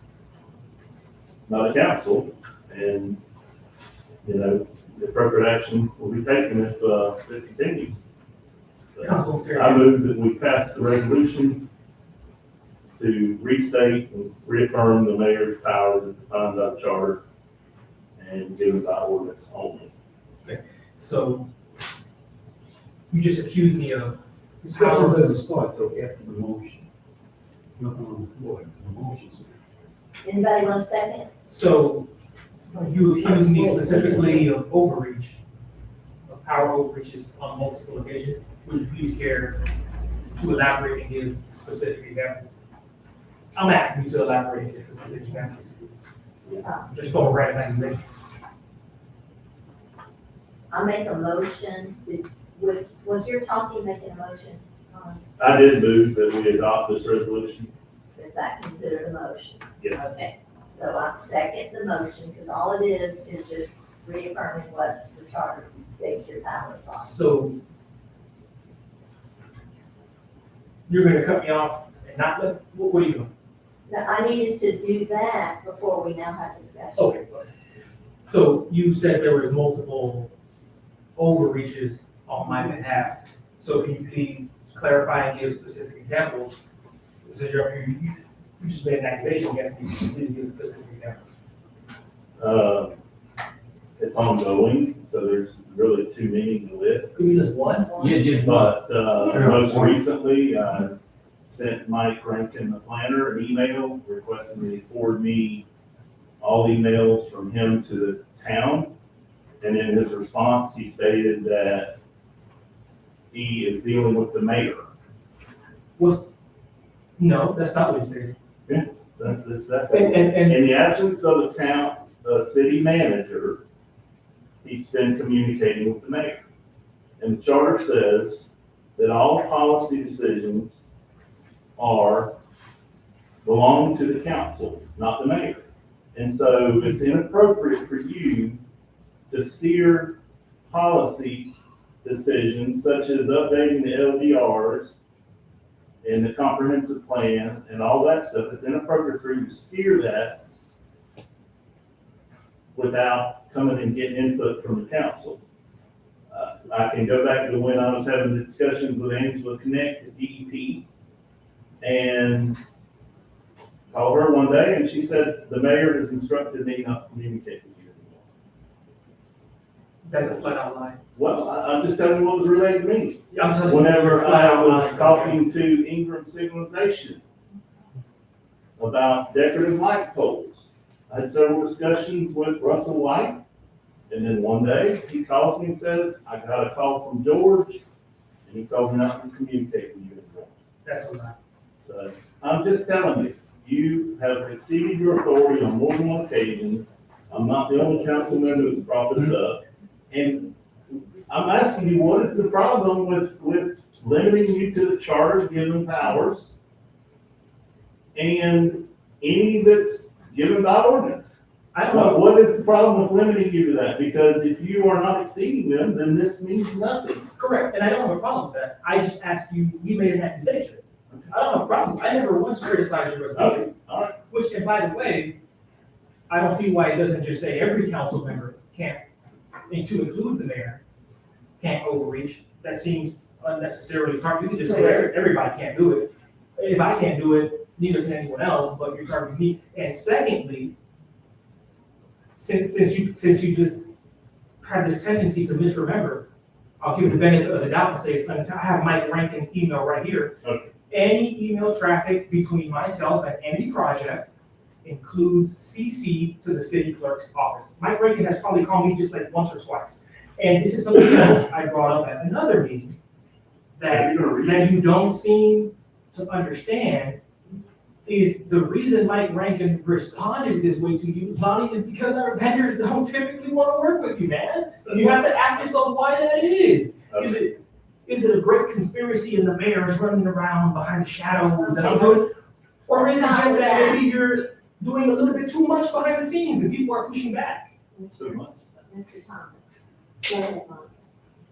by the council. And, you know, the appropriate action will be taken if it continues. So Councilman Terry. I move that we pass the resolution to restate and reaffirm the mayor's powers as defined by the charter and given by ordinance only. So you just accused me of Discussion doesn't start till after the motion. It's not on the floor, the motion's. Anybody want a second? So you accused me specifically of overreach, of power overreaches on multiple occasions. Would you please care to elaborate and give specific examples? I'm asking you to elaborate and give specific examples. Just going right at accusation. I make a motion, was your talking making a motion? I did move that we adopt this resolution. Is that considered a motion? Yes. Okay, so I second the motion, because all it is just reaffirming what the charter states your powers are. So you're gonna cut me off and not let, what are you doing? Now, I needed to do that before we now have discussion. Okay. So you said there was multiple overreaches on my behalf. So can you please clarify and give specific examples? Because you just made an accusation against me. Please give specific examples. It's ongoing, so there's really too many to list. Could be just one? Yeah, just one. But, most recently, I sent Mike Rankin, the planner, an email requesting that he forward me all emails from him to the town. And in his response, he stated that he is dealing with the mayor. No, that's not what he stated. Yeah, that's that. And In the absence of the city manager, he's been communicating with the mayor. And the charter says that all policy decisions belong to the council, not the mayor. And so it's inappropriate for you to steer policy decisions such as updating the LDRs and the comprehensive plan and all that stuff. It's inappropriate for you to steer that without coming and getting input from the council. I can go back to when I was having discussions with Angela Connect at DEP and called her one day and she said, the mayor has instructed me not to communicate with you anymore. that's a flat out lie. Well, I'm just telling you what was relayed to me. I'm telling you. Whenever flat I out was lie. talking to Ingram Signalization about decorative light poles, I had several discussions with Russell White. And then one day he calls me and says, I got a call from George and he told me not to communicate with you anymore. That's a lie. So I'm just telling you, you have exceeded your authority on more than one occasion. I'm not the only council member that's brought this up. And I'm asking you, what is the problem with limiting you to the charter given powers and any that's given by ordinance? I don't know. What is the problem with limiting you to that? Because if you are not exceeding them, then this means nothing. Correct, and I don't have a problem with that. I just asked you, we made an accusation. I don't have a problem. I never once criticized your resolution. Okay, all right. Which, and by the way, I don't see why it doesn't just say every council member can't, and to include the mayor, can't overreach. That seems unnecessarily targeted. You can just say everybody can't do it. If I can't do it, neither can anyone else, but you're targeting me. And secondly, since you just have this tendency to misremember, I'll give you the benefit of the doubt and say I have Mike Rankin's email right here. Okay. Any email traffic between myself and any project includes CC to the city clerk's office. Mike Rankin has probably called me just like once or twice. And this is something else I brought up at another meeting that you don't seem to understand is the reason Mike Rankin responded this way to you, Lonnie, is because our vendors don't typically want to work with you, man. You have to ask yourself why that is. Is it a great conspiracy and the mayor's running around behind the shadows and or is it just that maybe you're doing a little bit too much behind the scenes and people are pushing back? Mr. Thomas, go ahead, Mom.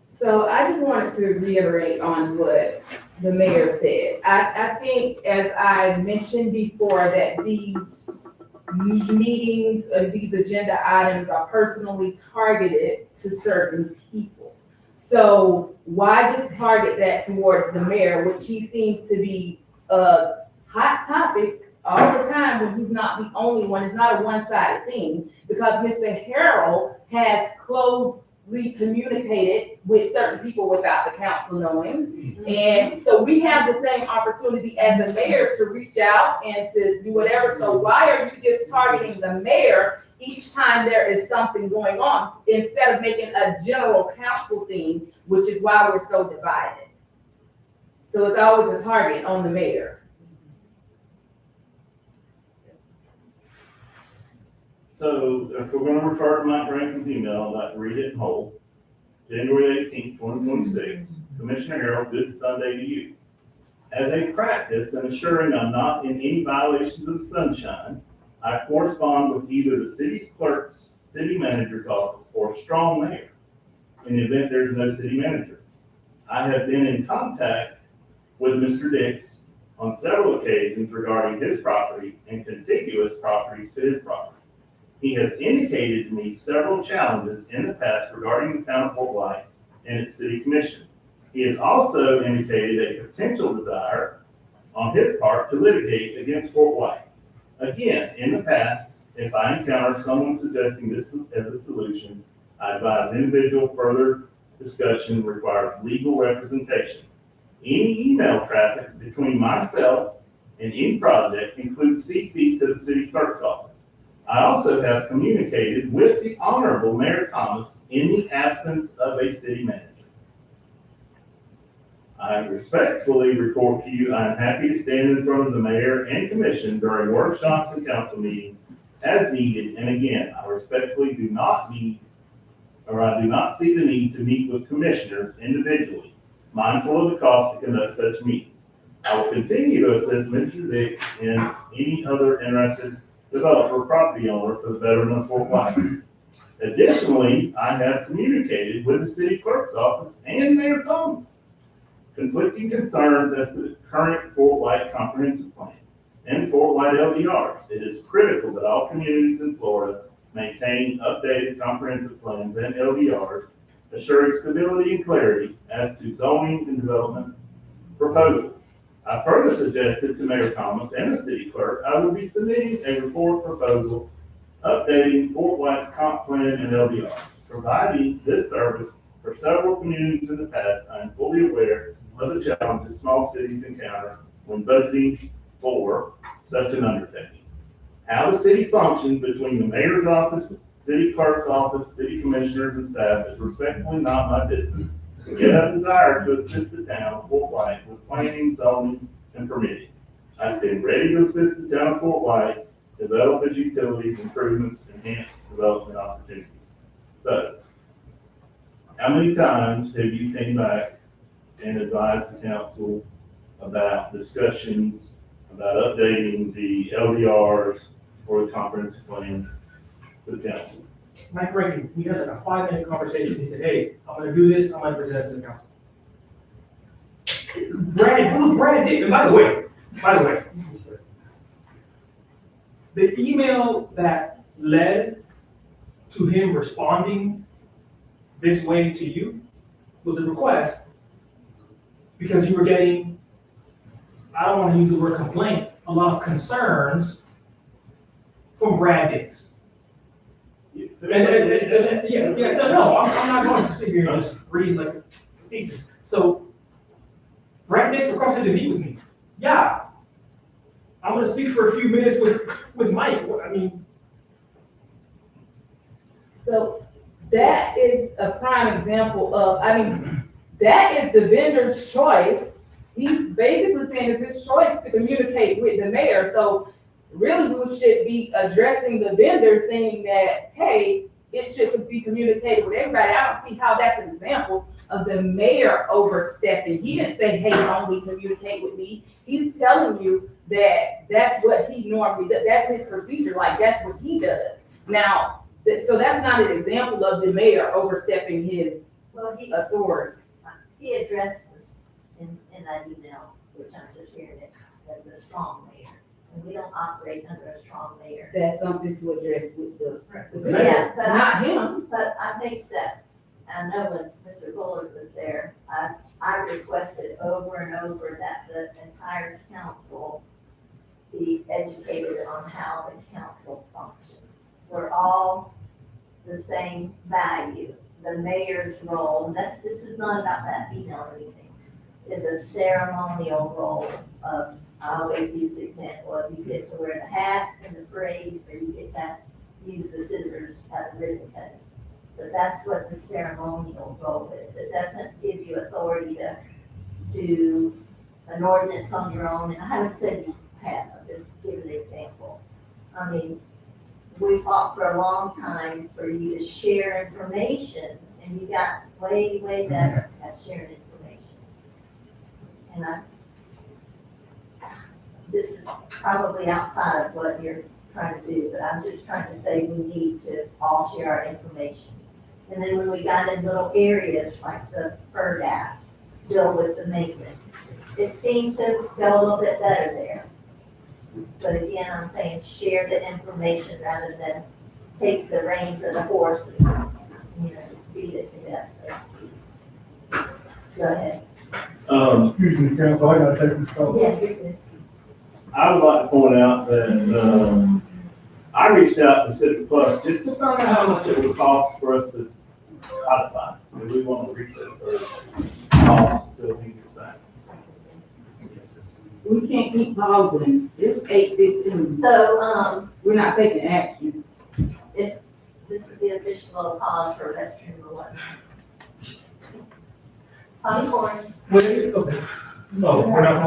So I just wanted to reiterate on what the mayor said. I think, as I mentioned before, that these meetings, these agenda items are personally targeted to certain people. So why just target that towards the mayor, which he seems to be a hot topic all the time when he's not the only one. It's not a one-sided thing, because Mr. Harrell has closely communicated with certain people without the council knowing. And so we have the same opportunity as the mayor to reach out and to do whatever. So why are you just targeting the mayor each time there is something going on, instead of making a general council thing, which is why we're so divided? So it's always a target on the mayor. So if we're gonna refer to Mike Rankin's email, I'd like to read it in whole. January 18th, 2026, Commissioner Harold, good Sunday to you. As a practice and assuring I'm not in any violations of the sunshine, I correspond with either the city's clerk's, city manager's office, or strong mayor in the event there's no city manager. I have been in contact with Mr. Dix on several occasions regarding his property and contiguous properties to his property. He has indicated to me several challenges in the past regarding the town of Fort White and its city commission. He has also indicated a potential desire on his part to litigate against Fort White. Again, in the past, if I encounter someone suggesting this as a solution, I advise individual further discussion requires legal representation. Any email traffic between myself and any project includes CC to the city clerk's office. I also have communicated with the Honorable Mayor Thomas in the absence of a city manager. I respectfully report to you, I am happy to stand in front of the mayor and commission during workshops and council meetings as needed. And again, I respectfully do not see the need to meet with commissioners individually, mindful of the cost to conduct such meetings. I will continue to assist Mr. Dick and any other interested developer or property owner for the betterment of Fort White. Additionally, I have communicated with the city clerk's office and Mayor Thomas conflicting concerns as to the current Fort White comprehensive plan and Fort White LDRs. It is critical that all communities in Florida maintain updated comprehensive plans and LDRs, assuring stability and clarity as to zoning and development proposals. I further suggested to Mayor Thomas and the city clerk, I will be submitting a report proposal updating Fort White's comp plan and LDR. Providing this service for several communities in the past, I am fully aware of the challenges small cities encounter when budgeting for such an undertaking. How the city functions between the mayor's office, city clerk's office, city commissioners, and staff is respectfully not my business. Yet I desire to assist the town of Fort White with planning, zoning, and permitting. I stand ready to assist the town of Fort White develop its utilities, improvements, enhance development opportunities. So, how many times have you came back and advised the council about discussions about updating the LDRs or the comprehensive plan to the council? Mike Rankin, we had like a 5-minute conversation. He said, hey, I'm gonna do this, I'm gonna present it to the council. It was Brad Dick, and by the way, the email that led to him responding this way to you was a request because you were getting, I don't want to use the word complaint, a lot of concerns from Brad Dix. I'm not going to sit here and just read like pieces. So Brad Dix requested to meet with me. Yeah, I'm going to speak for a few minutes with Mike. I mean, So that is a prime example of, that is the vendor's choice he's basically saying it's his choice to communicate with the mayor. So really, we should be addressing the vendor, saying that, hey, it should be communicated with everybody. I don't see how that's an example of the mayor overstepping. He didn't say, hey, only communicate with me. He's telling you that that's what he normally does. That's his procedure. Like, that's what he does. Now, so that's not an example of the mayor overstepping his Well, authority. he addressed this in that email, which I'm just hearing it, that the strong mayor. And we don't operate under a strong mayor. That's something to address with the Yeah, but not him. But I think that, I know when Mr. Bullard was there, I requested over and over that the entire council be educated on how the council functions. We're all the same value. The mayor's role, and this is not about that email or anything, is a ceremonial role of, I always use the example of you get to wear the hat in the parade, or you get to use the scissors at the ribbon cutting. But that's what the ceremonial role is. It doesn't give you authority to do an ordinance on your own, and I haven't said you have, I'm just giving an example. I mean, we fought for a long time for you to share information, and you got way, way better at sharing information. And this is probably outside of what you're trying to do, but I'm just trying to say we need to all share our information. And then when we got in little areas like the FERDAP, deal with the maintenance, it seemed to go a little bit better there. But again, I'm saying share the information rather than take the reins of the horse and, just beat it to death, so to speak. Go ahead. Excuse me, council, I gotta take this call. Yeah, you're good. I would like to point out that, I reached out to Civic Plus just to find out how much it would cost for us to codify. And we want to reset the cost until he gets back. We can't keep pausing. It's 8:15. So, We're not taking action. if this is the official pause for restroom or what? Popcorn. Wait, okay. No, we're not.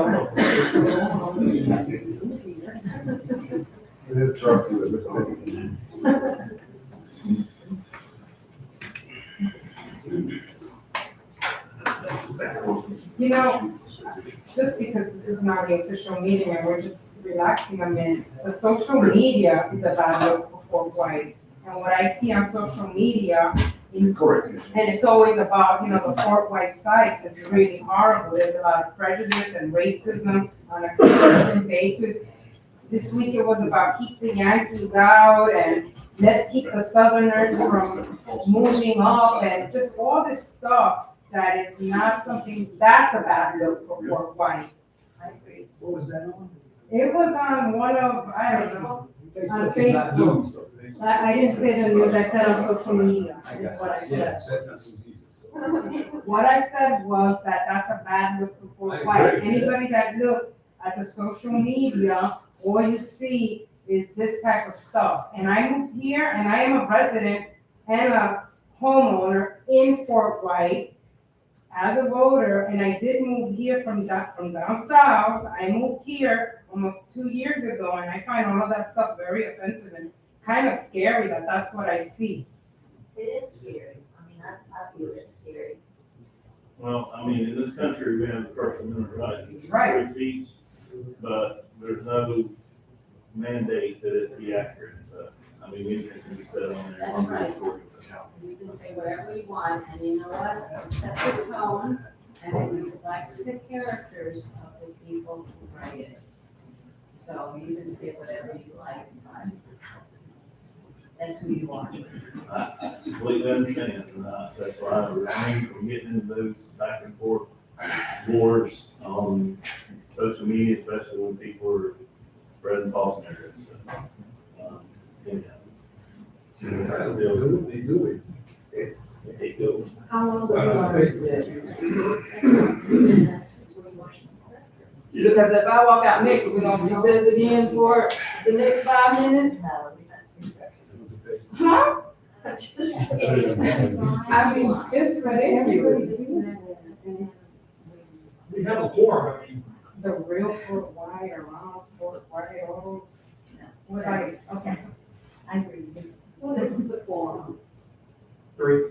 You know, just because this is not the official meeting and we're just relaxing a minute, the social media is a bad look for Fort White. And what I see on social media, Correct. and it's always about, the Fort White sites, it's really horrible. There's a lot of prejudice and racism on a consistent basis. This week it was about keep the Yankees out and let's keep the Southerners from moving up and just all this stuff that is not something, that's a bad look for Fort White. I agree. What was that on? It was on one of, I don't know, on Facebook. I didn't say the news, I said on social media, is what I said. What I said was that that's a bad look for Fort White. Anybody that looks at the social media, all you see is this type of stuff. And I moved here and I am a resident and a homeowner in Fort White as a voter, and I did move here from down south. I moved here almost 2 years ago, and I find all of that stuff very offensive and kind of scary that that's what I see. It is scary. I mean, I feel it's scary. Well, I mean, in this country, we have the First Amendment right. It's Right. free speech, but there's no mandate that it be accurate, so, I mean, anything can be said on there. That's right. You can say whatever you want, and you know what, it sets a tone, and it reflects the characters of the people who write it. So you can say whatever you like, but that's who you are. I completely understand, and that's why I refrain from getting into those back and forth wars on social media, especially when people are spreading false narratives. So, anyhow. They do it. It's, it goes. How long ago was this? Because if I walk out next, we're gonna recess again for the next 5 minutes? No, Huh? I'm just kidding. I mean, it's ridiculous. We have a quorum, I mean, The real Fort White or Ronald Fort White, all those, like, okay, I agree with you. What is the quorum? 3.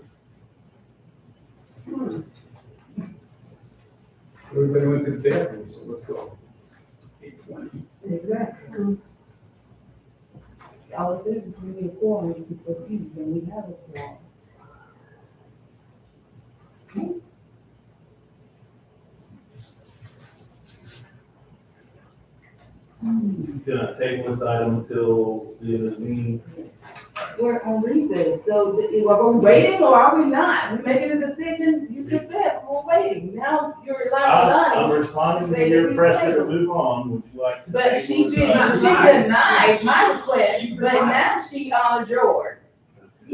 Everybody went to the bathroom, so let's go. Exactly. All it says is we need a quorum to proceed, and we have a quorum. Gonna table this item until the end of the meeting. We're on recess, so are we waiting or are we not? We making a decision, you just said we're waiting, now you're allowing I'm Lonnie. responding to to say your that we pressure to table. move on. Would you like to? But table she this did, item? she denied my request, but now she honors yours.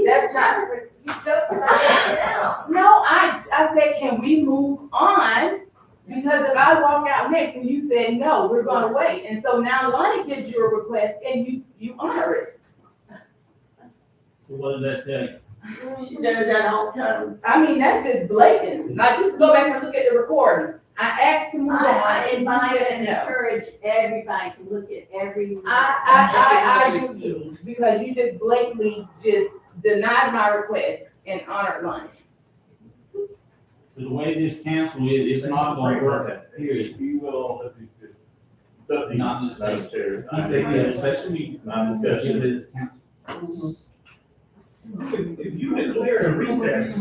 That's not, You spoke about it now. no, I said, can we move on? Because if I walk out next and you said, no, we're gonna wait, and so now Lonnie gives you a request and you honor it. So what does that tell you? She does that all the time. I mean, that's just blatant, like, you can go back and look at the recording. I asked to move on I and you invite said and no. encourage everybody to look at every. I do too, because you just blatantly just denied my request and honored Lonnie's. So the way this council is, it's not gonna work, period. If you will, if you could. It's up to you, Not Madam Chair. they did a special meeting. My discussion. Give it to council. If you declare a recess,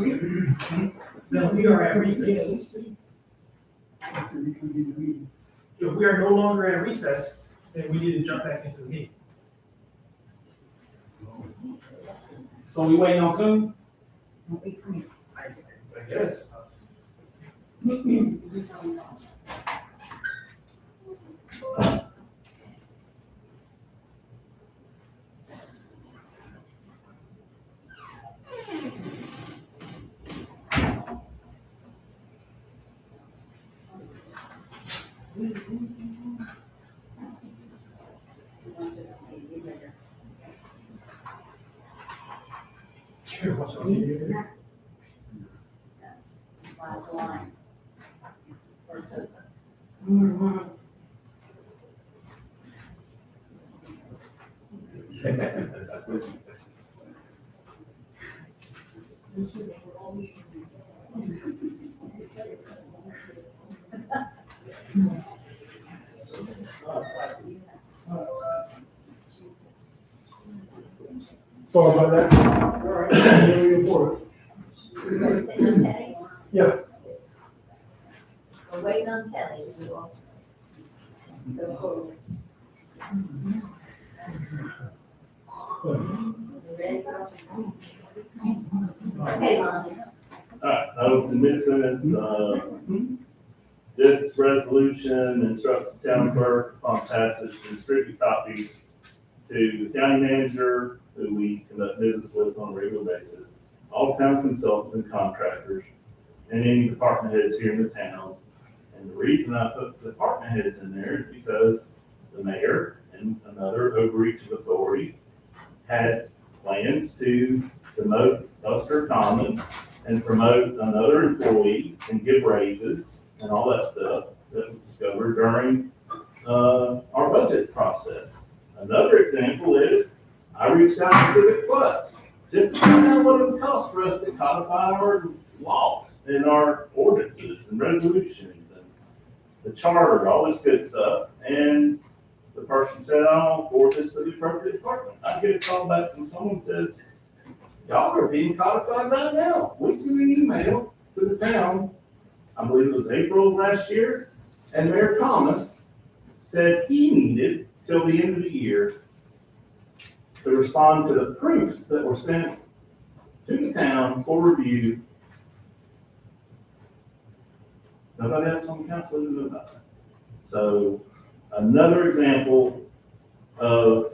then we are at recess. If we are no longer at recess, then we need to jump back into the meeting. So we waiting on Coon? I guess. Sure, what's on Need TV? snacks. Yes, glass of wine. Or Coke. Sorry about that. All right. Very important. Everything okay? Yeah. We're waiting on Kelly. We will go forward. You ready? Okay, Lonnie. Alright, notes and mid-sentence, this resolution instructs the town clerk upon passage to distribute copies to the county manager, who we conduct business with on a regular basis, all town consultants and contractors, and any department heads here in the town. And the reason I put department heads in there is because the mayor and another overreaching authority had plans to demote Buster Common and promote another employee and give raises and all that stuff that was discovered during our budget process. Another example is I reached out to Civic Plus just to find out what it would cost for us to codify our laws and our ordinances and resolutions and the charter, all this good stuff. And the person said, I'll forward this to the appropriate department. I get a call back from someone who says, y'all are being codified right now. We sent an email to the town, I believe it was April of last year, and Mayor Thomas said he needed till the end of the year to respond to the proofs that were sent to the town for review. Nobody else on the council knew about that. So another example of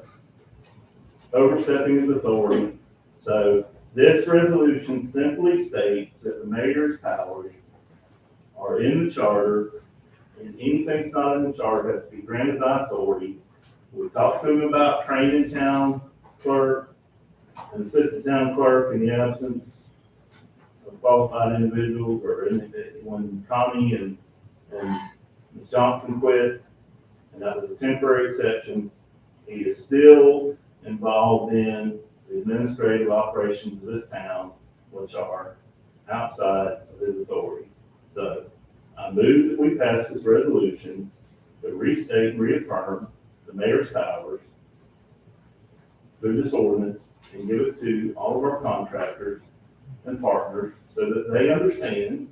overstepping his authority. So this resolution simply states that the mayor's powers are in the charter, and anything that's not in the charter has to be granted by authority. We talked to him about training town clerk and assistant town clerk in the absence of qualified individuals, or when Connie and and Ms. Johnson quit, and that was a temporary exception. He is still involved in the administrative operations of this town, which are outside of his authority. So I move that we pass this resolution to restate and reaffirm the mayor's powers through this ordinance and give it to all of our contractors and partners so that they understand.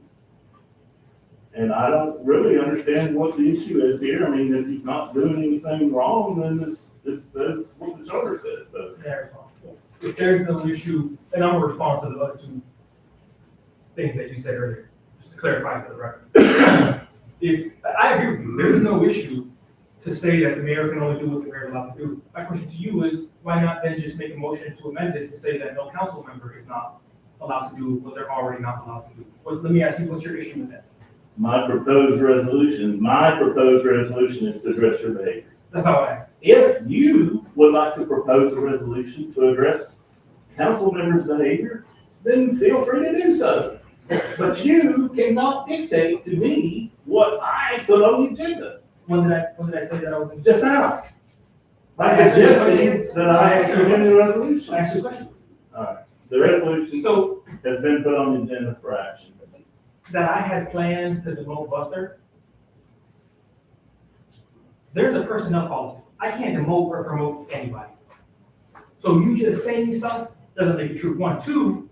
And I don't really understand what the issue is here. I mean, if he's not doing anything wrong, then this says what the charter says, so. If there's no issue, then I'm gonna respond to the other two things that you said earlier, just to clarify for the record. If, I agree with you, there's no issue to say that the mayor can only do what the mayor is allowed to do. My question to you is, why not then just make a motion to amend this to say that no council member is not allowed to do what they're already not allowed to do? Let me ask you, what's your issue with that? My proposed resolution is to address your behavior. That's not what I asked. If you would like to propose a resolution to address council members' behavior, then feel free to do so. But you cannot dictate to me what I put on the agenda. When did I say that I was gonna? Just now. I suggested that I ask you in the resolution. I asked you a question. Alright, the resolution So, has been put on the agenda for action. that I had plans to demote Buster. There's a personnel policy. I can't demote or promote anybody. So you just saying stuff doesn't make it true. One, two,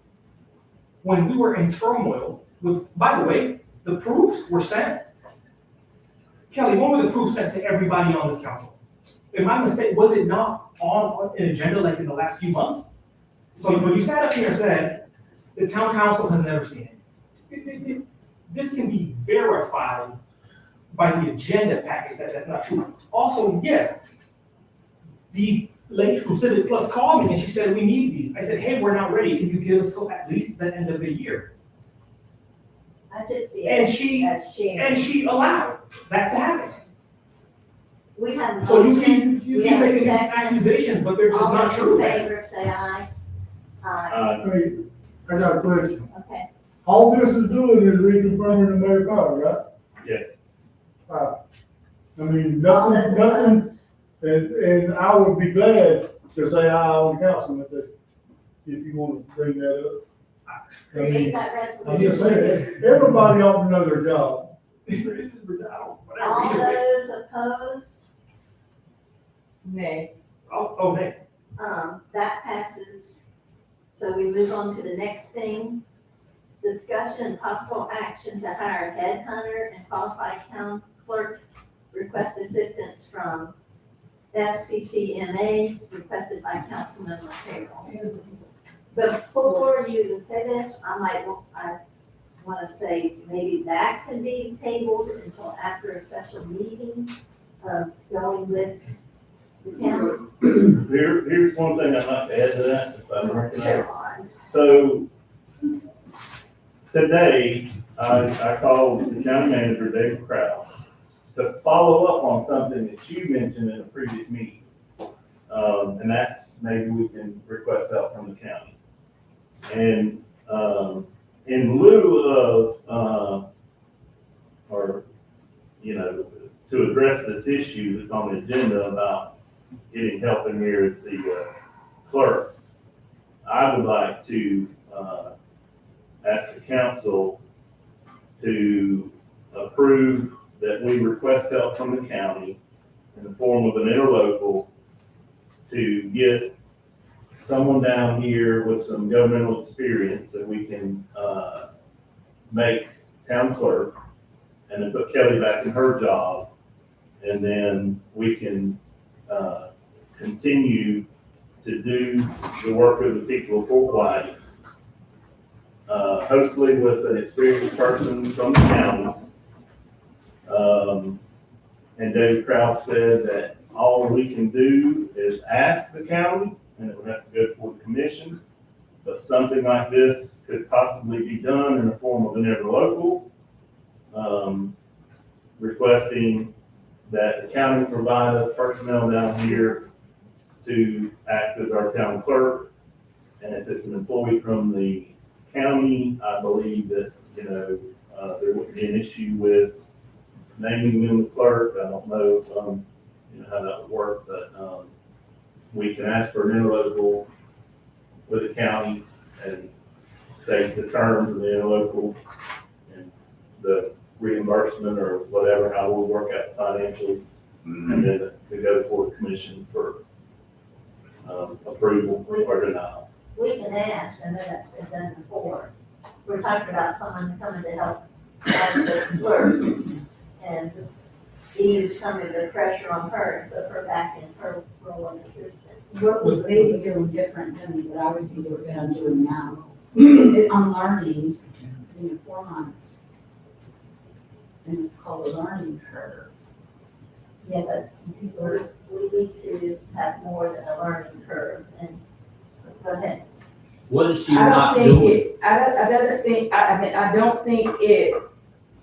when we were in turmoil with, by the way, the proofs were sent. Kelly, when were the proofs sent to everybody on this council? In my mistake, was it not on an agenda like in the last few months? So when you sat up here and said, the town council has never seen it. This can be verified by the agenda package that that's not true. Also, yes, the lady from Civic Plus called me and she said, we need these. I said, hey, we're not ready. Can you give us till at least the end of the year? I just see And it she, as sharing. and she allowed that to happen. We have a So you motion, keep we have a making these second. accusations, but they're just All not those true. in favor, say aye. Aye, Hey, I got a question. okay. All this is doing is reconfirming the mayor power, right? Yes. I mean, All those nothing, opposed? and I would be glad to say aye on council if you want to bring that up. I Create mean, that I'm just resolution. saying, everybody ought to know their job. This is, whatever, All either way. those opposed, Nay. Oh, man. that passes. So we move on to the next thing. Discussion and possible action to hire a headhunter and qualified town clerk. Request assistance from FCCMA, requested by Councilmember Mayoral. Before you even say this, I want to say maybe that can be tabled until after a special meeting of going with the town. Here's one thing I'd like to add to that, if I recognize. Sure. So today, I called the county manager, David Crowell, to follow up on something that you mentioned in a previous meeting. And that's maybe we can request help from the county. And in lieu of, to address this issue that's on the agenda about getting help in here as the clerk, I would like to ask the council to approve that we request help from the county in the form of an interlocal to get someone down here with some governmental experience that we can make town clerk, and then put Kelly back in her job, and then we can continue to do the work of the people of Fort White. Hopefully with an experienced person from the county. And David Krause said that all we can do is ask the county, and it would have to go before the commission. But something like this could possibly be done in the form of an interlocal, requesting that the county provide us personnel down here to act as our town clerk. And if it's an employee from the county, I believe that, there wouldn't be an issue with naming them the clerk, I don't know, you know, how that would work, but, we can ask for an interlocal with the county and state the terms of the interlocal and the reimbursement or whatever, how we'll work out financially. And then we go for the commission for, approval or denial. We can ask, I know that's been done before. We're talking about someone coming to help out the clerk and ease some of the pressure on her, put her back in her role of assistant. What was Bailey doing different than what I was doing, that I'm doing now? On learnings, 4 months. And it's called a learning curve. Yeah, but we need to have more than a learning curve, and go ahead. What is she I not don't think doing? it, I don't think it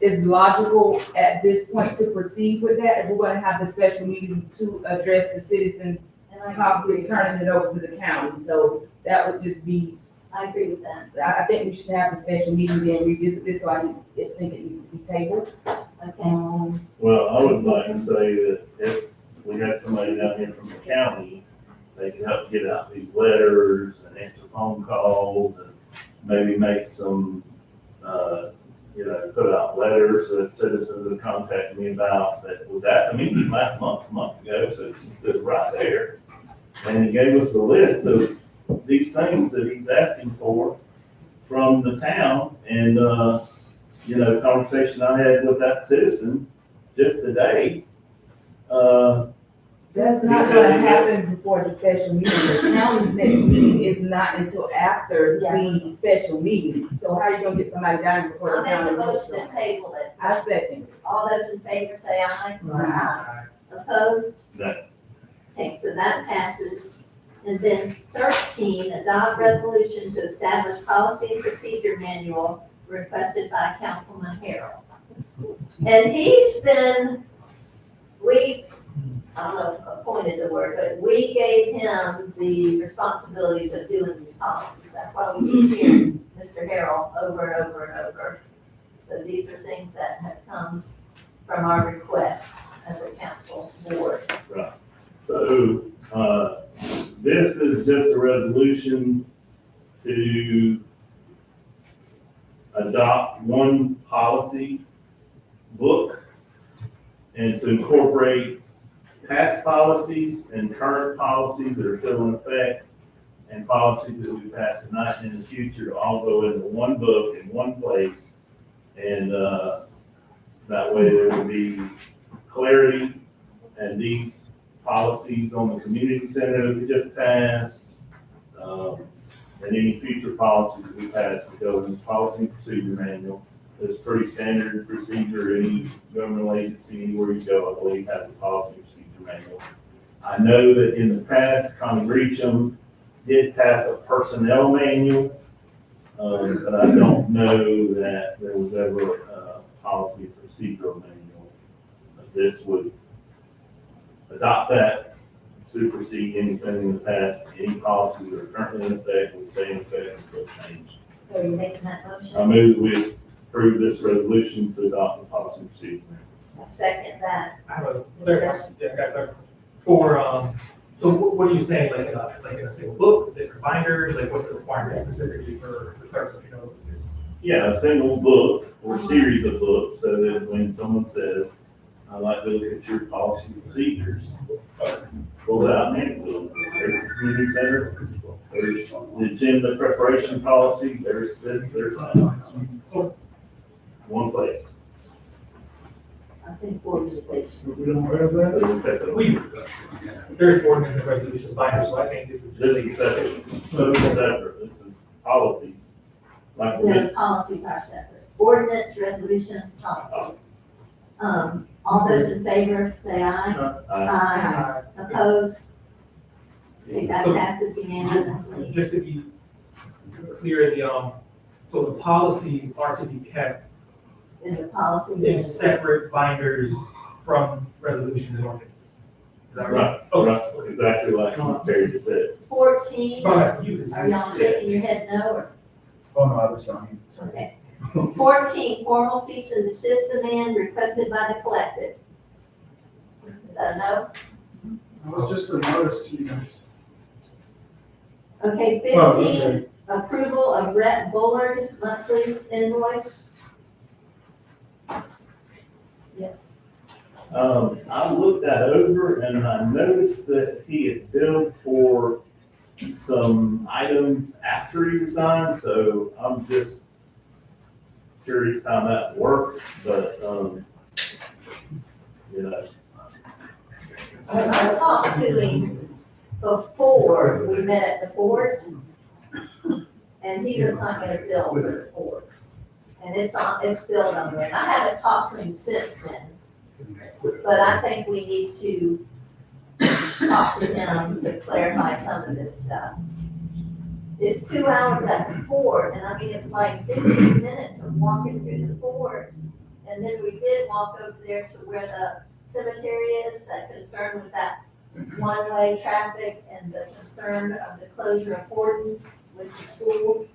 is logical at this point to proceed with that. If we're gonna have the special meeting to address the citizens and possibly turning it over to the county. So that would just be, I agree with that. I think we should have a special meeting then revisit this, so I think it needs to be tabled. Okay. Well, I would like to say that if we had somebody down here from the county, they can help get out these letters and answer phone calls and maybe make some, you know, put out letters that citizens have contacted me about that was at the meeting last month, a month ago, so it's stood right there. And he gave us a list of these things that he's asking for from the town, and, you know, conversation I had with that citizen just today, That's not gonna happen before the special meeting. The county's next meeting is not until after the special meeting. So how are you gonna get somebody down before I'll the make county? a motion to table it. I second. All those in favor say aye. Aye. Opposed? No. Okay, so that passes. And then 13, adopt resolution to establish policy and procedure manual requested by Councilman Harrell. And he's been, I don't know if appointed the word, but we gave him the responsibilities of doing these policies. That's why we keep hearing Mr. Harrell over and over and over. So these are things that have come from our request as a council board. Right. So, this is just a resolution to adopt one policy book and to incorporate past policies and current policies that are still in effect and policies that we pass tonight and in the future to all go into one book in one place. And, that way there will be clarity, and these policies on the community center that we just passed, and any future policies that we pass will go in this policy and procedure manual. It's pretty standard procedure. Any governmental agency, anywhere you go, I believe, has a policy and procedure manual. I know that in the past, Connie Breacham did pass a personnel manual, but I don't know that there was ever a policy and procedural manual. This would adopt that, supersede anything in the past, any policies that are currently in effect will stay in effect until changed. So you're making that motion? I move we approve this resolution to adopt the policy and procedure. I second that. I have a clarification, yeah, I got that. So what are you saying, like in a single book, different binders, like what's the requirement specifically for the clerk, if you know? Yeah, a single book or series of books, so that when someone says, I'd like to look at your policy and procedures, pull it out and hand it to them. There's the community center, there's the agenda preparation policy, there's this, there's that. One place. I think organization. We don't have that? There's ordinance and resolution binders, so I think this is just. This is separate, this is separate, this is policies. Like The policies are separate. Ordinance, resolutions, policies. All those in favor, say aye. Aye. Opposed? Okay, that So- passes unanimously. Just to be clear, so the policies are to be kept In the policies. in separate binders from resolutions and ordinances. Is that right? Right, exactly like Ms. Terry just said. 14, But I'm asking you, are y'all shaking your heads no or? Oh, no, I was on. Okay. 14, formal cease and desist demand requested by the collective. Is that a no? That was just a notice to you guys. Okay, 15, Oh, okay. approval of Rhett Bullard monthly invoice. Yes. I looked that over and I noticed that he had billed for some items after he resigned, so I'm just curious how that works, but, you know. I talked to him before we met at the fort, and he was not gonna bill for the fort. And it's billed on there, and I haven't talked to him since then. But I think we need to talk to him to clarify some of this stuff. It's 2 hours at the fort, and I mean, it's like 15 minutes of walking through the fort. And then we did walk over there to where the cemetery is, that concern with that one-way traffic and the concern of the closure of Horton with the school.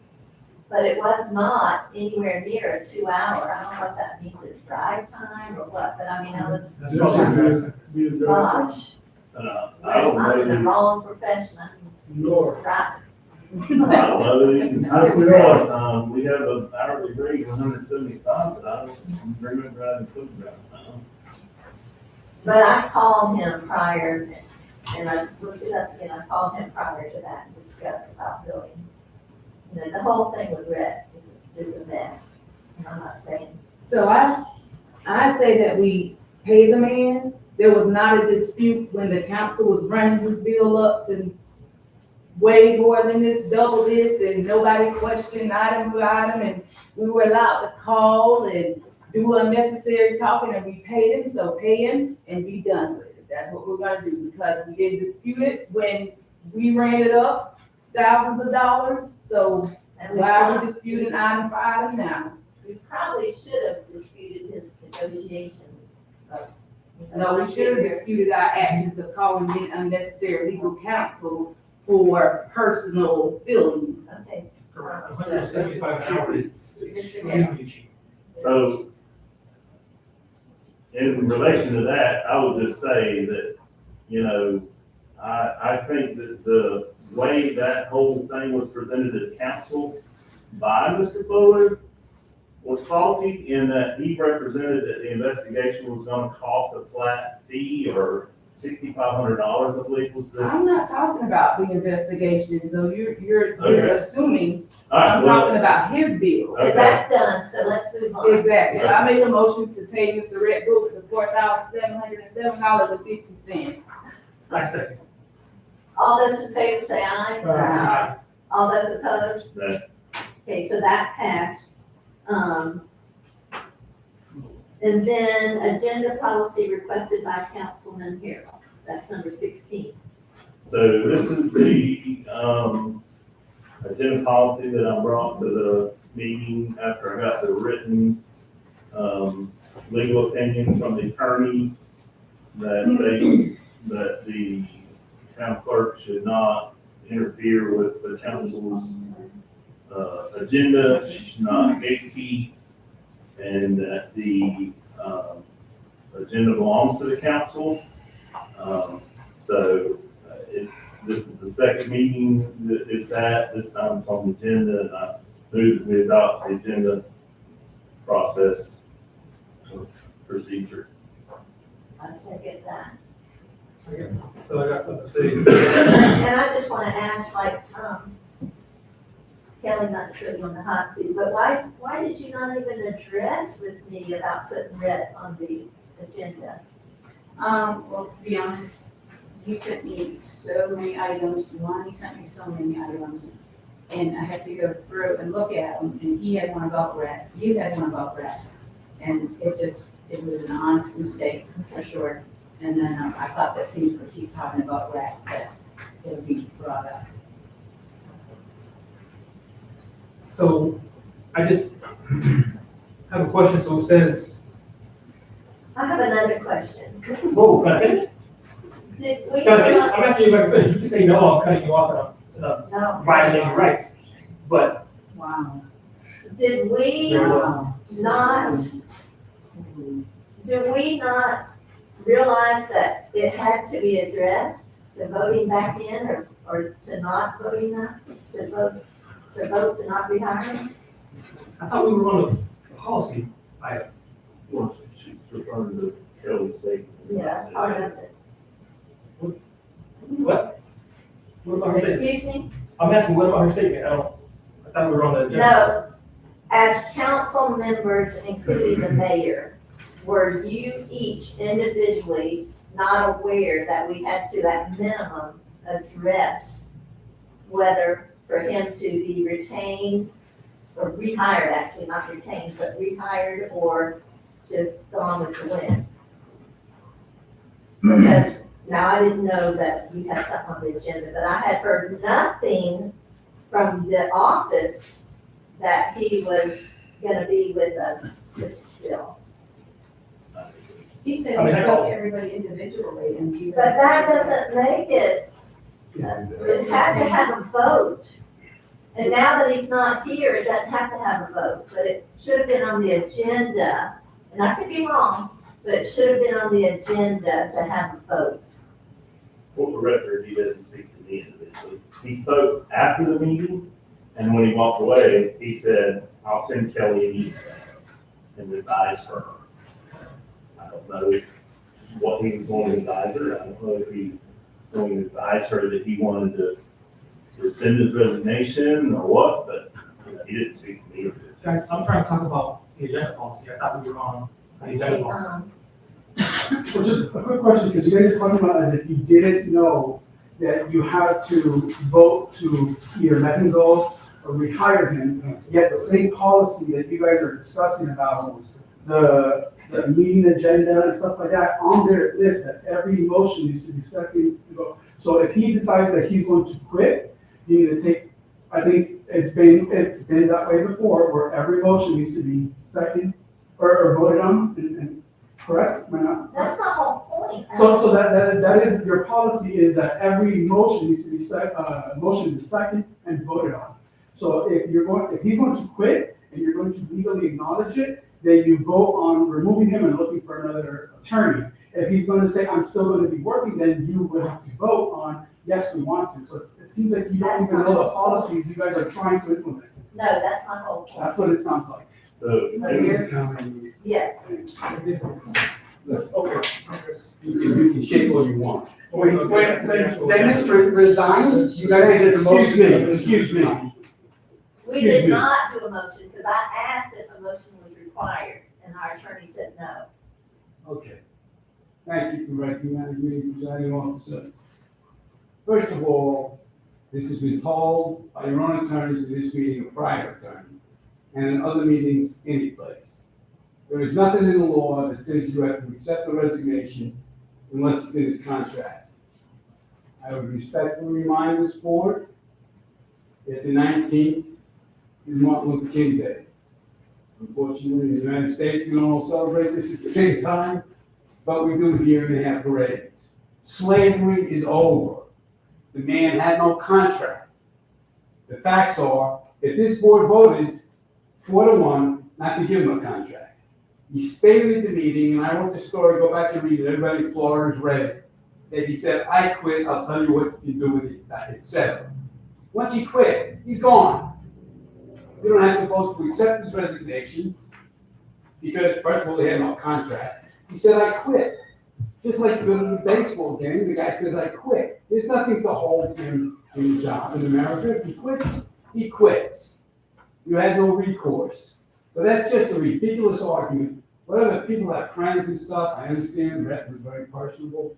But it was not anywhere near a 2 hour. I don't know if that means it's drive time or what, but I mean, I was, This is be a good. gosh, I don't I'm in the know, wrong profession. Lord. Right. I don't know that you can type it out. We have an hourly rate of 175, but I don't remember having put it down. But I called him prior, and I looked it up again, I called him prior to that and discussed about billing. You know, the whole thing with Rhett is a mess, and I'm not saying. So I say that we pay the man. There was not a dispute when the council was running his bill up to way more than this, double this, and nobody questioned item for item, and we were allowed to call and do unnecessary talking, and we paid him, so pay him and be done with it. That's what we're gonna do, because we didn't dispute it when we ran it up thousands of dollars, so And why are we disputing item for item now? we probably should have disputed his negotiation of. No, we should have disputed our actions of calling in unnecessary legal counsel for personal feelings. Okay. Correct. 175 hours is extremely cheap. So, in relation to that, I would just say that, you know, I think that the way that whole thing was presented to council by Mr. Bullard was faulty in that he represented that the investigation was gonna cost a flat fee or $6,500, I believe was the. I'm not talking about the investigation, so you're Okay. assuming, All right, I'm well, talking about his bill. Okay. And that's done, so let's move on. Exactly, so I make a motion to pay Mr. Red Book the $4,707.50. I second. All those in favor say aye. Aye. All those opposed? No. Okay, so that passed. And then agenda policy requested by Councilman Harrell. That's number 16. So this is the, agenda policy that I brought to the meeting after I got the written, legal opinion from the attorney that states that the town clerk should not interfere with the council's, agenda, she should not gatekeep, and that the, agenda belongs to the council. So this is the second meeting that it's at, this time it's on the agenda, and I move that we adopt the agenda process procedure. I second that. So I got something to say. And I just want to ask, like, Kelly, not to put you on the hot seat, but why did you not even address with me about putting red on the agenda? Well, to be honest, you sent me so many items, Lonnie sent me so many items, and I had to go through and look at them, and he had one about red, you had one about red. And it was an honest mistake, for sure. And then I thought that seemed like he's talking about red, that it would be brought up. So I just have a question. So it says, I have another question. whoa, can I finish? Did we? Can I finish? I'm asking you if I can finish. You can say no, I'm cutting you off and I'm No. violating your rights. But Wow. Did we not, do we not realize that it had to be addressed, the voting back in, or to not voting that, to vote to not rehire? I thought we were on the policy item. Well, she's referring to Kelly's statement. Yeah, that's part of it. What? What about her statement? Excuse me? I'm asking, what about her statement? I thought we were on the agenda. No, as council members, including the mayor, were you each individually not aware that we had to, at minimum, address whether for him to be retained or rehired, actually, not retained, but rehired or just gone with the wind? Because now I didn't know that we had something on the agenda, but I had heard nothing from the office that he was gonna be with us still. He said I he mean, I spoke don't- to everybody individually and you. But that doesn't make it, it had to have a vote. And now that he's not here, it doesn't have to have a vote, but it should have been on the agenda, and I could be wrong, but it should have been on the agenda to have a vote. For the record, he doesn't speak to me individually. He spoke after the meeting, and when he walked away, he said, I'll send Kelly an email and advise her. I don't know what he was going to advise her. I don't know if he was going to advise her that he wanted to rescind his resignation or what, but he didn't speak to me. Guys, I'm trying to talk about the agenda policy. I thought we were on the agenda policy. Well, just a quick question, because you guys are talking about as if you didn't know that you had to vote to either let him go or rehire him, yet the same policy that you guys are discussing about the meeting agenda and stuff like that, on their list, that every motion needs to be second. So if he decides that he's going to quit, you need to take, I think it's been that way before, where every motion needs to be second or voted on, and correct? Am I not? That's my whole point. So that is, your policy is that every motion needs to be motion is second and voted on. So if he's going to quit and you're going to legally acknowledge it, then you vote on removing him and looking for another attorney. If he's going to say, I'm still going to be working, then you would have to vote on, yes, we want to. So it seems like you don't even know the policies you guys are trying to implement. No, that's my whole point. That's what it sounds like. So, Yes. Listen, okay, you can shape all you want. When Dennis resigned, you guys did a motion. Excuse me. We did not do a motion, because I asked if a motion was required, and our attorney said no. Okay. Thank you for recognizing me, presiding officer. First of all, this has been told by your own attorneys in this meeting, a prior attorney, and in other meetings any place. There is nothing in the law that says you have to accept the resignation unless it's in his contract. I would respectfully remind this board that the 19th is Martin Luther King Day. Unfortunately, in the United States, we don't all celebrate this at the same time, but we do here and they have parades. Slavery is over. The man had no contract. The facts are that this board voted 4-1 not to give him a contract. He stated at the meeting, and I wrote the story, go back and read it, everybody in Florida's read it, that he said, I quit, I'll tell you what you do with it, etc. Once he quit, he's gone. You don't have to vote to accept his resignation, because first of all, they had no contract. He said, I quit. Just like you go to the baseball game, the guy says, I quit. There's nothing to hold him in the job in America. If he quits, he quits. You had no recourse. So that's just a ridiculous argument. Whether people have friends and stuff, I understand Brett was very personable,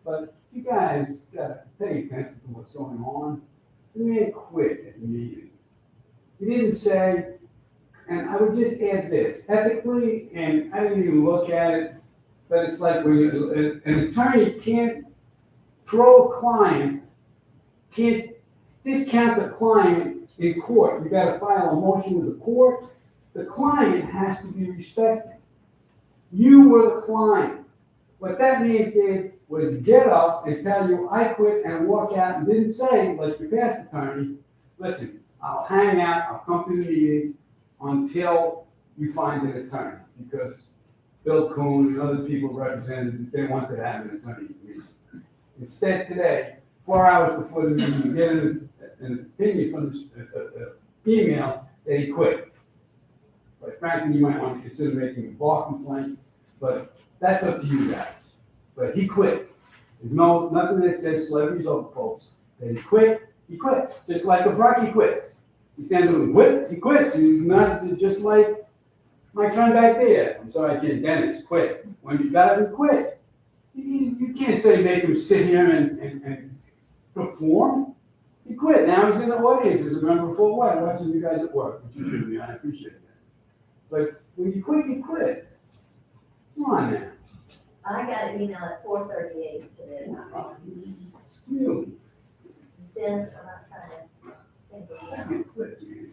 but you guys gotta pay attention to what's going on. The man quit at the meeting. He didn't say, and I would just add this, ethically, and I didn't even look at it, but it's like when an attorney can't throw a client, can't discount the client in court. You gotta file a motion with the court. The client has to be respected. You were the client. What that man did was get up and tell you, I quit, and walk out, and didn't say, like your past attorney, listen, I'll hang out, I'll come to the meetings, until you find an attorney, because Bill Coon and other people represented, they wanted to have an attorney meeting. Instead, today, 4 hours before the meeting, you get an opinion from the email that he quit. But frankly, you might want to consider making a bar complaint, but that's up to you guys. But he quit. There's nothing that says celebrities over posts. That he quit, he quits. Just like a Brock, he quits. He stands up and quit, he quits. He's not just like my friend back there. I'm sorry, I can't, Dennis, quit. When you got him, quit. You can't say make him sit here and perform. He quit. Now he's in the audience as a member for what? Watching you guys at work, which you do, me. I appreciate that. But when you quit, you quit. Come on now. I got an email at 4:38 today. Really? Dennis, I'm not trying to think of You quit, man.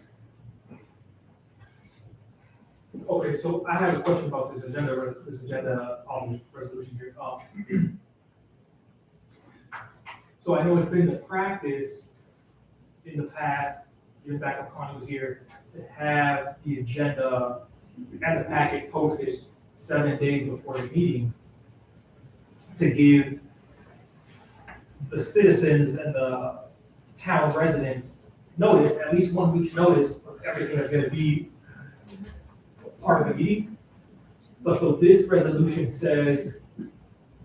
Okay, so I have a question about this agenda resolution here. So I know it's been the practice in the past, even back when Connie was here, to have the agenda and the packet posted 7 days before the meeting to give the citizens and the town residents notice, at least 1 week's notice of everything that's gonna be part of the meeting. But so this resolution says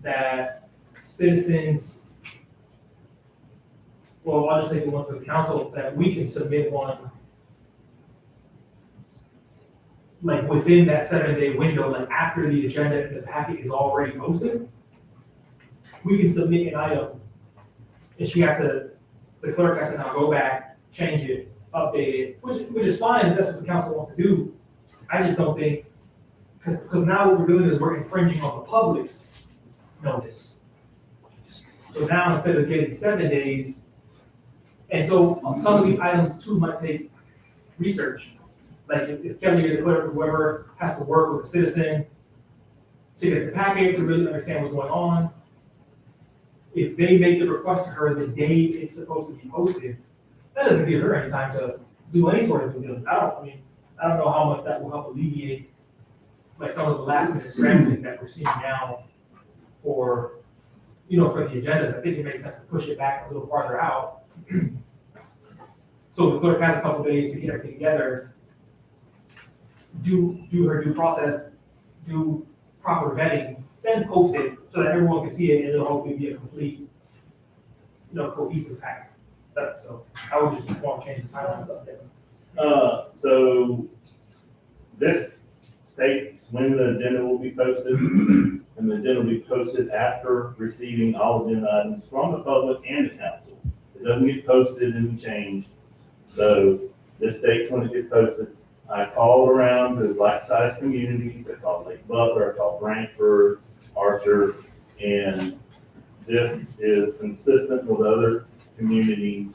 that citizens, well, I'll just take the one for the council, that we can submit one like within that 7-day window, like after the agenda and the packet is already posted. We can submit an item, and the clerk has to now go back, change it, update it, which is fine, if that's what the council wants to do. I just don't think, because now what we're doing is we're infringing on the public's notice. So now instead of getting 7 days, and so some of these items too might take research. Like if Kelly or the clerk or whoever has to work with a citizen to get the packet, to really understand what's going on. If they make the request to her the day it's supposed to be posted, that doesn't give her any time to do any sort of due diligence. I don't know how much that will help alleviate like some of the last minute scrambling that we're seeing now for the agendas. I think it makes sense to push it back a little farther out. So the clerk has a couple days to get everything together, do her due process, do proper vetting, then post it so that everyone can see it and it'll hopefully be a complete, cohesive package. So I would just want to change the timeline of that. So this states when the agenda will be posted, and the agenda will be posted after receiving all agenda items from the public and the council. It doesn't get posted and changed. So this states when it gets posted. I called around to like-sized communities. I called Lake Butler, I called Brantford, Archer, and this is consistent with other communities.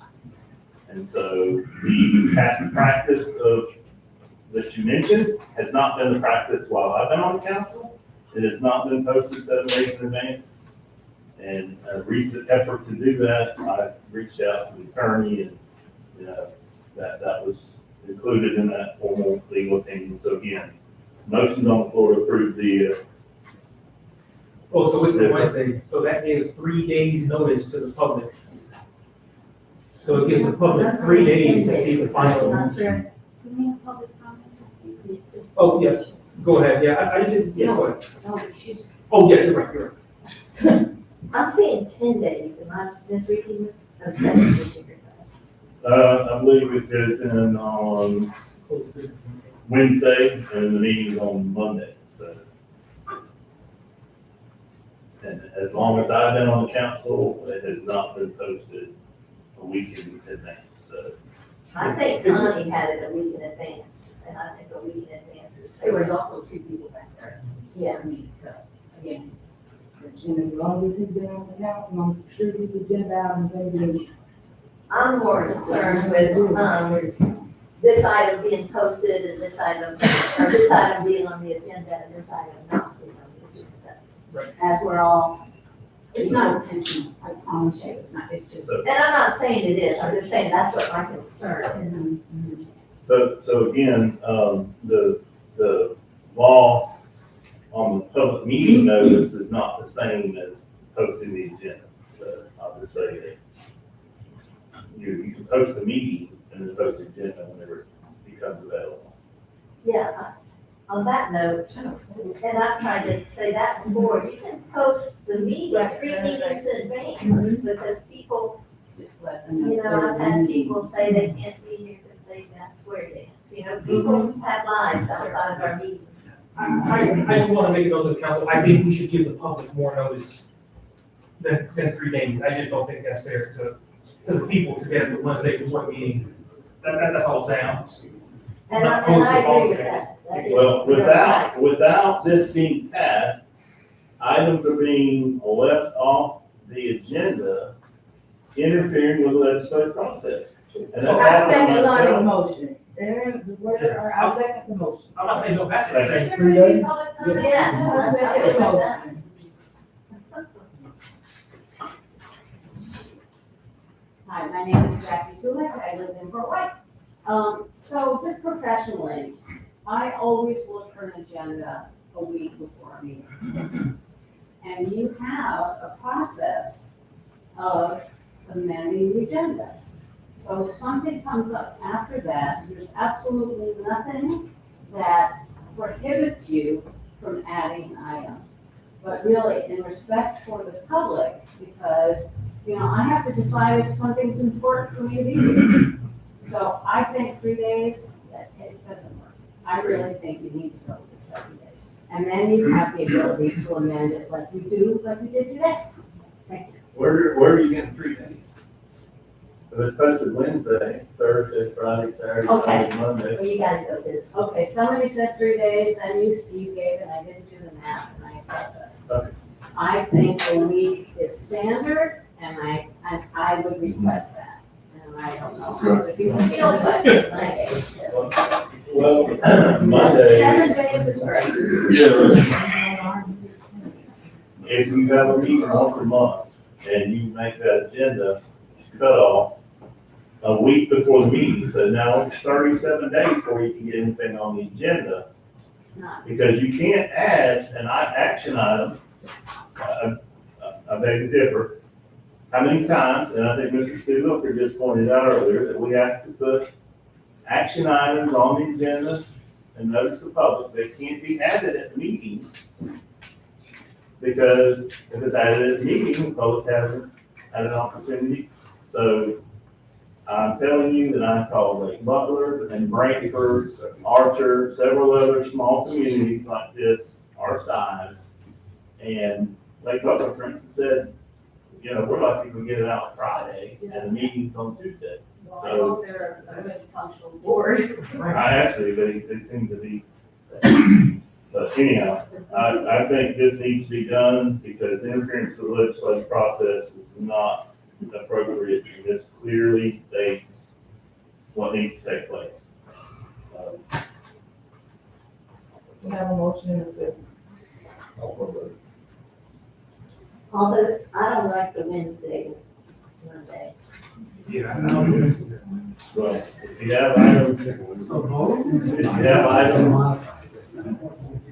And so the past practice that you mentioned has not been the practice while I've been on the council. It has not been posted 7 days in advance. And a recent effort to do that, I reached out to the attorney and, that was included in that formal legal opinion. So again, motion's on the floor to approve the. So it's the Wednesday, so that gives 3 days notice to the public. So it gives the public 3 days to see the final. Oh, yes, go ahead, yeah, I just did, yeah, go ahead. Oh, yes, you're right. I'm saying 10 days, am I misreading this? I believe it goes in on Wednesday and the meeting's on Monday, so. And as long as I've been on the council, it has not been posted a week in advance, so. I think Connie had it a week in advance, and I think a week in advance is. There was also 2 people back there. Yeah. So, again, and as long as he's been on the council, I'm sure these agenda items ain't been. I'm more concerned with, this item being posted and this item being on the agenda and this item not being on the agenda. Right. As we're all, It's not intentional, I promise you, it's not, it's just. and I'm not saying it is, I'm just saying that's what my concern is. So again, the law on the public meeting notice is not the same as posting the agenda. So I'll just say that you can post the meeting and then post the agenda whenever it becomes available. Yeah, on that note, and I've tried to say that before, you can post the meeting, 3 meetings in advance, because people, Just let them know. you know, I've had people say they can't be here because they got swear dance. You know, people have lives outside of our meetings. I just wanna make it known to the council, I think we should give the public more notice than 3 days. I just don't think that's fair to the people to get the Wednesday before the meeting. That's all I'm saying. And I agree with that. That is Well, right. without this being passed, items are being left off the agenda, interfering with the legislative process. And that's So I happened second Lonnie's myself. motion. There, the word, or I second the motion. I'm not saying no, that's Thank it. you. Is there gonna be public comment? Yes, I second the motion. Hi, my name is Jackie Sulik, I live in Fort White. So just professionally, I always look for an agenda a week before a meeting. And you have a process of amending the agenda. So if something comes up after that, there's absolutely nothing that prohibits you from adding an item. But really, in respect for the public, because, you know, I have to decide if something's important for me to be here. So I think 3 days, it doesn't work. I really think you need to go with 7 days. And then you have the ability to amend it like you did today. Thank you. Where are you getting 3 days? It was posted Wednesday, Thursday, Friday, Saturday, Okay. Sunday, Monday. Well, you gotta go this. Okay, somebody said 3 days, then you gave, and I didn't do the math, and I apologize. Okay. I think a week is standard, and I would request that. And I don't know how other people feel, but 9 days. Well, Seven Monday, days is great. if you have a meeting once a month and you make that agenda cut off a week before the meeting, so now it's 37 days before you can get anything on the agenda. Because you can't add an action item, I beg to differ. How many times, and I think Mr. Stu Hooker just pointed out earlier, that we have to put action items on the agenda and notice the public, they can't be added at the meeting. Because if it's added at the meeting, the public hasn't had an opportunity. So I'm telling you that I called Lake Butler and Brantford, Archer, several other small communities like this, our size. And Lake Butler, for instance, said, you know, we're lucky if we get it out Friday and the meeting's on Tuesday. Well, I hope they're a good functional board. I actually, they seem to be. But anyhow, I think this needs to be done because interference with the legislative process is not appropriate. And this clearly states what needs to take place. We have a motion and a second. Although I don't like the Wednesday, Monday. Yeah, I know. Well, if you have items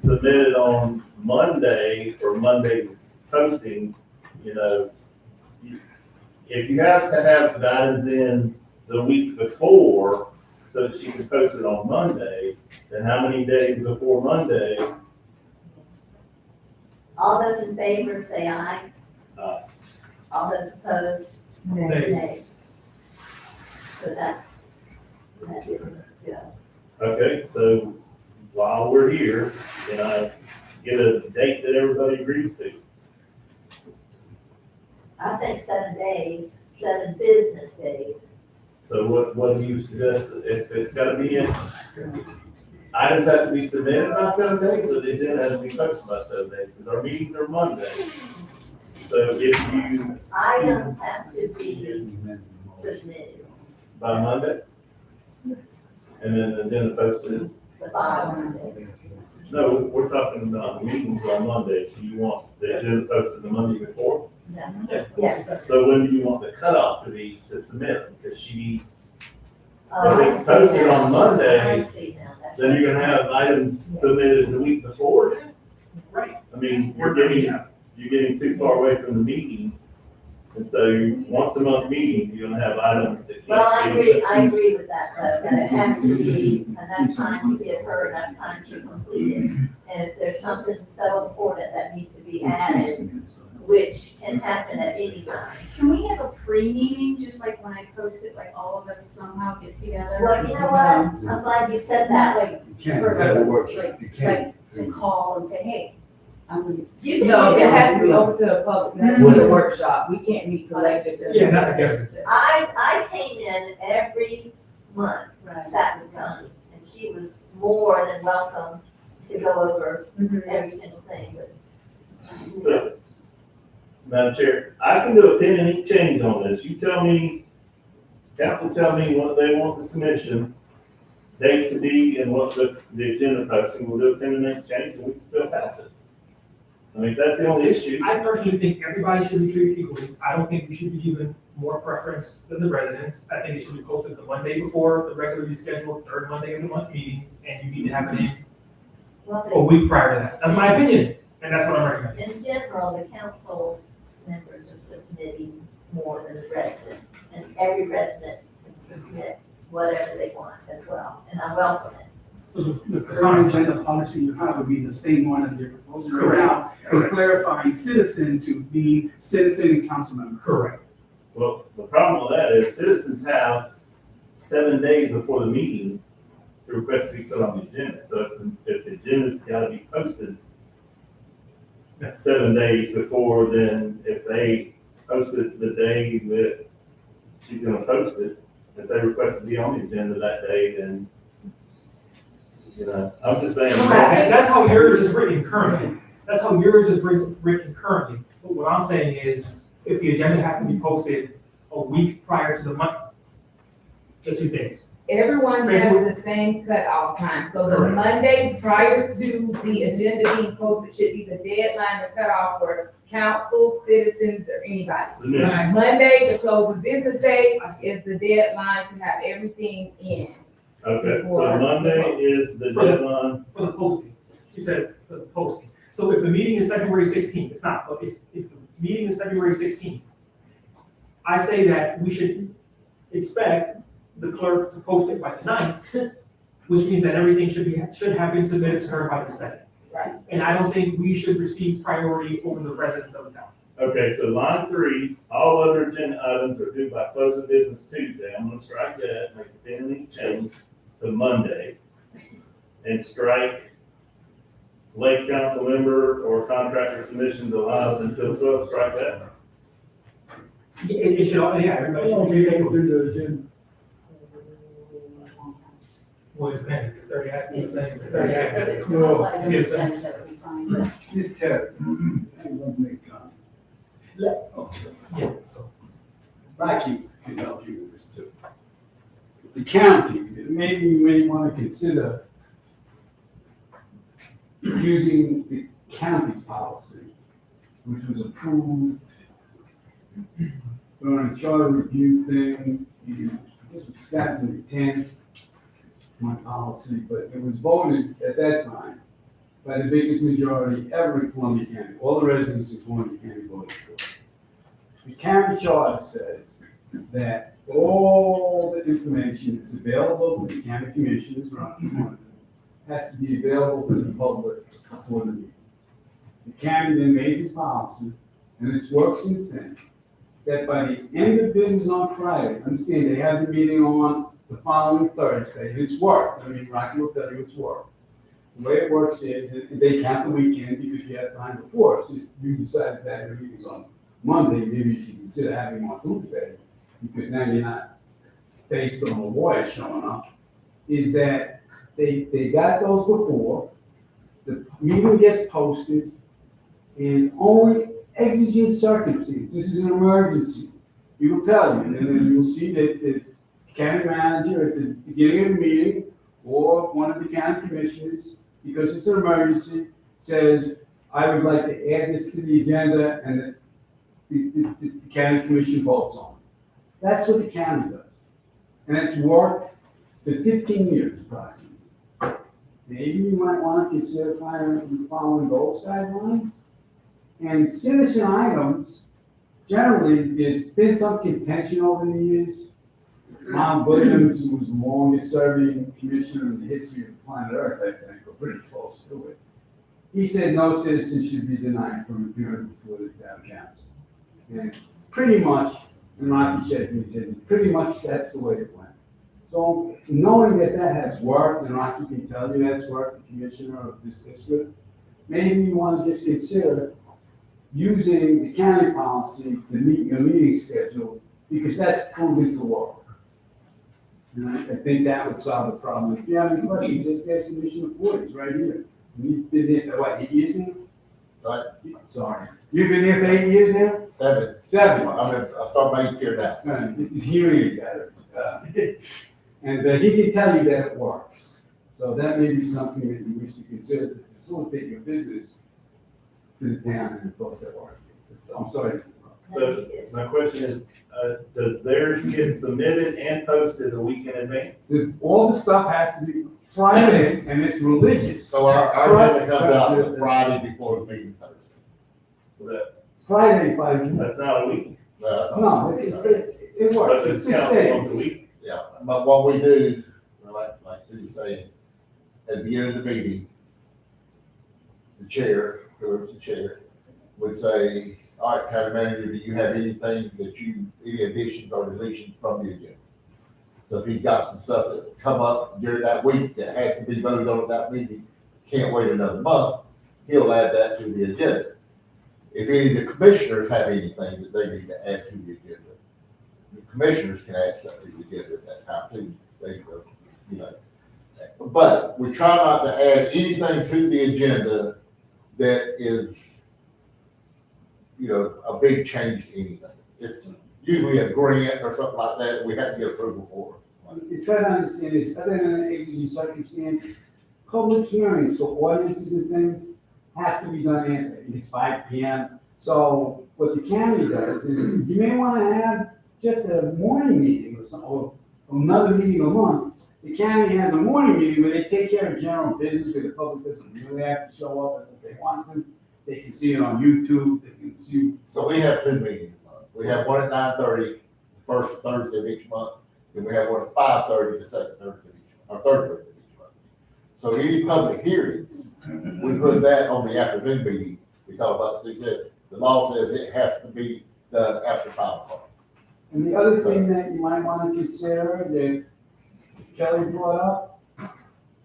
submitted on Monday for Monday's posting, you know, if you have to have the items in the week before so that she can post it on Monday, then how many days before Monday? All those in favor say aye. Aye. All those opposed? Nay. Nay. So that didn't go. Okay, so while we're here, can I get a date that everybody agrees to? I think 7 days, 7 business days. So what do you suggest, if it's gotta be in, items have to be submitted by 7 days, or they didn't have to be posted by 7 days, because our meetings are Monday. So if you, Items have to be submitted by Monday? And then the agenda posted, the following Monday. no, we're talking about meetings on Monday, so you want the agenda posted the Monday before? Yes. Yes. So when do you want the cutoff to be, to submit, because she needs, But if it's posted on I Monday, see now. That's then you're gonna have items submitted the week before. Right. I mean, you're getting too far away from the meeting. And so once a month meeting, you're gonna have items that can't. Well, I be- agree with that, though, that it has to be enough time to give her enough time to complete it. And if there's something so important that needs to be added, which can happen at any time. Can we have a pre-meeting, just like when I post it, like all of us somehow get together? Well, you know what? I'm glad you said that. Like, can't for have a like, workshop. You can't. to call and say, hey, I'm gonna. You can No, do it that. has to be open to the public, it has to be a workshop, we can't meet collectively. Yeah, that's a given. I came in every month, sat with Connie, and she was more than welcome to go over every single thing, but. So, Madam Chair, I can do a pin and ink change on this. You tell me, council tell me what they want the submission date to be and what the agenda posting, we'll do a pin and ink change and we can still pass it. I mean, if that's the only issue. I personally think everybody should be treated equally. I don't think we should be given more preference than the residents. I think it should be posted the Monday before the regularly scheduled third Monday of the month meetings, and you need to have it in a week prior to that. That's my opinion, and that's what I'm recommending. In general, the council members are submitting more than the residents, and every resident can submit whatever they want as well, and I welcome it. So the current agenda policy you have would be the same one as you're proposing right now, for clarifying citizen to be citizen and council member. Correct. Well, the problem with that is citizens have 7 days before the meeting to request to be put on the agenda. So if the agenda's gotta be posted 7 days before, then if they post it the day that she's gonna post it, if they request to be on the agenda that day, then, you know, I'm just saying. That's how yours is written currently. That's how yours is written currently. But what I'm saying is, if the agenda has to be posted a week prior to the month, the two things. Everyone has the same cutoff time, so the Monday prior to the agenda being posted should be the deadline or cutoff for council, citizens, or anybody. Submission. Monday, the close of business day, is the deadline to have everything in. Okay, so Monday is the deadline. For the posting. You said for the posting. So if the meeting is February 16th, it's not, but if the meeting is February 16th, I say that we should expect the clerk to post it by the 9th, which means that everything should have been submitted to her by the 2nd. Right. And I don't think we should receive priority over the residents of the town. Okay, so line 3, all other agenda items are due by close of business Tuesday. I'm gonna strike that, make a pending change to Monday. And strike late council member or contractor submissions allowed until 12, strike that. It should, everybody should be treated equally. Well, it depends, if 30 active, the same, if 30 active. This Terry, I want to make comment. Okay. Yeah, so. Rocky can help you with this too. The county, maybe you may want to consider using the county policy, which was approved during a charter review thing in, I guess it was 2010, my policy, but it was voted at that time by the biggest majority ever in Columbia County. All the residents in Columbia County voted for it. The county charter says that all the information that's available to the county commissioners has to be available to the public before the meeting. The county then made this policy, and it's worked since then, that by the end of business on Friday, understand they have the meeting on the following Thursday, and it's worked. I mean, Rocky will tell you it's worked. The way it works is that they count the weekend because you have time before. So if you decided to have your meetings on Monday, maybe you should consider having them on Tuesday, because now you're not based on a lawyer showing up. Is that they got those before, the meeting gets posted, and only exigent circumstances, this is an emergency, he will tell you, and then you'll see that the county manager at the beginning of the meeting, or one of the county commissioners, because it's an emergency, says, I would like to add this to the agenda, and the county commission votes on it. That's what the county does. And it's worked for 15 years approximately. Maybe you might want to consider following those guidelines. And citizen items, generally, there's been some contention over the years. Ron Williams, who was the longest serving commissioner in the history of planet Earth, I think, or pretty close to it. He said no citizen should be denied from appearing before the town council. And pretty much, and Rocky Shedman said, pretty much that's the way it went. So knowing that that has worked, and Rocky can tell you that's worked, the commissioner of this district, maybe you want to just consider using the county policy to meet your meeting schedule, because that's proven to work. And I think that would solve the problem. If you have any questions, just ask Commissioner Ford, he's right here. And he's been there for what, 8 years now? What? Sorry. You've been there for 8 years now? 7. 7. I start my 8th year now. It's hearing aid better. And he can tell you that it works. So that may be something that you wish to consider to facilitate your business to the town and the folks that work. I'm sorry. So my question is, does theirs get submitted and posted a week in advance? All the stuff has to be Friday, and it's religious. So our agenda comes out the Friday before the meeting Thursday. Friday by week. That's not a week. No, it works. But It's it's 6 counted days. once a week. Yeah, but what we do, like Stu's saying, at the beginning of the meeting, the chair, whoever's the chair, would say, all right, county manager, do you have anything any additions or deletions from the agenda? So if he's got some stuff that come up during that week that has to be voted on at that meeting, can't wait another month, he'll add that to the agenda. If any of the commissioners have anything that they need to add to the agenda, the commissioners can add stuff to the agenda at that time too. But we try not to add anything to the agenda that is, a big change to anything. It's usually a grant or something like that, we have to get approval for. You try to understand this, other than an exigent circumstance, public hearings for ordinances and things have to be done it's 5 p.m. So what the county does, and you may want to have just a morning meeting or something, or another meeting a month. The county has a morning meeting where they take care of general business, where the public doesn't really have to show up unless they want to. They can see it on YouTube, they can see. So we have 2 meetings a month. We have one at 9:30, the first Thursday of each month, and we have one at 5:30, the second Thursday of each month, or third Thursday of each month. So any public hearings, we put that on the afternoon meeting, because like Steve said, the law says it has to be done after 5 o'clock. And the other thing that you might want to consider that Kelly brought up,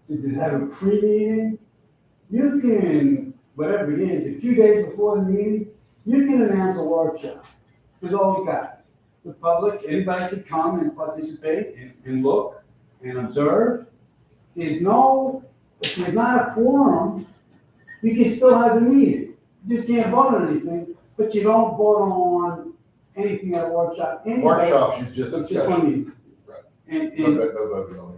to have a pre-meeting, you can, whatever it is, a few days before the meeting, you can announce a workshop with all the guys. The public, anybody could come and participate and look and observe. If there's not a quorum, you can still have the meeting. You just can't vote on anything, but you don't vote on anything at a workshop anyway. Workshops is just It's just one meeting. Right. And No voting on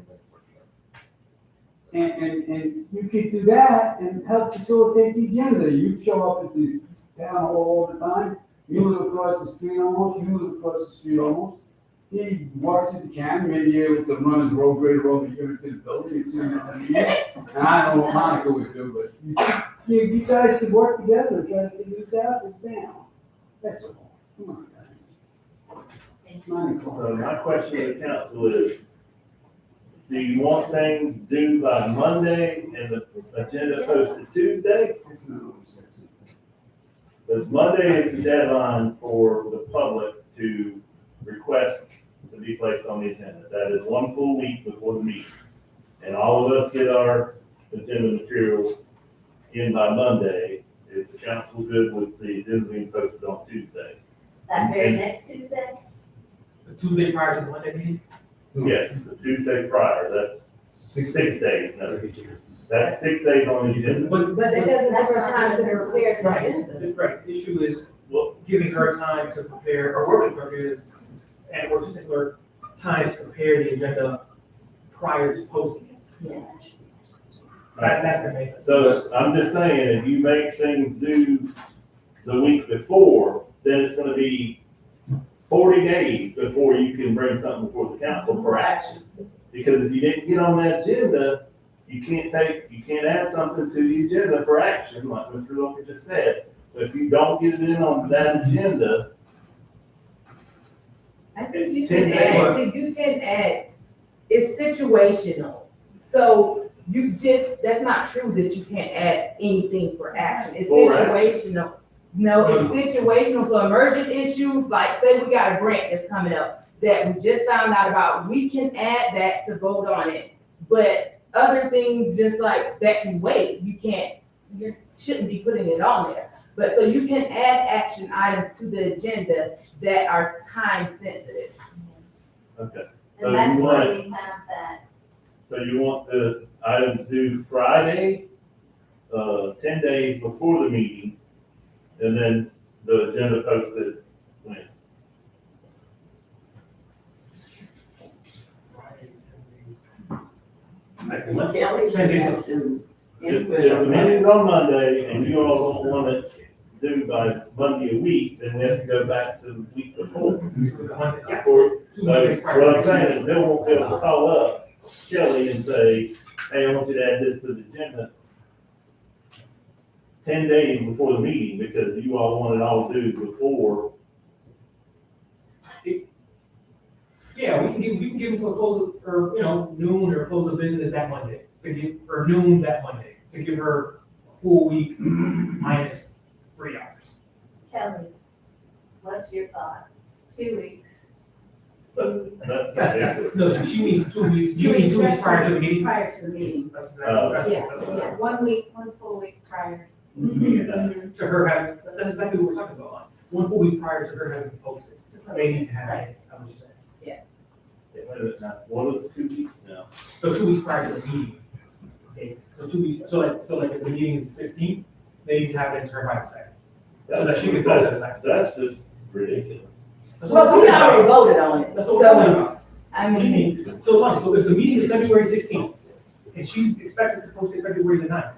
anything. And you could do that and help facilitate the agenda. You show up at the town hall all the time. You live across the street almost. He works at the county, maybe able to run his road grader over here into the building and see him at the meeting. And I don't know what Monica would do, but you guys could work together and try to figure this out and down. That's all. Come on, guys. It's money. So my question to the council is, do you want things due by Monday and the agenda posted Tuesday? It's not always that simple. Because Monday is the deadline for the public to request to be placed on the agenda. That is 1 full week before the meeting. And all of us get our agenda materials in by Monday. Is the council good with the agenda being posted on Tuesday? That very next Tuesday? The Tuesday prior to the Monday meeting? Yes, the Tuesday prior, that's 6 days. No, that's 6 days on the agenda. But it doesn't give her time to prepare the agenda. Right, the issue is, giving her time to prepare, or working clerk or assistant clerk, time to prepare the agenda prior to posting it. Yeah. That's the main. So I'm just saying, if you make things due the week before, then it's gonna be 40 days before you can bring something before the council for action. Because if you didn't get on that agenda, you can't add something to the agenda for action, like Mr. Logan just said. So if you don't get it in on that agenda, I think you 10 can add, it's situational. So that's not true that you can't add anything for action. It's For action. situational. No, it's situational. So emergent issues, like say we got a grant that's coming up that we just found out about, we can add that to vote on it. But other things just like that can wait. You shouldn't be putting it on there. But so you can add action items to the agenda that are time sensitive. okay. So And that's you why want, we have that. so you want the items due Friday, 10 days before the meeting, and then the agenda posted when? Kelly should have some If input the on that. meeting's on Monday and you all don't want it due by Monday a week, then we have to go back to the week before. So what I'm saying is Bill won't be able to call up Shelley and say, hey, I want you to add this to the agenda 10 days before the meeting because you all want it all due before. Yeah, we can give them to a close of, or, noon or close of business that Monday, or noon that Monday, to give her a full week minus 3 hours. Kelly, what's your thought? 2 weeks. That's ridiculous. No, so she means 2 weeks, you mean 2 weeks prior to the meeting? Prior to the meeting. That's exactly, Yeah, yeah, 1 week, 1 full week prior. to her having, that's exactly what we're talking about. 1 full week prior to her having to post it, they need to have it, I was just saying. Wait a minute now. What was 2 weeks now? So 2 weeks prior to the meeting. Okay, so 2 weeks, so like if the meeting is the 16th, they need to have it into her by the 2nd. So that she can post it like. That's just ridiculous. Well, we already voted on it. That's what we're talking about. I What do you mean, mean? So if the meeting is February 16th, and she's expected to post it February the 9th,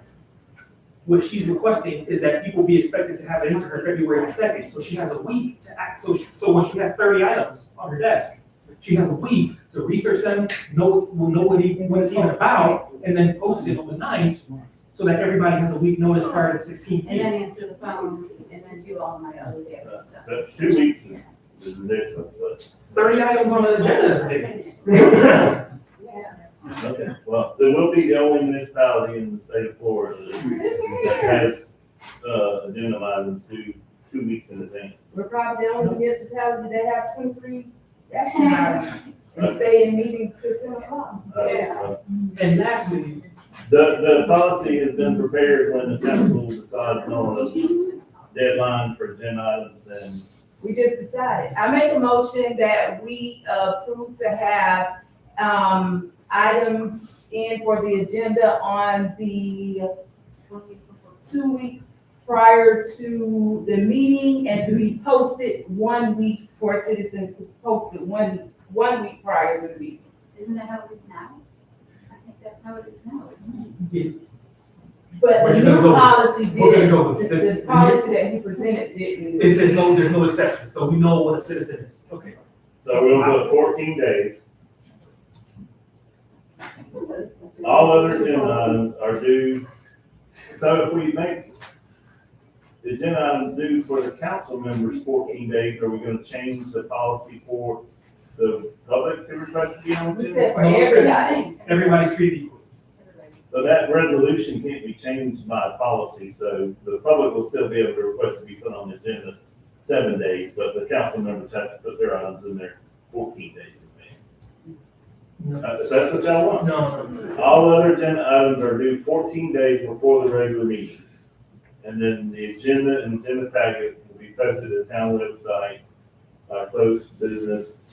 what she's requesting is that people be expected to have it into her February the 2nd, so she has a week to act, so when she has 30 items on her desk, she has a week to research them, know what it's even about, and then post it on the 9th, so that everybody has a week notice prior to the 16th. And then answer the phones, and then do all my other daily stuff. That's 2 weeks is ridiculous, but. 30 items on the agenda is ridiculous. Yeah. Okay, well, there will be the only municipality in the state of Florida that has, agenda items due 2 weeks in advance. we're probably the only municipality that have 23 action items and stay in meetings till 10 o'clock. And lastly, The policy has been prepared when the council decides on a deadline for agenda items and. We just decided. I make a motion that we approve to have, items in for the agenda on the 2 weeks prior to the meeting and to be posted 1 week for citizens to post it 1 week prior to the meeting. Isn't that how it is now? I think that's how it is now, isn't it? But Where the you gonna new go? policy Where did, gonna go with the policy that he presented didn't. there's no exception, so we know what a citizen is. Okay. So we'll put 14 days. All other agenda items are due. So if we make the agenda items due for the council members 14 days, are we gonna change the policy for the public to request to be on the We agenda? said for No, it says everybody. Everybody's treated equally. So that resolution can't be changed by policy, so the public will still be able to request to be put on the agenda 7 days, but the council members have to put their items in there 14 days in advance. That's what y'all want? No. All other agenda items are due 14 days before the regular meetings. And then the agenda and agenda packet will be posted at the town website by close of business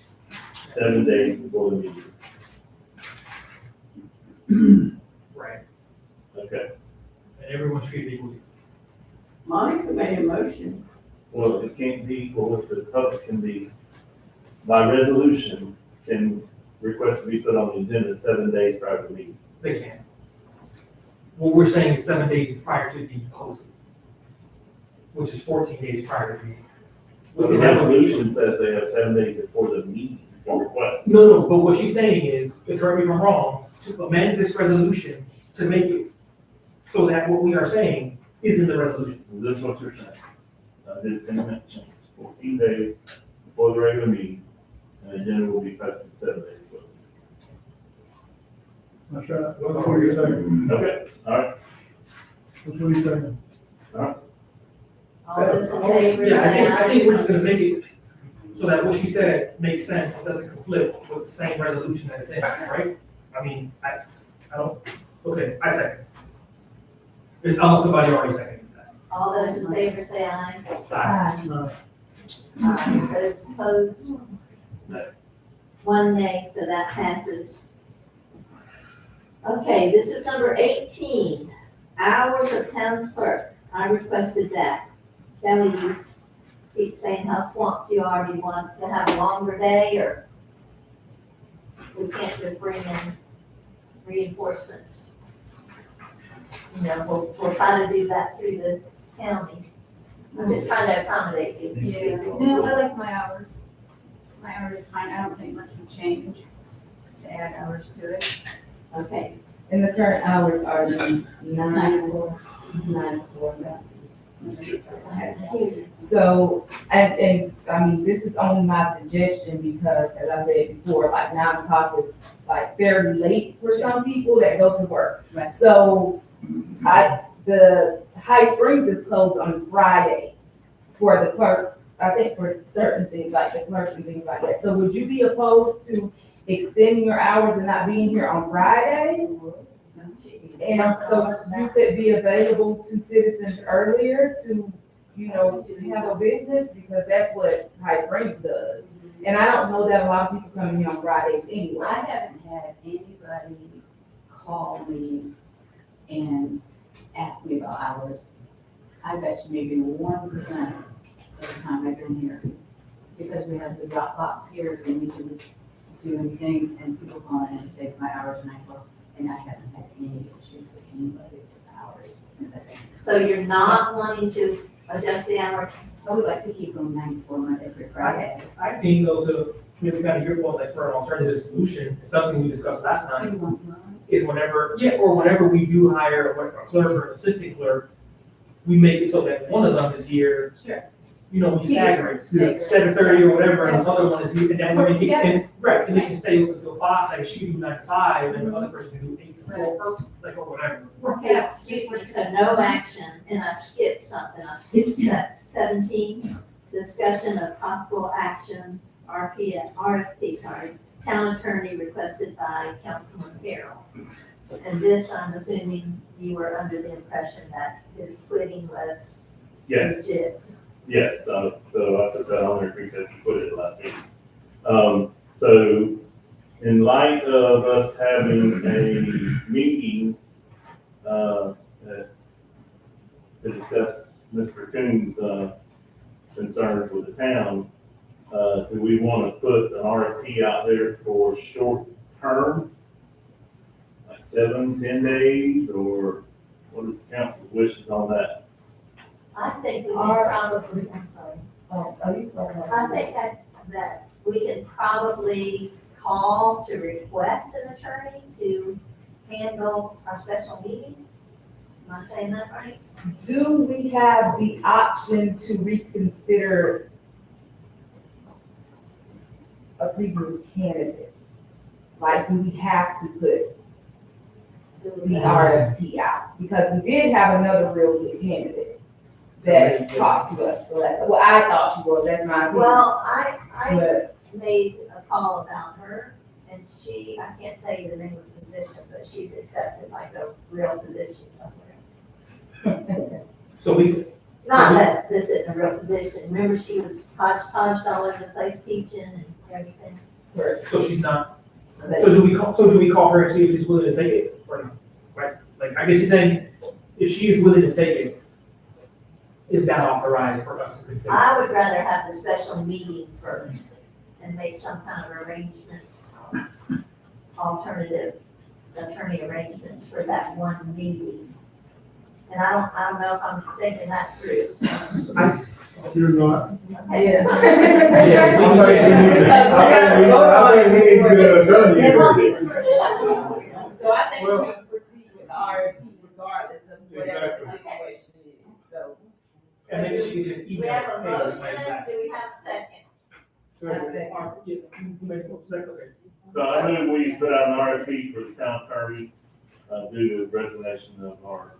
7 days before the meeting. Right. Okay, And everyone's treated equally. Monica made a motion. well, it can't be equal if the public can be, by resolution, can request to be put on the agenda 7 days prior to the meeting. They can. What we're saying is 7 days prior to being posted, which is 14 days prior to the meeting. But the resolution says they have 7 days before the meeting. for request. No, but what she's saying is, and correct me if I'm wrong, to amend this resolution to make it so that what we are saying is in the resolution. Is this what you're saying? Did payment change 14 days before the regular meeting, and the agenda will be posted 7 days before. That's right. That's what you're saying. Okay, all right. That's what he's saying. All those in favor, Yeah, say I think aye. we're just gonna make it so that what she said makes sense, it doesn't conflict with the same resolution that it's in, right? I mean, I don't, okay, I second. It's almost somebody already seconded that. All those in favor, say aye. Aye. Aye, those opposed? No. One nay, so that passes. Okay, this is number 18, hours of town clerk. I requested that. Kelly, you keep saying how swamped you are. Do you want to have a longer day, or we can't just bring in reinforcements? You know, we'll try to do that through the county. I'm just trying to accommodate you. Yeah, no, I like my hours. My hours are fine, I don't think much would change to add hours to it. Okay, And the current hours are 9 to 4. So, and I mean, this is only my suggestion because, as I said before, like 9 o'clock is like fairly late for some people that go to work. Right. So, the High Springs is closed on Fridays for the clerk, I think for certain things like the clerk and things like that. So would you be opposed to extending your hours and not being here on Fridays? And so you could be available to citizens earlier to, you know, have a business, because that's what High Springs does. And I don't know that a lot of people come in here on Fridays anyway. I haven't had anybody call me and ask me about hours. I bet you maybe 1% of the time I've been here. Because we have the drop box here, if they need to do anything, and people call in and say my hours, and I go, and I haven't had any issues with anybody with hours since I've been here. so you're not wanting to adjust the hours? I would like to keep them 9 to 4 Monday through Friday. I think though, to maybe kind of your point, like for an alternative solution, something we discussed last time, Maybe once a month. is whenever we do hire a clerk or an assistant clerk, we make it so that one of them is here. Sure. You know, we stagger it, Stagger. 7:30 or whatever, and the other one is here, and then Work we together. can, right, and they can stay open until 5, like she do 9 to 5, and the other person can do 8 to 4, like, or whatever. Okay, excuse me, so no action, and I skipped something, I skipped 17, discussion of possible action, RFP, town attorney requested by Councilman Carroll. And this, I'm assuming you were under the impression that his quitting was Yes, legit. yes, so I put that on there because he put it last week. So in light of us having a meeting, to discuss Mr. Coon's, concerns with the town, do we want to put an RFP out there for short term? Like 7, 10 days, or what is the council's wishes on that? I think we can probably, I'm sorry. Oh, are you sorry? I think that we can probably call to request an attorney to handle our special meeting. Am I saying that right? Do we have the option to reconsider a previous candidate? Like, do we have to put the RFP out? Because we did have another real good candidate that talked to us the last, well, I thought she was, that's my opinion. Well, I But, made a call about her, and I can't tell you the name of the position, but she's accepted like a real position somewhere. So we, Not that this isn't a real position. Remember, she was hodgepodged all over the place teaching and everything. so she's not, so do we call her and see if she's willing to take it, or, right? Like, I guess you're saying, if she is willing to take it, is that authorized for us to consider? I would rather have the special meeting first and make some kind of arrangements, alternative attorney arrangements for that one meeting. And I don't know if I'm thinking that through. You're not. Yeah. I think we need to be attorney. So I think we should proceed with the RFP regardless of whatever the situation is, so. And maybe she could just We email. have a hey, motion, like, do we have a second? So I know we put out an RFP for the town attorney, due to the resignation of our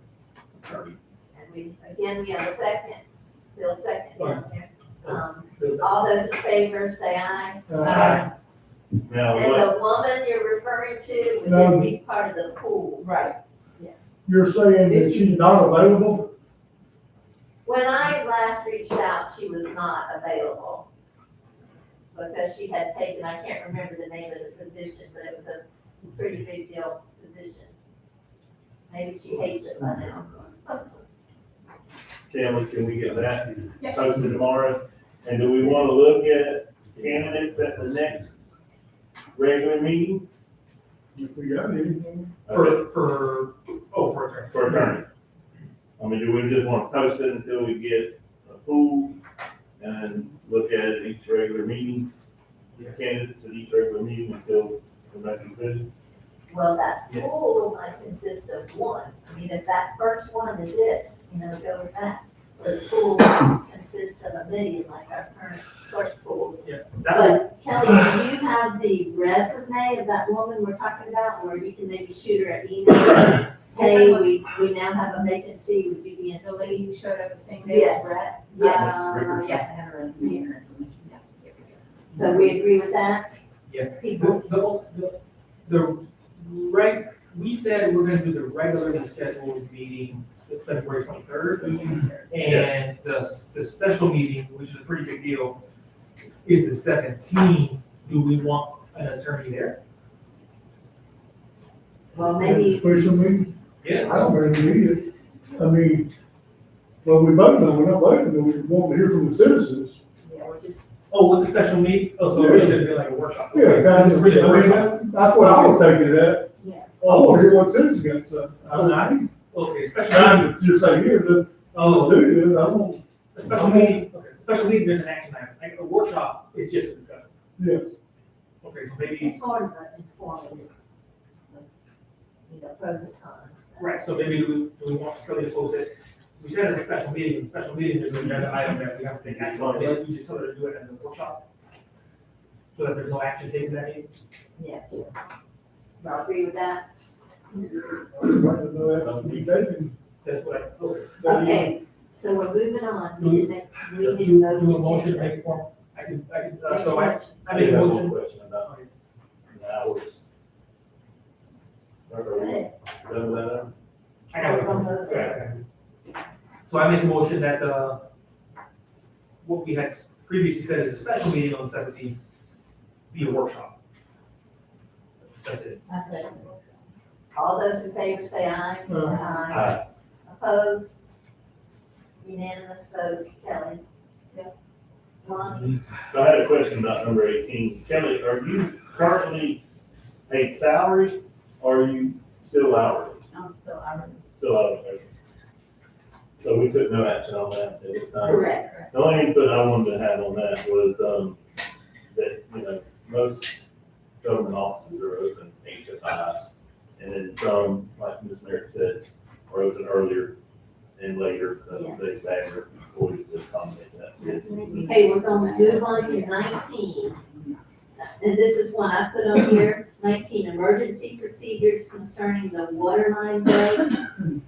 attorney. And we have a second, Bill second. Fine. All those in favor, say aye. Now, And what, the woman you're referring to would No. just be part of the pool. Right. You're saying that she's not available? When I last reached out, she was not available. Because she had taken, I can't remember the name of the position, but it was a pretty big deal position. Maybe she hates it by now. Kelly, can we get that Yes. posted tomorrow? And do we want to look at candidates at the next regular meeting? If we got anything. For attorney. For attorney? I mean, do we just want to post it until we get a pool and look at it each regular meeting? Candidates at each regular meeting until we make a decision? Well, that pool might consist of one. I mean, if that first one is it, go with that. The pool consists of a million, like our current clerk pool. Yeah. But Kelly, do you have the resume of that woman we're talking about, or you can maybe shoot her an email? Hey, we now have a vacancy, would you be The interested? lady who showed up the same day Yes. as Brett? Yes. Yes, I have her resume and her information, yeah. So we agree with that? Yeah. People, We said we're gonna do the regularly scheduled meeting February 23rd. And the special meeting, which is a pretty big deal, is the 17th. Do we want an attorney there? well, maybe, Special meeting? Yeah. I don't really need it. I mean, well, we voted on, we're not voting, but we want to hear from the citizens. yeah, we're just, Oh, what's a special meeting? Oh, so it should be like a workshop. Yeah, Okay, kind this is of, really a I mean, workshop. that's what I was taking it at. yeah. I want to hear what citizens got to say. I ain't Okay, special trying meeting. to just say here, that, Oh, do this, I want, a special meeting, okay, special meeting, there's an action item. Like a workshop is just a discussion. yeah. Okay, so maybe, It's sort of an informative, pros and cons. right, so maybe do we want Kelly to post it? We said it's a special meeting, there's an agenda item that we have to take action on. Maybe we just tell her to do it as a workshop. So that there's no action taken that meeting. Yeah. Y'all agree with that? That's what I, okay. Okay, so we're moving on. Do we- We So need do to do a vote. motion, make a form, I can, so I make a motion. Question about the hours. Are we done with that? I got it. Okay. So I make a motion that, what we had previously said is a special meeting on the 17th, be a workshop. That's it. I said, all those in favor say aye. Aye. Opposed? Unanimous vote, Kelly. Yep. Lonnie? So I had a question about number 18. Kelly, are you currently paid salary or are you still hourly? I'm still, I'm Still hourly. Okay. So we took no action on that at this time. Correct. The only input I wanted to have on that was, that, most government offices are open 8 to 5. And then some, like Ms. Merrick said, are open earlier and later, Yeah. they stagger employees to accommodate that schedule. Okay, we're going to move on to 19. And this is one I put on here, 19, emergency procedures concerning the water line break.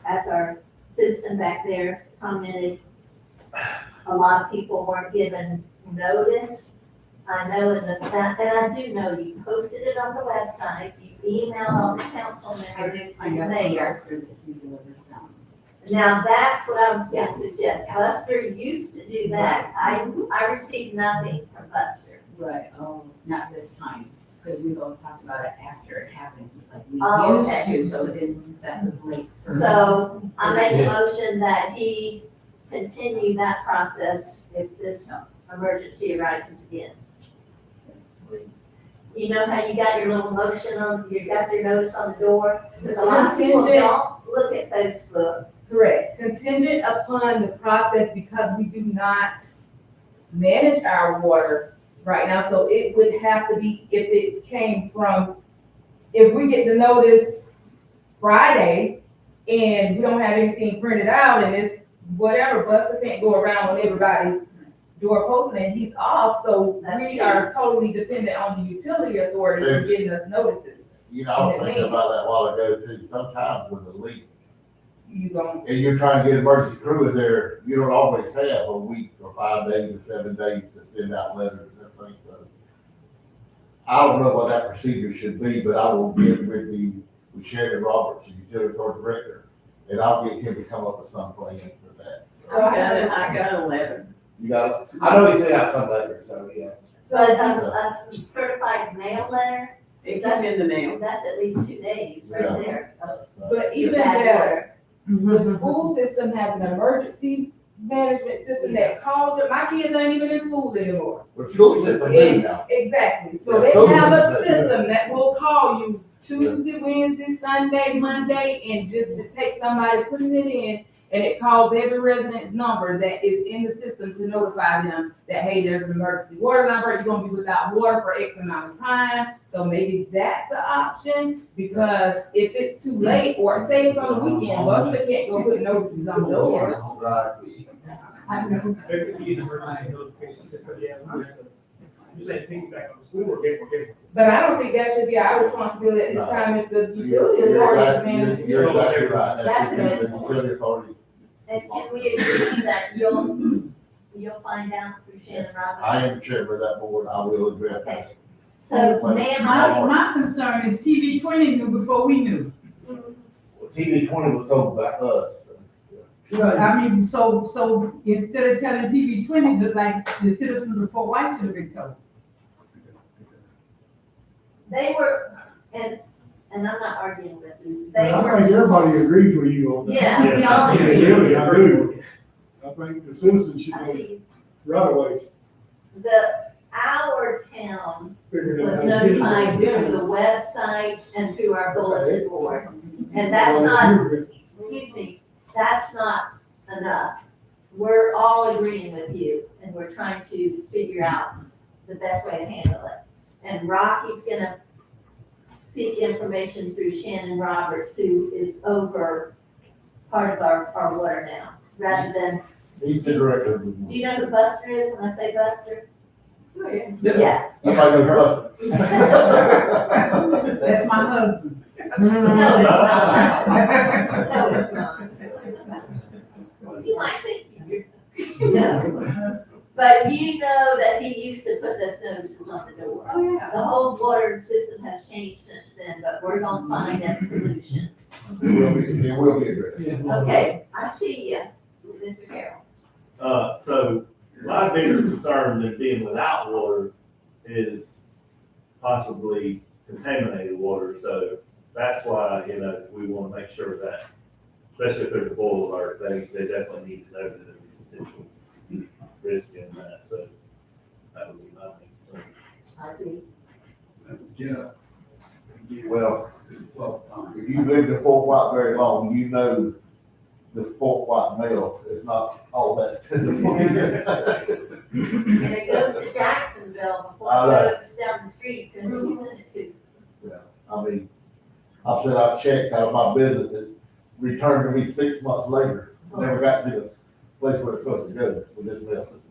As our citizen back there commented, a lot of people weren't given notice. I know and I do know you posted it on the website, you emailed all the council members, I and got the mayor. master that he delivers them. Now, that's what I was gonna suggest. Buster used to do that. I received nothing from Buster. Right, not this time, because we both talked about it after it happened, it's like we Oh, used okay. to, so that was late. for- So I make a motion that he continue that process if this emergency arises again. You know how you got your little motion on, you got your notice on the door? Because a lot of people Contingent. don't look at Facebook Correct, contingent upon the process, because we do not manage our water right now, so it would have to be, if it came from, if we get the notice Friday and we don't have anything printed out and it's whatever, Buster can't go around on everybody's door posting and he's off, so we are totally dependent on the utility authority for getting us notices. You know, I was thinking about that a while ago too, sometimes with a leak, You don't, and you're trying to get emergency crew in there, you don't always have a week or 5 days or 7 days to send out letters and everything, so. I don't know what that procedure should be, but I will get with Shannon Roberts, the utility authority director, and I'll get him to come up with some plan for that. I got a letter. You got it? I know he sent out some letters, so yeah. But a certified mail letter, It comes in the mail. that's at least 2 days right Yeah. there. but even Bad better, water. the school system has an emergency management system that calls it, my kids ain't even in school anymore. But school system do now. Exactly, so Yeah, they school have a system, system that will call you Tuesday, Wednesday, Sunday, Monday, and just to take somebody, putting it in, and it calls every resident's number that is in the system to notify them that, hey, there's an emergency water number, you're gonna be without water for X amount of time. So maybe that's an option, because if it's too late, or say it's on the weekend, Buster can't go put notices on doors. Right. There could be an emergency notification system, yeah, we have to, you say piggyback on the school or get. But I don't think that should be our responsibility at this time if the utility authority is managing. You're exactly right. That's a the good utility authority. And can we agree that you'll find out through Shannon Roberts? I am chairman of that board, I will address that. So, ma'am, My concern is TV 20 knew before we knew. TV 20 was told by us. I mean, so instead of telling TV 20, like the citizens of Fort White should have been told. they were, and I'm not arguing with you, they I were. think everybody agrees with you on that. Yeah, we all Yeah, agree. really, I do. I think the citizens should I know see. right away. Our town Figure it was out. notified through the website and through our bulletin board. And that's not, excuse me, that's not enough. We're all agreeing with you, and we're trying to figure out the best way to handle it. And Rocky's gonna seek information through Shannon Roberts, who is over part of our water now, rather than, He's the director. do you know who Buster is when I say Buster? Oh, yeah. Yeah. Everybody knows That's my husband. No, it's not. No, it's not. You might think you're, no. But you know that he used to put those notices on the door. Oh, yeah. The whole water system has changed since then, but we're gonna find that solution. It will be addressed. Okay, I see you, Mr. Carroll. So my bigger concern than being without water is possibly contaminated water. So that's why, we want to make sure that, especially if there's a boil alert, they definitely need to know that there's a potential risk in that. So that would be my concern. I agree. Well, if you lived in Fort White very long, you know the Fort White mail is not all that. And it goes to Jacksonville before Oh, it right. goes down the street, and you send it to. I mean, I've sent out checks out of my business that returned to me 6 months later. Never got to the place where it's supposed to go with this mail system.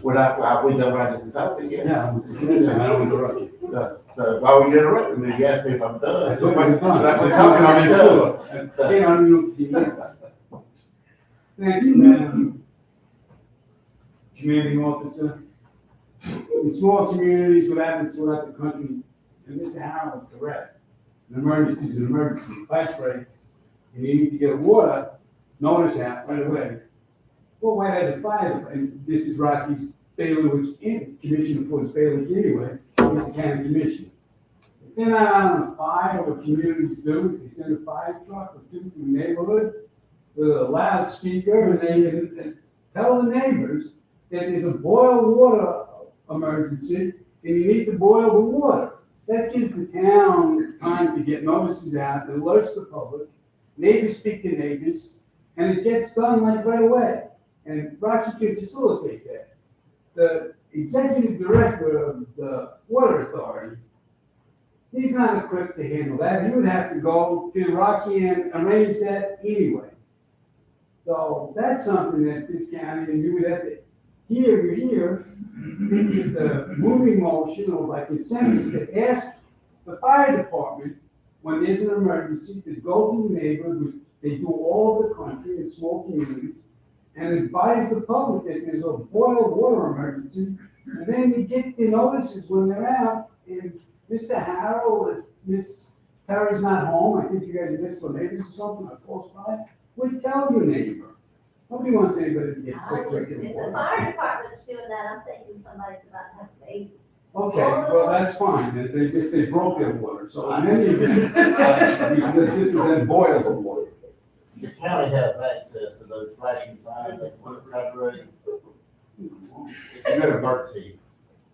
We done right this time, yes. I don't interrupt you. So why would you interrupt me? You asked me if I'm done. I told you I'm done. Like we're talking, I'm done. So- Okay, I'm you. Thank you, Madam Commanding Officer. In small communities with atmosphere throughout the country, and Mr. Harold is correct, an emergency is an emergency. Ice breaks, and you need to get a water notice out right away. Well, why does it fire? And this is Rocky Bailey, which is Commissioner for his Bailey anyway, he's the county commissioner. If they're not out on a fire, what communities do is they send a fire truck or two to the neighborhood with a loudspeaker, and they can tell the neighbors that there's a boil water emergency, and you need to boil the water. That gives the town time to get notices out, and alerts the public, neighbors speak to neighbors, and it gets done like right away. And Rocky can facilitate that. The executive director of the water authority, he's not equipped to handle that. He would have to go to Rocky and arrange that anyway. So that's something that this county, and you would have to, here, with the moving motion or by consensus to ask the fire department, when there's an emergency, to go to the neighborhood, they do all over the country in small communities, and advise the public that there's a boil water emergency, and then you get the notices when they're out, and Mr. Harold, if Miss Terry's not home, I think you guys are next door neighbors or something, or close by, would tell your neighbor. Nobody wants anybody to get sick drinking If the water. fire department's doing that, I'm thinking somebody's about to have a baby. Okay, well, that's fine, they broke their water, so in any event, we said this was then boil the water. The county has access to those flashing signs that when it's saturated. If you got an emergency,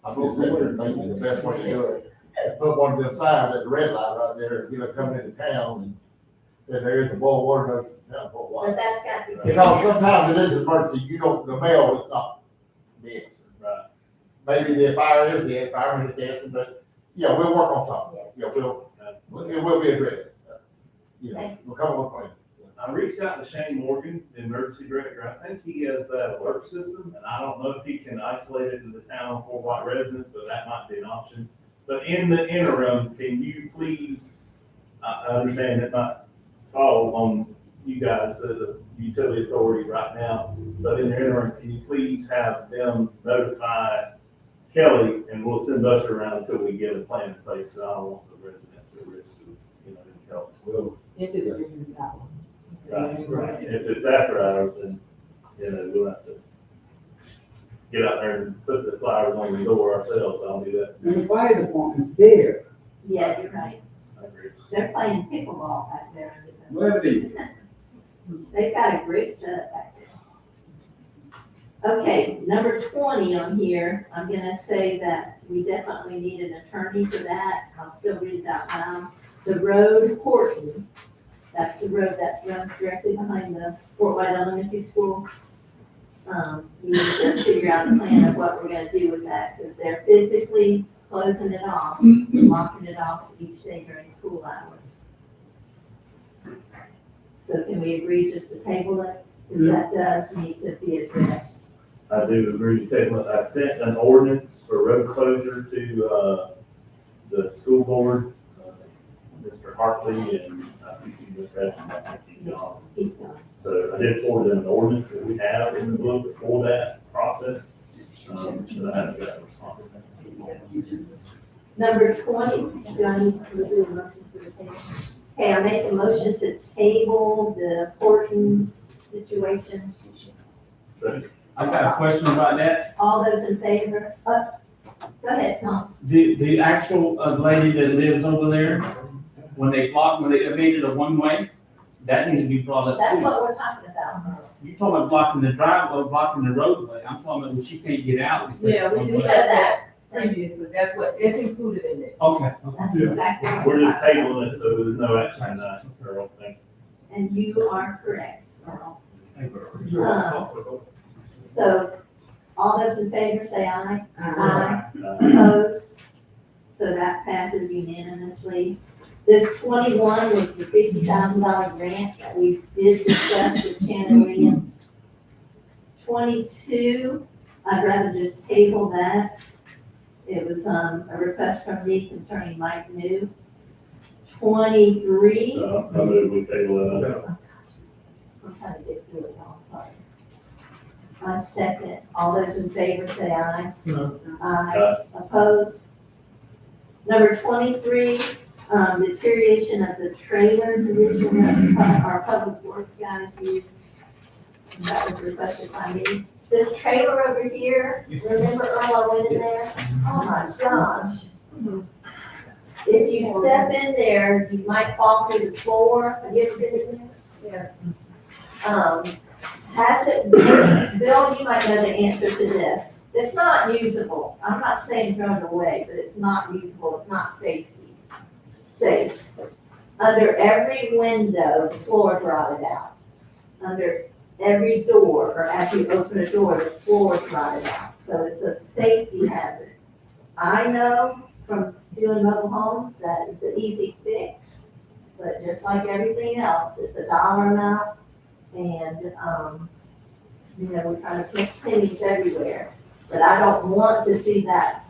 I'm just sitting there thinking the best way to do it is put one of them signs at the red light right there, coming into town and say there's a boil water notice in town for a while. But that's got to be. Because sometimes it is an emergency, the mail is not the answer. Right. Maybe the fireman is the answer, but, we'll work on something. It will be addressed. We'll come up with a plan. I reached out to Shane Morgan, the emergency director. I think he has that alert system, and I don't know if he can isolate it to the town for White residents, but that might be an option. But in the interim, can you please, I understand it might fall on you guys, the utility authority right now, but in the interim, can you please have them notify Kelly, and we'll send Buster around until we get a plan in place, so I don't want the residents at risk of, any health. If it's business hour. Right. If it's after hours, then, we'll have to get out there and put the flyers on the door ourselves. I'll do that. And the fire department's there. Yeah, you're right. I agree. They're playing pickleball back there. Whatever they do. They've got a great setup back there. Okay, number 20 on here, I'm gonna say that we definitely need an attorney for that. I'll still read it out loud. The road Horton, that's the road that runs directly behind the Fort White Elementary School. We need to figure out a plan of what we're gonna do with that, because they're physically closing it off, locking it off each day during school hours. So can we agree just to table it? Because that does need to be addressed. I do agree with that. I sent an ordinance for road closure to, the school board, Mr. Hartley, and I see Mr. Ashton, I think he's gone. He's gone. So I did forward them an ordinance that we have in the books for that process. But I haven't got a response. Number 20, do I need to do a motion for the table? Okay, I make a motion to table the Horton situation. I've got a question about that. All those in favor? Go ahead, Tom. The actual lady that lives over there, when they made it a one-way, that needs to be brought up. That's too. what we're talking about. You talking about blocking the driveway, blocking the roadway. I'm talking about when she can't get out. Yeah, we discussed that previously, it's included in this. Okay. That's exactly what We're just tabling it, so there's no action tonight, Earl. Thank you. And you are correct, Earl. So, all those in favor say aye. Aye. Opposed? So that passes unanimously. This 21 was the $50,000 grant that we did discuss with Shannon Williams. 22, I'd rather just table that. It was a request from me concerning Mike New. 23. So I move we table it. I'm trying to get through it, y'all, sorry. I second. All those in favor say aye. Aye. Opposed? Number 23, deterioration of the trailer division that our public works guys use. That was requested by me. This trailer over here, remember Earl, I went in there? Oh my gosh. If you step in there, you might fall through the floor. Have you ever been in there? Yes. Has it, Bill, you might know the answer to this. It's not usable. I'm not saying throw it away, but it's not usable. It's not safe. under every window, the floor is rotted out. Under every door, or as you open a door, the floor is rotted out. So it's a safety hazard. I know from doing mobile homes that it's an easy fix, but just like everything else, it's a dollar amount. And, you know, we're trying to push pennies everywhere. But I don't want to see that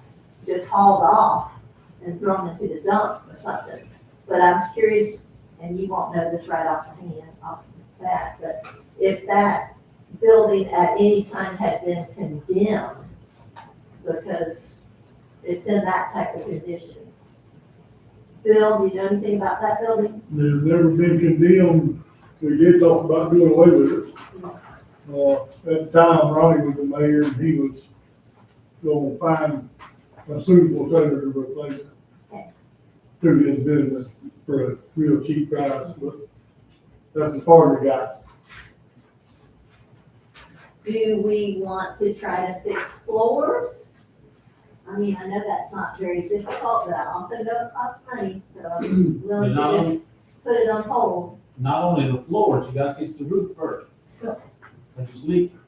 just hauled off and thrown into the dump or something. But I was curious, and you won't know this right off the hand, off the bat, but if that building at any time had been condemned, because it's in that type of condition. Bill, do you know anything about that building? They've never been condemned. We did talk about doing away with it. At the time, Ronnie was the mayor, and he was going to find a suitable trailer to replace it through his business for a real cheap price, but that's as far as we got. Do we want to try to fix floors? I mean, I know that's not very difficult, but I also know it costs money, so I'm willing to just put it on hold. Not only the floors, you gotta fix the roof first. So, That's leaking.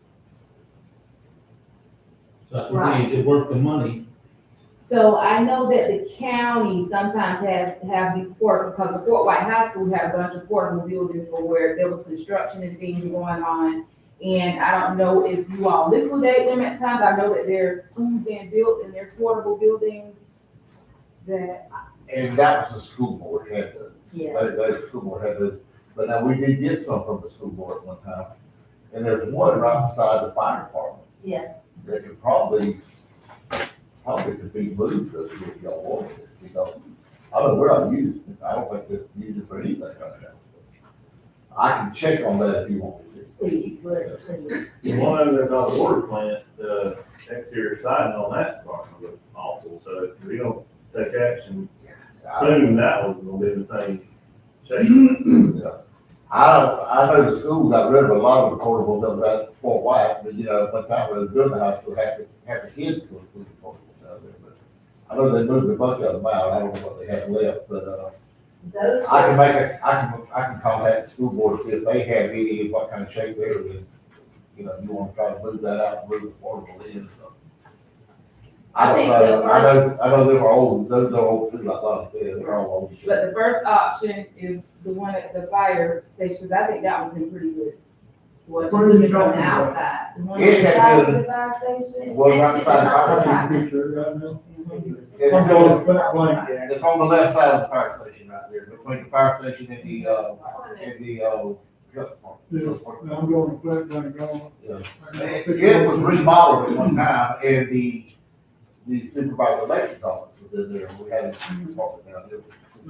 So that's the Right. thing, it's worth the money. So I know that the county sometimes have these portables, because the Fort White High School had a bunch of portable buildings for where there was construction and things going on. And I don't know if you all liquidate them at times. I know that there's schools being built and there's portable buildings that. And that was the school board had those. Yeah. The school board had those, but now we did get some from the school board at one time. And there's one right beside the fire department. Yeah. That could probably could be moved if y'all wanted it, you know. I mean, we're not using it. I don't think they're using it for anything right now. I can check on that if you want me to. Please, The one over there by the water plant, the exterior siding on that's starting to look awful, so if we don't take action soon, that one's gonna be the same shape. Yeah. I know the school got rid of a lot of the portables up at Fort White, but you know, one time when they was building the house, we have the kids go to the portables down there, but I know they moved a bunch of them out. I don't know what they have left, but, those. I can I can contact the school board, see if they have any, what kind of shape they're in. You know, you wanna try to move that out, and move the portable in, so. I don't know, I know they were old, those are old too, like Lonnie said, they're all old. But the first option is the one at the fire stations. I think that one's in pretty good. Well, just Where are you looking from talking the about? outside. The one It at the had side been- of the fire station. Well, right beside the fire station. Picture right now. It's I'm on going the- to that blank. It's on the left side of the fire station right there, between the fire station and the health department. I'm going to flat blank on. It was remodeled at one time, and the supervisor elections office was in there, and we had a department down there.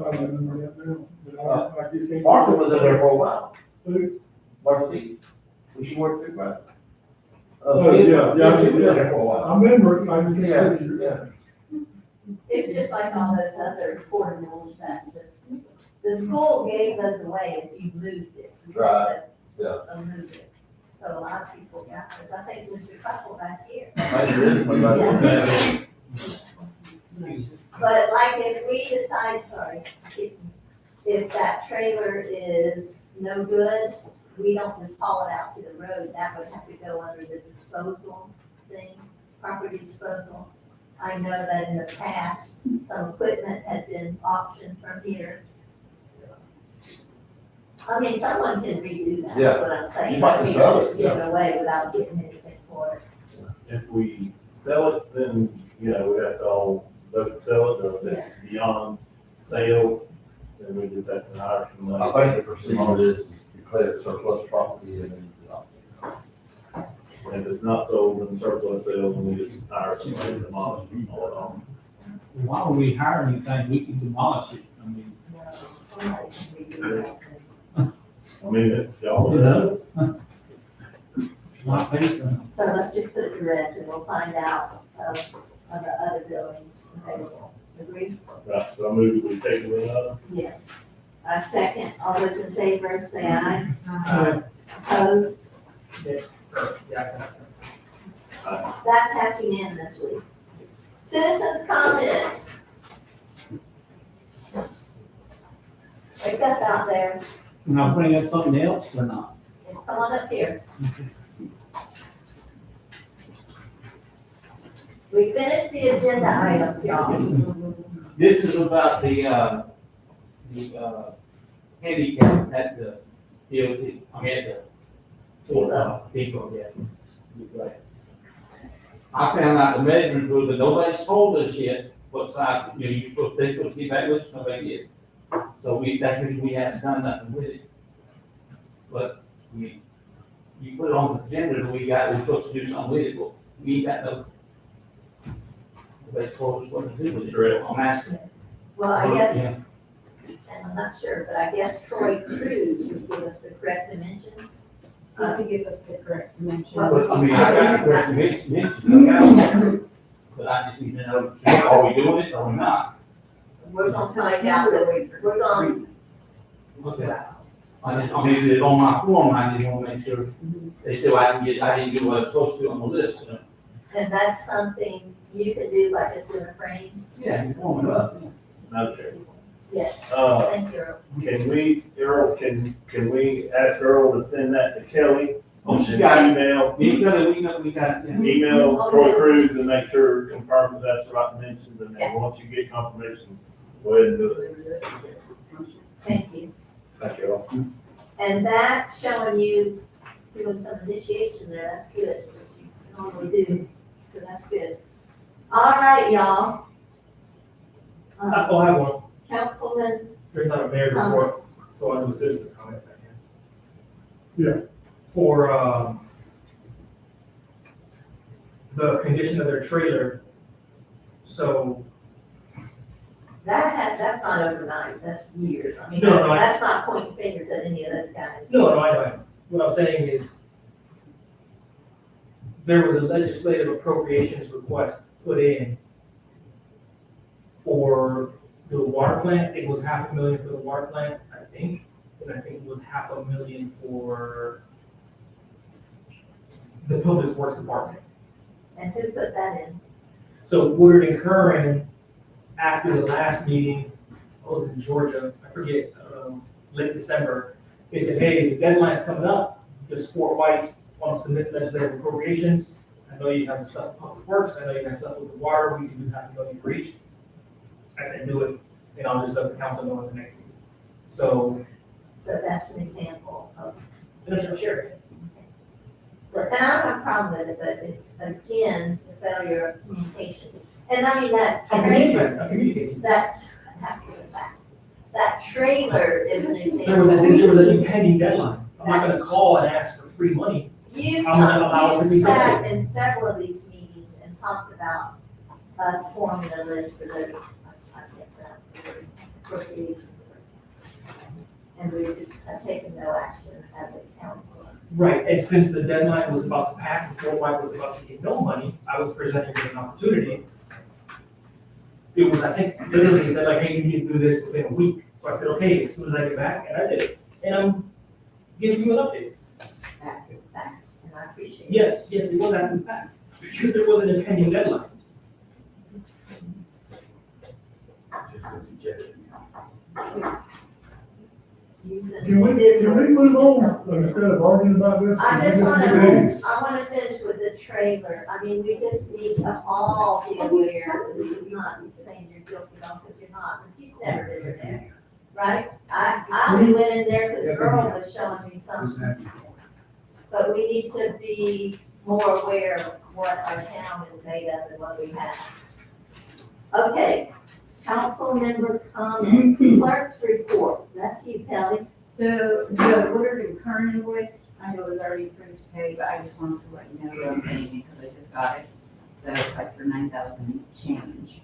I don't remember that now, but I just can't. Martha was in there for a while. Who? Martha Lee, was she working supervisor? Oh, yeah, She was in yeah. there for a while. I remember, I just Yeah, can't picture. yeah. It's just like all those other portables that the school gave those away if you moved it. You had Right, to, yeah. Move it. So a lot of people got this. I think there's a couple back here. Thank you, everybody. But like if we decide, if that trailer is no good, we don't just haul it out to the road. That would have to go under the disposal thing, property disposal. I know that in the past, some equipment had been auctioned from here. I mean, someone can redo that, that's what I'm saying. You might I can can't sell just it, give yeah. it away without getting anything for it. If we sell it, then, you know, we have to all vote to sell it, or if it's beyond sale, then we just have to hire some money. I think the procedure is declare it surplus property and then. And if it's not sold in surplus sales, then we just hire somebody to demolish it all. Why would we hire anything, we can demolish it, I mean. I mean, if y'all. You know? Not paying. So let's just put it to rest and we'll find out of the other buildings available. Agree? Right, so I move that we take it out. Yes. I second. All those in favor, say aye. Opposed? That passed unanimously. Citizens' comments. Wake up out there, Can I bring up something else or not? come on up here. We finished the agenda items, y'all. This is about the handicap at the DOT, I mean, at the depot, yeah. Right. I found out the measuring tool, but nobody's told us yet what size, you know, they're supposed to get back with us, nobody did. So that's the reason we haven't done nothing with it. But you put it on the agenda that we're supposed to do something with it, but we ain't got no. Nobody's told us what to do with it, Correct. I'm asking. Well, I guess, Yeah. and I'm not sure, but I guess Troy Cruz would give us the correct dimensions. To give us the correct dimension. But, I mean, I got the correct dimensions, but I just need to know, are we doing it or we not? We're gonna find out that we're gonna, Okay. I mean, it's on my form, I just wanna make sure, they said I didn't do what I was supposed to on the list, you know. and that's something you can do by just doing a frame. Yeah, you form it up, yeah. Okay. Yes, thank you, Earl. Can we ask Earl to send that to Kelly? Oh, she got it. Email, We got, yeah. email Troy Cruz to make sure, confirm that that's the right dimensions, and then once you get confirmation, go ahead and do it. Thank you. Thank you all. And that's showing you doing some initiation there, that's good, which you normally do, so that's good. All right, y'all. I'll have one. Councilman There's not a mayor's report, comments. so I'll do a citizen's comment. Yeah. For, the condition of their trailer, so, That's not overnight, that's years, I mean, No, I- that's not pointing fingers at any of those guys. no, I know. What I'm saying is, there was a legislative appropriations request put in for the water plant. I think it was $500,000 for the water plant, I think, and I think it was $500,000 for the public works department. And who put that in? So Woodard and Curran, after the last meeting, I was in Georgia, I forget, late December, they said, hey, the deadline's coming up, does Fort White want to submit legislative appropriations? I know you have the stuff with public works, I know you have stuff with the water, we can do $500,000 for each. I said, do it, and I'll just let the council know at the next meeting. So, So that's an example of, and I'm sure. and I don't have a problem with it, but it's, again, the failure of communication. And I mean, that trailer, that, I have to go back. That trailer is an example. There was an impending deadline, I'm not gonna call and ask for free money. You've I'm gonna allow it to be sat submitted. in several of these meetings and talked about us forming a list for those, I think that, for those appropriations. And we just have taken no action as a council. Right, and since the deadline was about to pass and Fort White was about to get no money, I was presented with an opportunity. It was, I think, literally, they're like, hey, you need to do this within a week. So I said, okay, as soon as I get back, and I did it. And I'm giving you an update. After the fact, and I appreciate it. Yes, it was after the fact, because there was an impending deadline. Can we move on instead of arguing about this? I just Please. wanna finish with the trailer. I mean, we just need to all be aware that this is not saying you're guilty, because you're not, but you've never been in there, right? I only went in there because Earl was showing me something. But we need to be more aware of what our town is made of and what we have. Okay, council member comments, clerk's report, that's you, Kelly. So the Woodard and Curran invoice, I know it was already approved to pay, but I just wanted to let you know that I'm paying it because I just got it. So it's like for 9,000 change.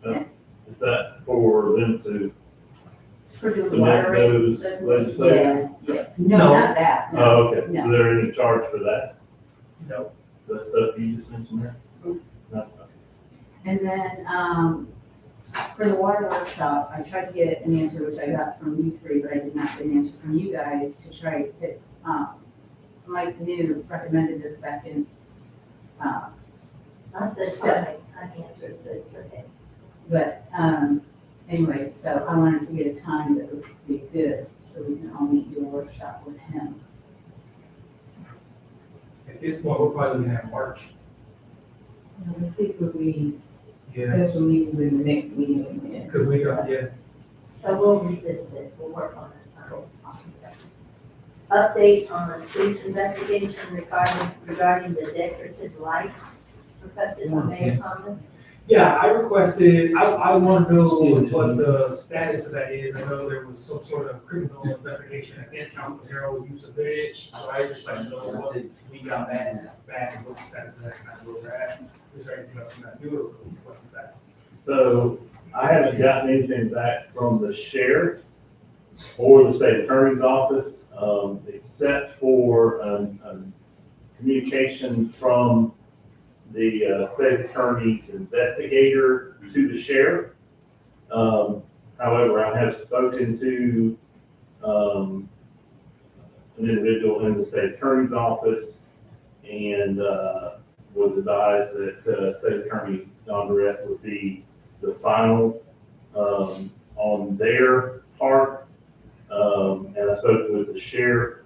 Is that for them to For the submit water those rates. legislative? Yeah. No, not that. No. Oh, okay. No. Is there any charge for that? No. The stuff you just mentioned there? No. And then, for the water workshop, I tried to get an answer, which I got from you three, but I did not get an answer from you guys to try to fix, Mike New recommended this second, I said, okay, I answered, but it's okay. but, Anyway, so I wanted to get a time that would be good, so we can all meet, do a workshop with him. At this point, we're probably looking at March. Let's speak with these Yeah, special meetings in the next meeting, and because we got, yeah. So we'll revisit it, we'll work on it. Update on the police investigation regarding the decorative lights requested by Mayor Thomas. Yeah, I requested, I want to know what the status of that is. I know there was some sort of criminal investigation against Councilman Harold use of edge. So I just like to know what we got back and what's the status of that, kind of where we're at. Is there anything else we got to do, or what's the status? So I haven't gotten anything back from the sheriff or the state attorney's office, except for communication from the state attorney's investigator to the sheriff. However, I have spoken to an individual in the state attorney's office and was advised that state attorney Don Durrett would be the final on their part. And I spoke with the sheriff,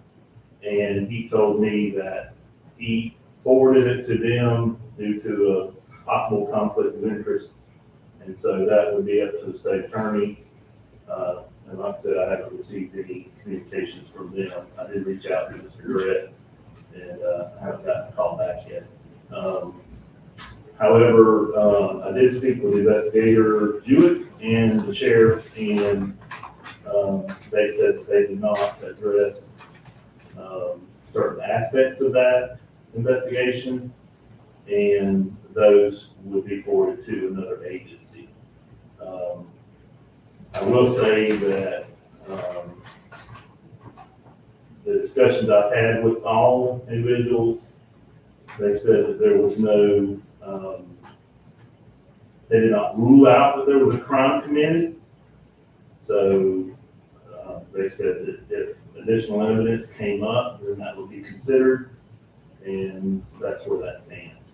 and he told me that he forwarded it to them due to a possible conflict of interest. And so that would be up to the state attorney. And like I said, I haven't received any communications from them. I did reach out to Mr. Durrett, and I haven't gotten a call back yet. However, I did speak with Investigator Jewett and the sheriff, and they said that they did not address certain aspects of that investigation, and those would be forwarded to another agency. I will say that the discussions I've had with all individuals, they said that there was no, they did not rule out that there was a crime committed. So they said that if additional evidence came up, then that would be considered, and that's where that stands.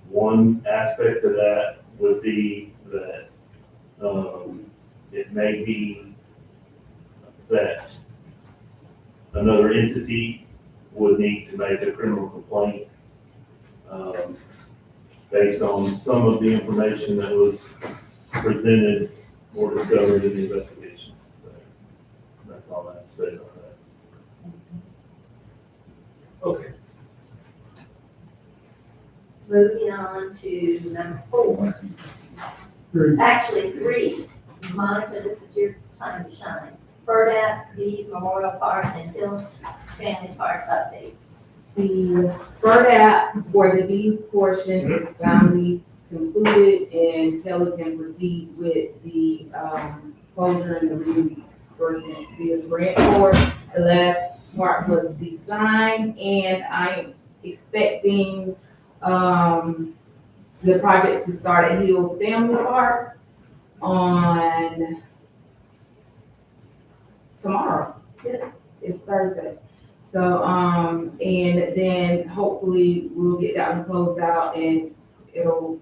One aspect of that would be that it may be that another entity would need to make a criminal complaint based on some of the information that was presented or discovered in the investigation. So that's all I have to say about that. Okay. Moving on to number 4. Actually, 3. Monica, this is your time to shine. FERDAP, D's Memorial Park, and Hills Family Park update. the FERDAP for the D's portion is finally concluded, and Kelly can proceed with the closure and the reimbursement via grant board. The last part was the sign, and I'm expecting the project to start at Hills Family Park on tomorrow. It's Thursday. So, and then hopefully we'll get that one closed out and it'll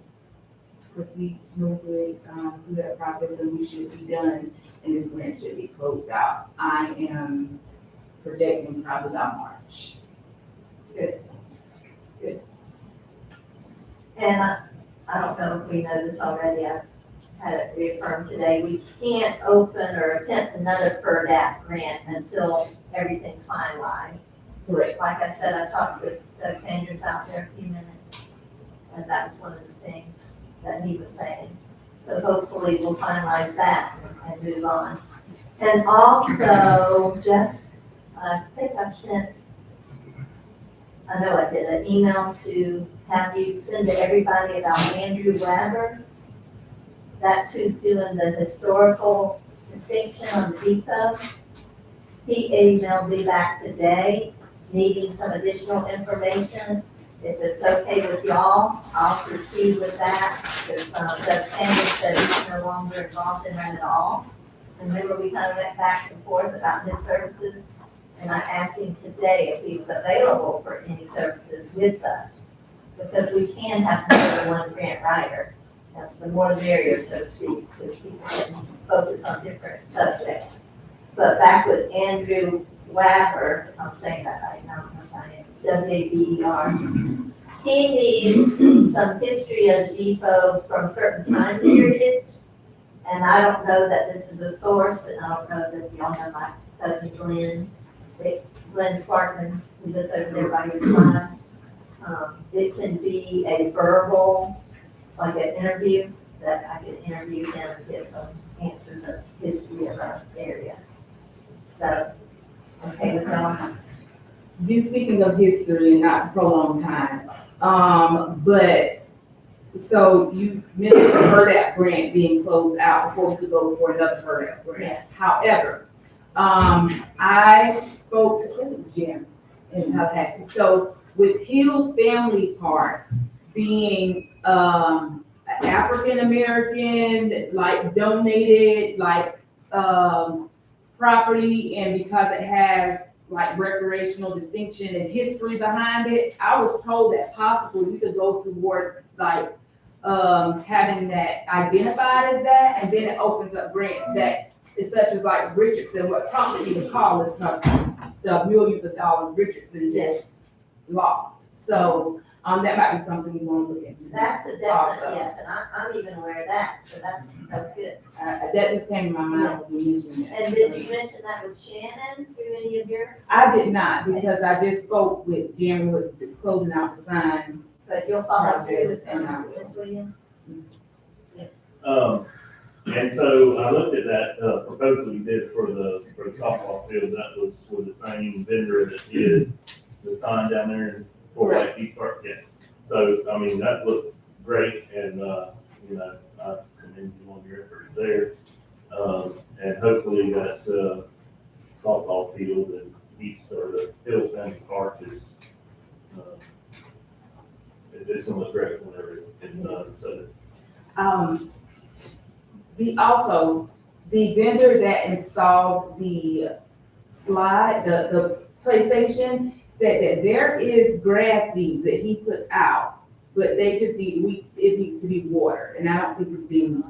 proceed smoothly through that process, and we should be done and this grant should be closed out. I am projecting probably about March. Good. Good. And I don't know if we know this already, I've had it reaffirmed today, we can't open or attempt another FERDAP grant until everything's finalized. Correct. Like I said, I talked with Doug Sanders out there a few minutes, and that was one of the things that he was saying. So hopefully we'll finalize that and move on. And also, just, I think I sent, I know I did, an email to have you send to everybody about Andrew Weber. That's who's doing the historical distinction on the depot. He emailed me back today, needing some additional information. If it's okay with y'all, I'll proceed with that, because Doug Sanders said he's no longer involved in that at all. And remember, we kind of went back and forth about his services, and I asked him today if he was available for any services with us, because we can have more than one grant writer. the more the merrier, so to speak, because people can focus on different subjects. But back with Andrew Wapper, I'm saying that right now, it's W-A-B-E-R. He needs some history of the depot from certain time periods. And I don't know that this is a source, and I don't know that y'all know my cousin Glenn Sparkman, who lives over there by your side. It can be a verbal, like an interview, that I could interview him and get some answers of history of our area. So, okay with y'all? You speaking of history and not to prolong time, but, so you mentioned the HERDAP grant being closed out before we could go for another HERDAP grant. Yeah. However, I spoke to Jim in Tallahassee. So with Hill's Family Park being, African American, like donated, like, property, and because it has like recreational distinction and history behind it, I was told that possibly we could go towards like, having that identified as that, and then it opens up grants that is such as like Richardson, what prompted me to call is because the millions of dollars Richardson just lost. So, that might be something we want to look into. That's a definite yes, and I'm even aware of that, so that's good. That just came to my mind when you mentioned that. And did you mention that with Shannon through any of your? I did not, because I just spoke with Jim with the closing out the sign. But you'll follow through with And I will. Ms. Williams? And so I looked at that, proposal you did for the softball field, that was with the same vendor that did the sign down there in Fort White East Park, yeah. So, I mean, that looked great, and, you know, I commend you on your efforts there. And hopefully that, softball field and East, or the Hills Family Park is, it's gonna look great whenever it's done, so. The vendor that installed the slide, the PlayStation, said that there is grass seeds that he put out, but they just it needs to be watered, and I don't think it's being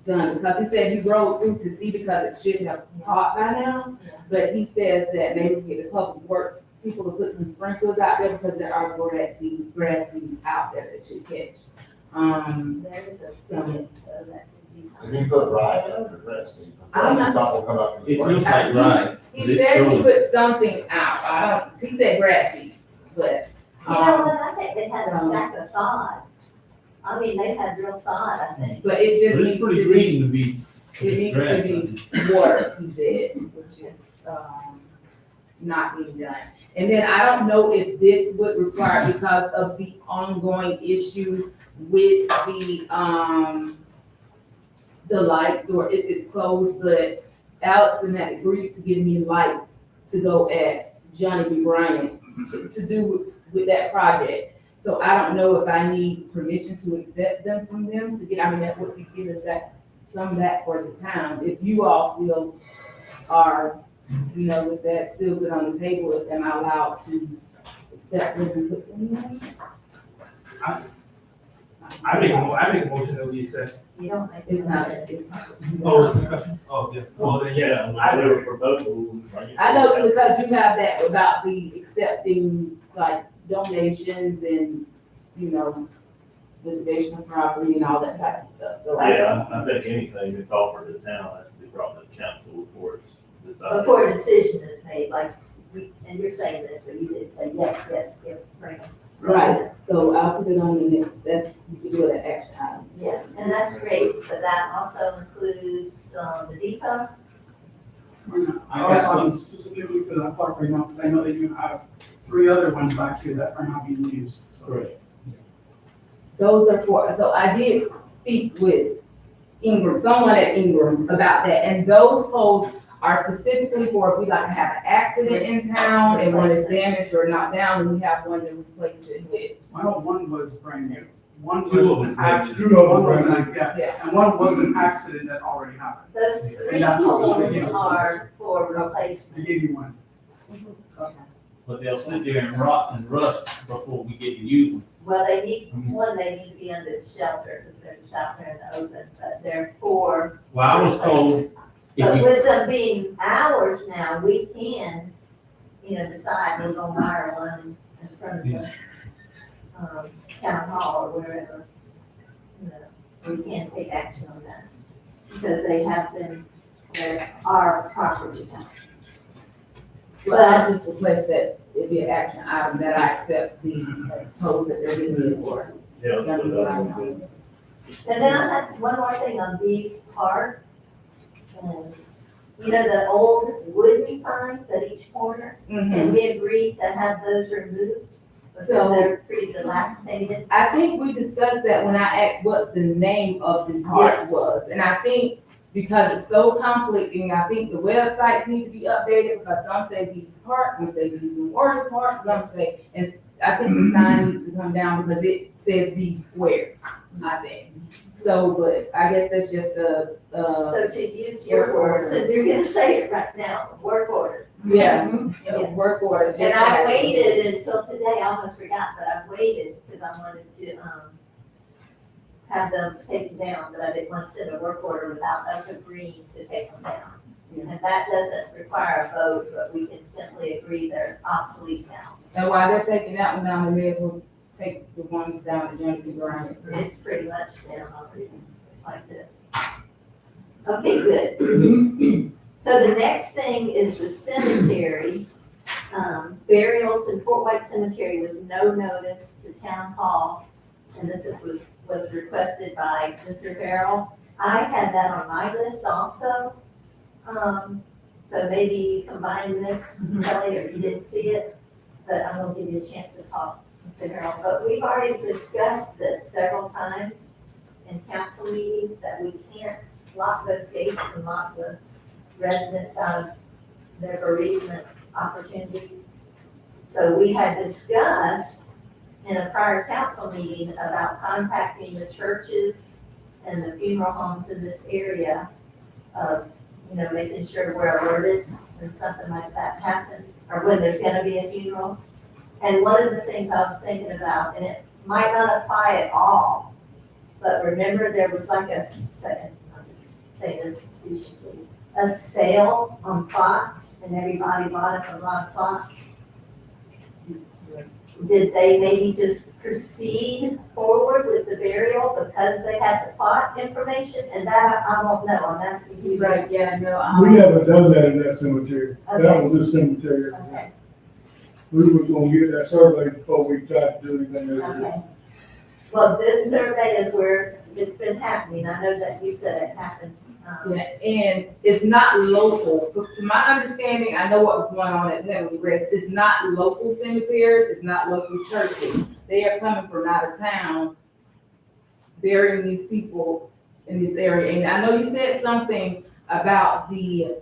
done, because he said he rode through to see because it should have caught by now, but he says that maybe we get the public work people to put some sprinklers out there, because there are grass seeds out there that should catch. There is a spigot, so that could be something. If you put rye under the rest, I'm the not- top will come up. It looks like right. He said he put something out, he said grass seeds, but. You know what, I think they had a stack of sod. I mean, they had real sod, I think. But it just But needs it's pretty to green to be. it needs to be watered, he said, which is, not being done. And then I don't know if this would require, because of the ongoing issue with the lights, or if it's closed, but Allison had agreed to give me lights to go at Johnny B. Bryant to do with that project. So I don't know if I need permission to accept them from them to get, I mean, that would be giving back some back for the town. If you all still are, you know, with that still good on the table, am I allowed to accept them and put them in? I make a motion that we accept. You don't make. It's not. Oh, it's discussion? Oh, yeah. Well, then, yes, I know proposals. I know because you have that about the accepting like donations and, you know, litigation of property and all that type of stuff, so. Yeah, I think anything that's offered to the town has to be brought to the council before it's decided. Before a decision is made, like, and you're saying this, but you did say yes, bring them. Right, so I'll put it on the next, you can do it at action item. Yeah, and that's great, but that also includes, the depot. I got some, Specifically for that park right now, because I know that you have 3 other ones back here that are not being used, so. correct. Those are for, so I did speak with Ingram, someone at Ingram about that, and those poles are specifically for if we like to have an accident in town and one is damaged or knocked down, and we have one to replace it with. I know one was brand new. One Two was of an them. accident. Two of them One was an brand accident, yeah. Yeah. And one was an accident that already happened. Those 3 And that's what was poles used. are for They replacement. gave you one. But they'll sit there and rot and rust before we get to use them. Well, they need, one, they need to be under the shelter, because they're just out there in the open, but they're for. Well, I was told, But if you, with them being ours now, we can, decide we're gonna hire one in front of the, town hall or wherever. We can take action on that, because they have been, they're our property now. But I just request that it be an action item that I accept the tolls that they're giving me for. Yeah. And then I have one more thing on Bees Park. And, the old wooden signs at each corner, and we agreed to have those removed because So- they're pretty dilapidated. I think we discussed that when I asked what the name of the park Yes. was, and I think because it's so conflicting, I think the websites need to be updated, because some say these parks, some say these Memorial Parks, some say, and I think the sign needs to come down because it says these squares, I think. So, but I guess that's just So to use your words, and you're gonna say it right now, work order. yeah, work order. just And I like- waited until today, I almost forgot, but I waited because I wanted to, have those taken down, but I didn't want to send a work order without us agreeing to take them down. And that doesn't require a vote, but we can simply agree they're obsolete now. And while they're taking that one down, they may as well take the ones down at Johnny Grind. It's pretty much down already, like this. Okay, good. So the next thing is the cemetery. Burials in Fort White Cemetery with no notice to town hall. And this was requested by Mr. Farrell. I had that on my list also. So maybe you combine this, Kelly, or you didn't see it, but I'm gonna give you a chance to talk, Mr. Farrell. But we've already discussed this several times in council meetings, that we can't lock those gates and lock the residents out of their bereavement opportunity. So we had discussed in a prior council meeting about contacting the churches and the funeral homes in this area of, making sure we're alerted when something like that happens, or when there's gonna be a funeral. And one of the things I was thinking about, and it might not apply at all, but remember there was like I'm just saying this facetiously, a sale on plots, and everybody bought up a lot of plots. Did they maybe just proceed forward with the burial because they had the plot information? And that I don't know, I'm asking you. Right, yeah, no, We haven't done that in that cemetery. That Okay. was this cemetery. Okay, We were gonna get that survey before we tried to do anything else. okay. Well, this survey is where it's been happening. I know that you said it happened. Yeah, and it's not local. To my understanding, I know what was going on at Heavenly Rest. It's not local cemeteries, it's not local churches. They are coming from out of town, burying these people in this area. And I know you said something about the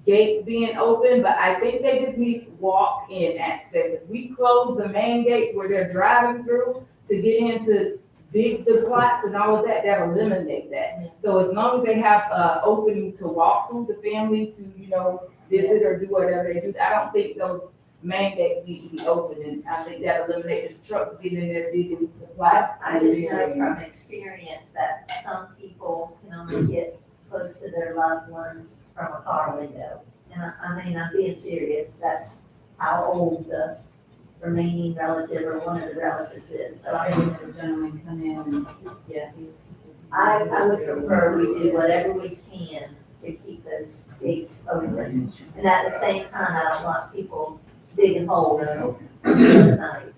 gates being open, but I think they just need walk-in access. If we close the main gates where they're driving through to get in to dig the plots and all of that, that'll eliminate that. So as long as they have opening to walk through the family to, visit or do whatever they do, I don't think those main gates need to be open, and I think that eliminates the trucks getting in there digging the plots. I just know from experience that some people can only get close to their loved ones from a car window. And I'm being serious, that's how old the remaining relative or one of the relatives is. So I had a gentleman come in and, yeah, he was. I would prefer we do whatever we can to keep those gates open. And at the same time, I don't want people digging holes in the night.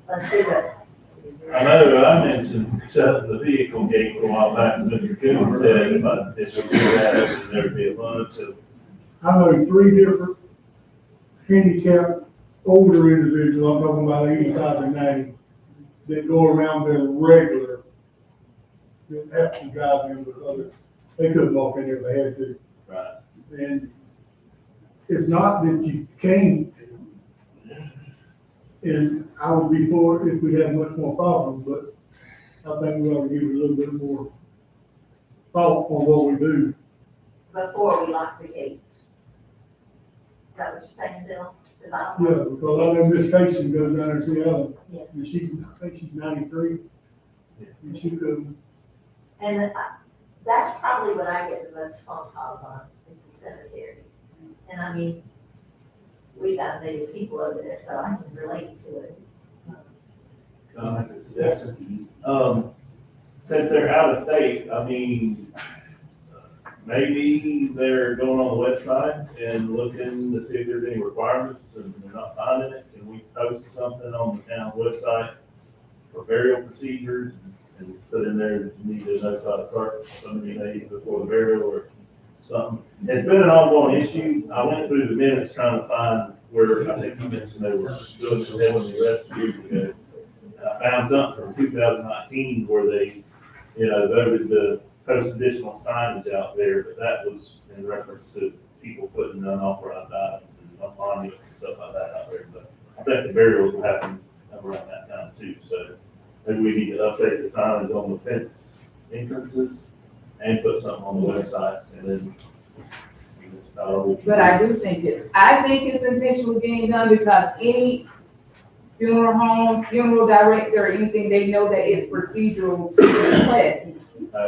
Let's do it. I know I mentioned shutting the vehicle gates a while back, and Mr. Coon said, but if we do that, there'd be a bunch of. I know 3 different handicapped older individuals, I'm talking about 85 and 90, that go around there regular, that have to drive in with others. They couldn't walk in there if they had to. Right. And it's not that you can't. And I would be for it if we had much more problems, but I think we ought to give it a little bit more thought on what we do. Before we lock the gates. Is that what you're saying, Bill? Cause I don't. Yeah, because I know Miss Casey goes down there and see Ellen. Yeah. And she, I think she's 93. And she could, And that's probably what I get the most phone calls on, is the cemetery. And I mean, we got many people over there, so I can relate to it. Can I make a suggestion? Since they're out of state, I mean, maybe they're going on the website and looking to see if there's any requirements and they're not finding it. Can we post something on the town website for burial procedures and put in there, you need to notify the clerk so many days before the burial or something? It's been an ongoing issue. I went through the minutes trying to find where, I think you mentioned they were doing some heavily arrest years ago. And I found something from 2019 where they, voted to post additional signage out there, but that was in reference to people putting unauthorized items and monuments and stuff like that out there. But I think the burials will happen around that time too, so maybe we need to update the signs on the fence entrances and put something on the website and then. But I do think it's intentionally being done because any funeral home, funeral director, or anything, they know that it's procedural to request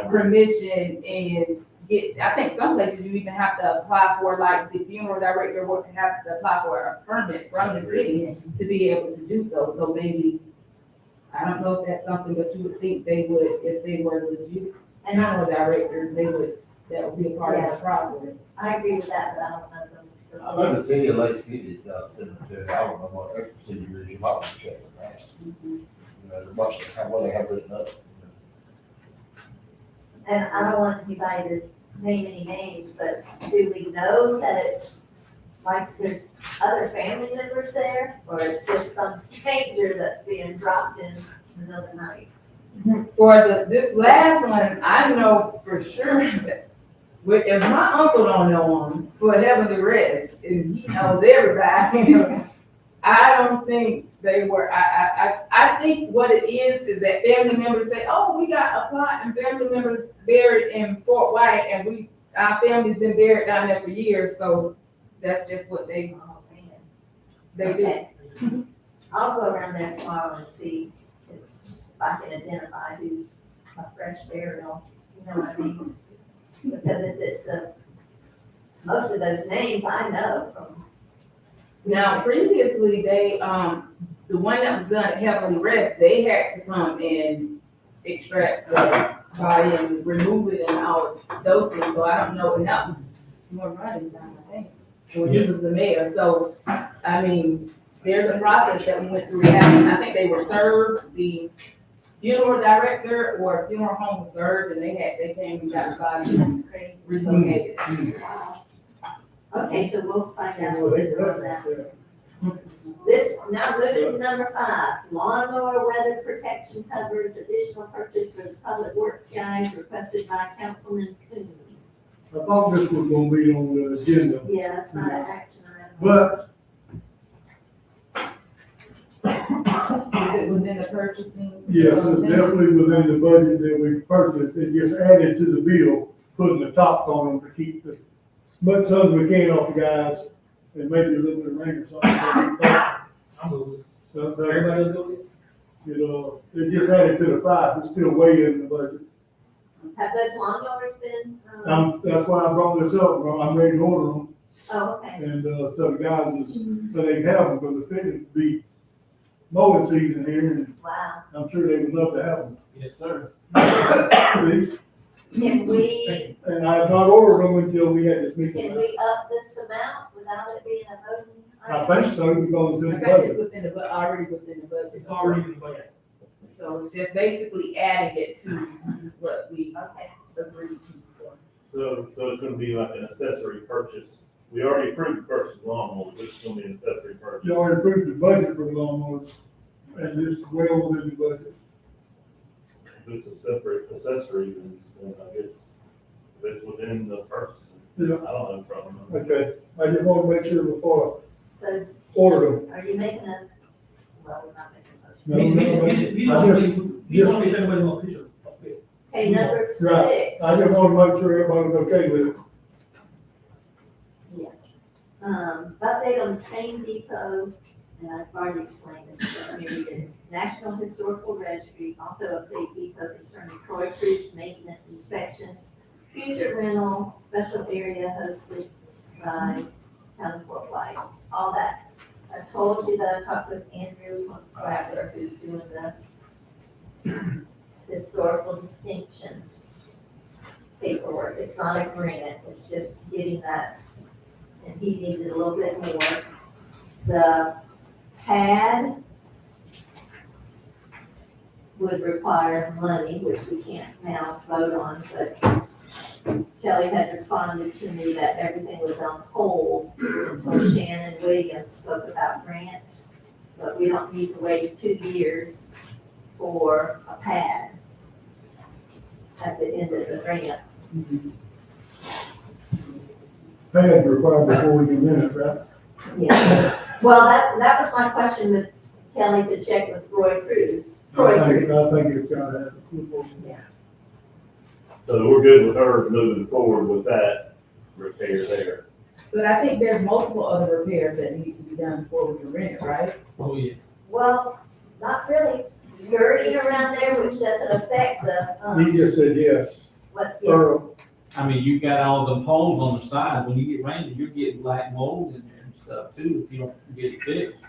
permission and get, I think some places you even have to apply for, like, the funeral director would have to apply for a permit from the city to be able to do so. So maybe, I don't know if that's something, but you would think they would, if they were legit funeral directors, that would be a part of the process. I agree with that, but I don't know them. I know the city of Lake City's got a cemetery, I don't know what their procedure is, you might want to check with that. What they have written up. And I don't want anybody to name any names, but do we know that it's like there's other family members there? Or it's just some stranger that's being dropped in the middle of the night? For this last one, I know for sure that if my uncle don't know him for heavenly rest, and he knows everybody, I don't think they were, I think what it is that family members say, oh, we got a plot and family members buried in Fort White, and our family's been buried down there for years, so that's just what they do. Okay. I'll go around there tomorrow and see if I can identify who's a fresh burial, you know what I mean? Because if it's most of those names I know from. Now, previously, they, the one that was done at Heavenly Rest, they had to come and extract the body and remove it and all those things, so I don't know, and that was more running time, I think, when he was the mayor, so, I mean, there's a process that we went through, I think they were served, the funeral director or funeral home was served, and they came and got the body. That's crazy. Relocated. Okay, so we'll find out what they do on that. This, now go to number 5, lawnmower weather protection covers, additional purchase for the public works guys requested by Councilman Coon. I thought this was gonna be on the agenda, Yeah, that's not an action item. but Is it within the purchasing? yes, it's definitely within the budget that we purchased. It just added to the bill, putting the tops on them to keep the, much as we can off the guys, and maybe a little bit of rain or something. I'm moving. So, Everybody will do it? it just added to the price. It's still way in the budget. Have those lawnmowers been? That's why I brought this up. I'm ready to order them. Oh, okay. And, so the guys so they can have them, because it's fitting to be mowing season here, and Wow. I'm sure they would love to have them. Yes, sir. See? Can we, And I have not ordered them until we had this meeting. can we up this amount without it being a voting I item? think so, because it's in I the think it's budget. within the, already within the budget. It's already in the budget. So it's just basically adding it to what we Okay. agreed to before. So it's gonna be like an accessory purchase. We already approved the purchase of lawnmowers, this is gonna be an accessory purchase. You already approved the budget for the lawnmowers, and this is well within the budget. If it's a separate accessory, then I guess if it's within the purchase, I Yeah. don't have a problem. Okay, I just want to make sure before So I order them. are you making a, well, we're not making a motion. No, He I don't just- want me to everybody want a picture of it. Okay, number 6. Right. I just want to make sure everybody's okay with it. Update on the train depot, and I've already explained this, but let me read it. National Historical Registry, also update depot concerning Troy Bridge maintenance inspections, future rental, special area hosted by Town of Fort White, all that. I told you that I talked with Andrew Wastewater, who's doing the historical distinction paperwork. It's not a grant, it's just getting that, and he needed a little bit more. The pad would require money, which we can't now vote on, but Kelly had responded to me that everything was on hold until Shannon Williams spoke about grants, but we don't need to wait 2 years for a pad at the end of the grant. Pad required before we can rent it, right? Yeah, well, that was my question with Kelly to check with Troy Cruz. I think it's gotta happen. Yeah. So we're good with her moving forward with that repair there. But I think there's multiple other repairs that needs to be done before we can rent it, right? Oh, yeah. Well, not really. Skirting around there, which doesn't affect the, He just said yes. what's, Thorough. I mean, you got all them holes on the side, when you get rain, you're getting black mold in there and stuff too, if you don't get it fixed.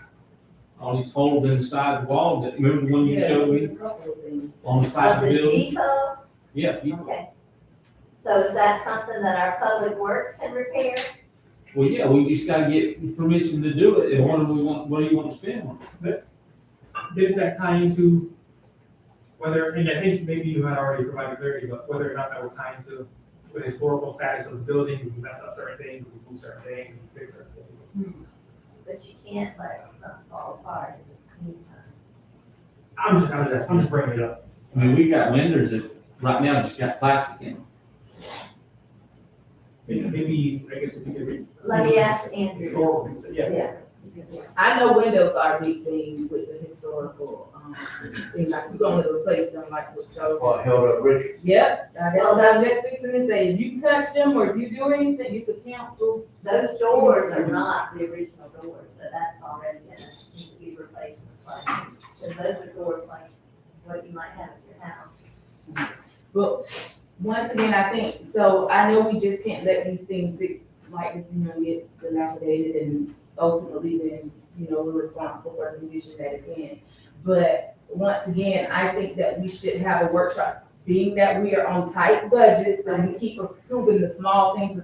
All these holes in the side of the wall, that, remember when you showed me A couple of things. on the side of of the the building? depot? Yeah, Okay. So is that something that our public works can repair? well, yeah, we just gotta get permission to do it, and what do you want to spend on it? Didn't that tie into whether, and I think maybe you had already provided clarity, but whether or not that would tie into the historical status of the building, if we mess up certain things, if we do certain things, if we fix certain things. But you can't let something fall apart in the meantime. I'm just bringing it up. I mean, we got windows that, right now, just got plastic in them. Maybe, I guess if you could read. Let me ask Andrew. Historical, yeah. Yeah. I know windows are a big thing with the historical, thing, like we're gonna replace them like with so. What, held up bridges? Yep, that's what I was just fixing to say, if you touch them or if you do anything, you could cancel. Those doors are not the original doors, so that's already gonna need to be replaced with something. So those are doors like what you might have at your house. But once again, I think, so I know we just can't let these things sit like this, get dilapidated and ultimately then, we're responsible for the condition that it's in. But once again, I think that we should have a workshop, being that we are on tight budgets and we keep approving the small things,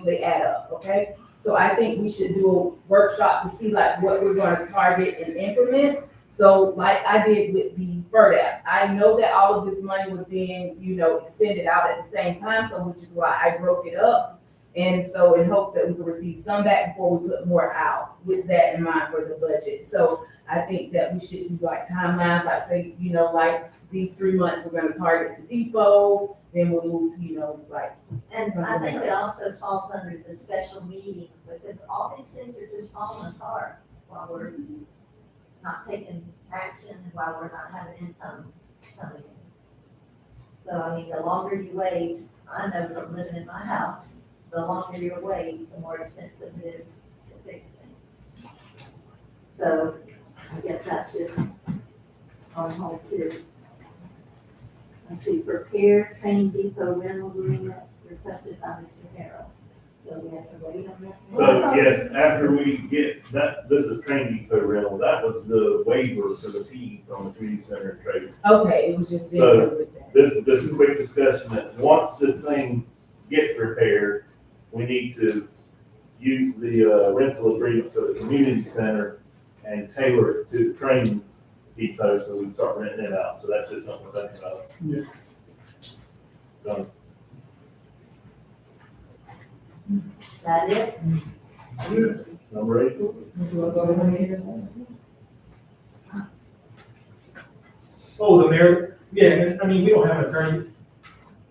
they add up, okay? So I think we should do a workshop to see like what we're gonna target in increments. So like I did with the FERDAP, I know that all of this money was being, expended out at the same time, so which is why I broke it up. And so in hopes that we could receive some back before we put more out, with that in mind for the budget. So I think that we should do like timelines, like say, like these 3 months, we're gonna target the depot, then we'll move to, like. And I think it also falls under the special meeting, because all these things are just falling apart while we're not taking action, and while we're not having income coming in. So, I mean, the longer you wait, I know from living in my house, the longer you wait, the more expensive it is to fix things. So, I guess that's just on hold too. Let's see, prepare training depot rental agreement requested by Mr. Harrell. So we have to wait on that. So yes, after we get that, this is train depot rental, that was the waiver for the fees on the community center and trade. Okay, it was just. So this is just a quick discussion that once this thing gets repaired, we need to use the rental agreement for the community center and tailor it to the train depot so we can start renting it out. So that's just something we're thinking about. Yeah. Done. That it? Number 8. Oh, the mayor, yeah, I mean, we don't have an attorney.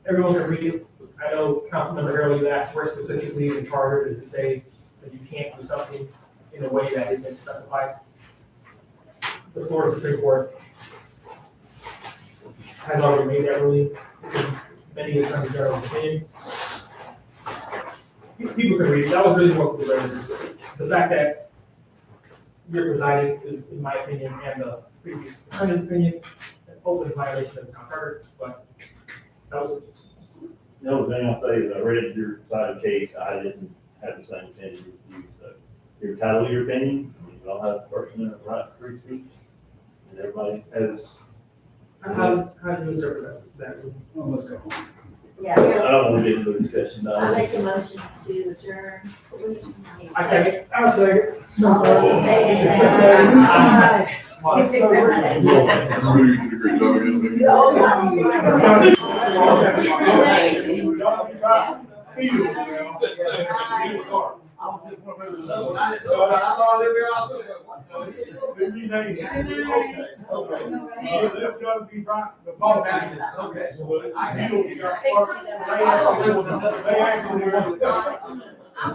Everyone can read it. I know Councilmember Harrell, you asked where specifically in the charter does it say that you can't do something in a way that isn't specified. The Florida Supreme Court has already made that ruling. It's in many attorney general's opinion. people can read it, that was really more for the residents. The fact that you're presiding is, in my opinion, and the previous attorney's opinion, an open violation of the town charter, but that was. The only thing I'll say is I read your side of the case, I didn't have the same opinion as you, so you're entitled to your opinion, I mean, you all have First Amendment right to free speech, and everybody has. How do you interpret that? Well, let's go. Yeah, I don't want to get into a discussion. I make a motion to adjourn. I second. I'll say it. All those in favor say aye. You did a great job again. I'm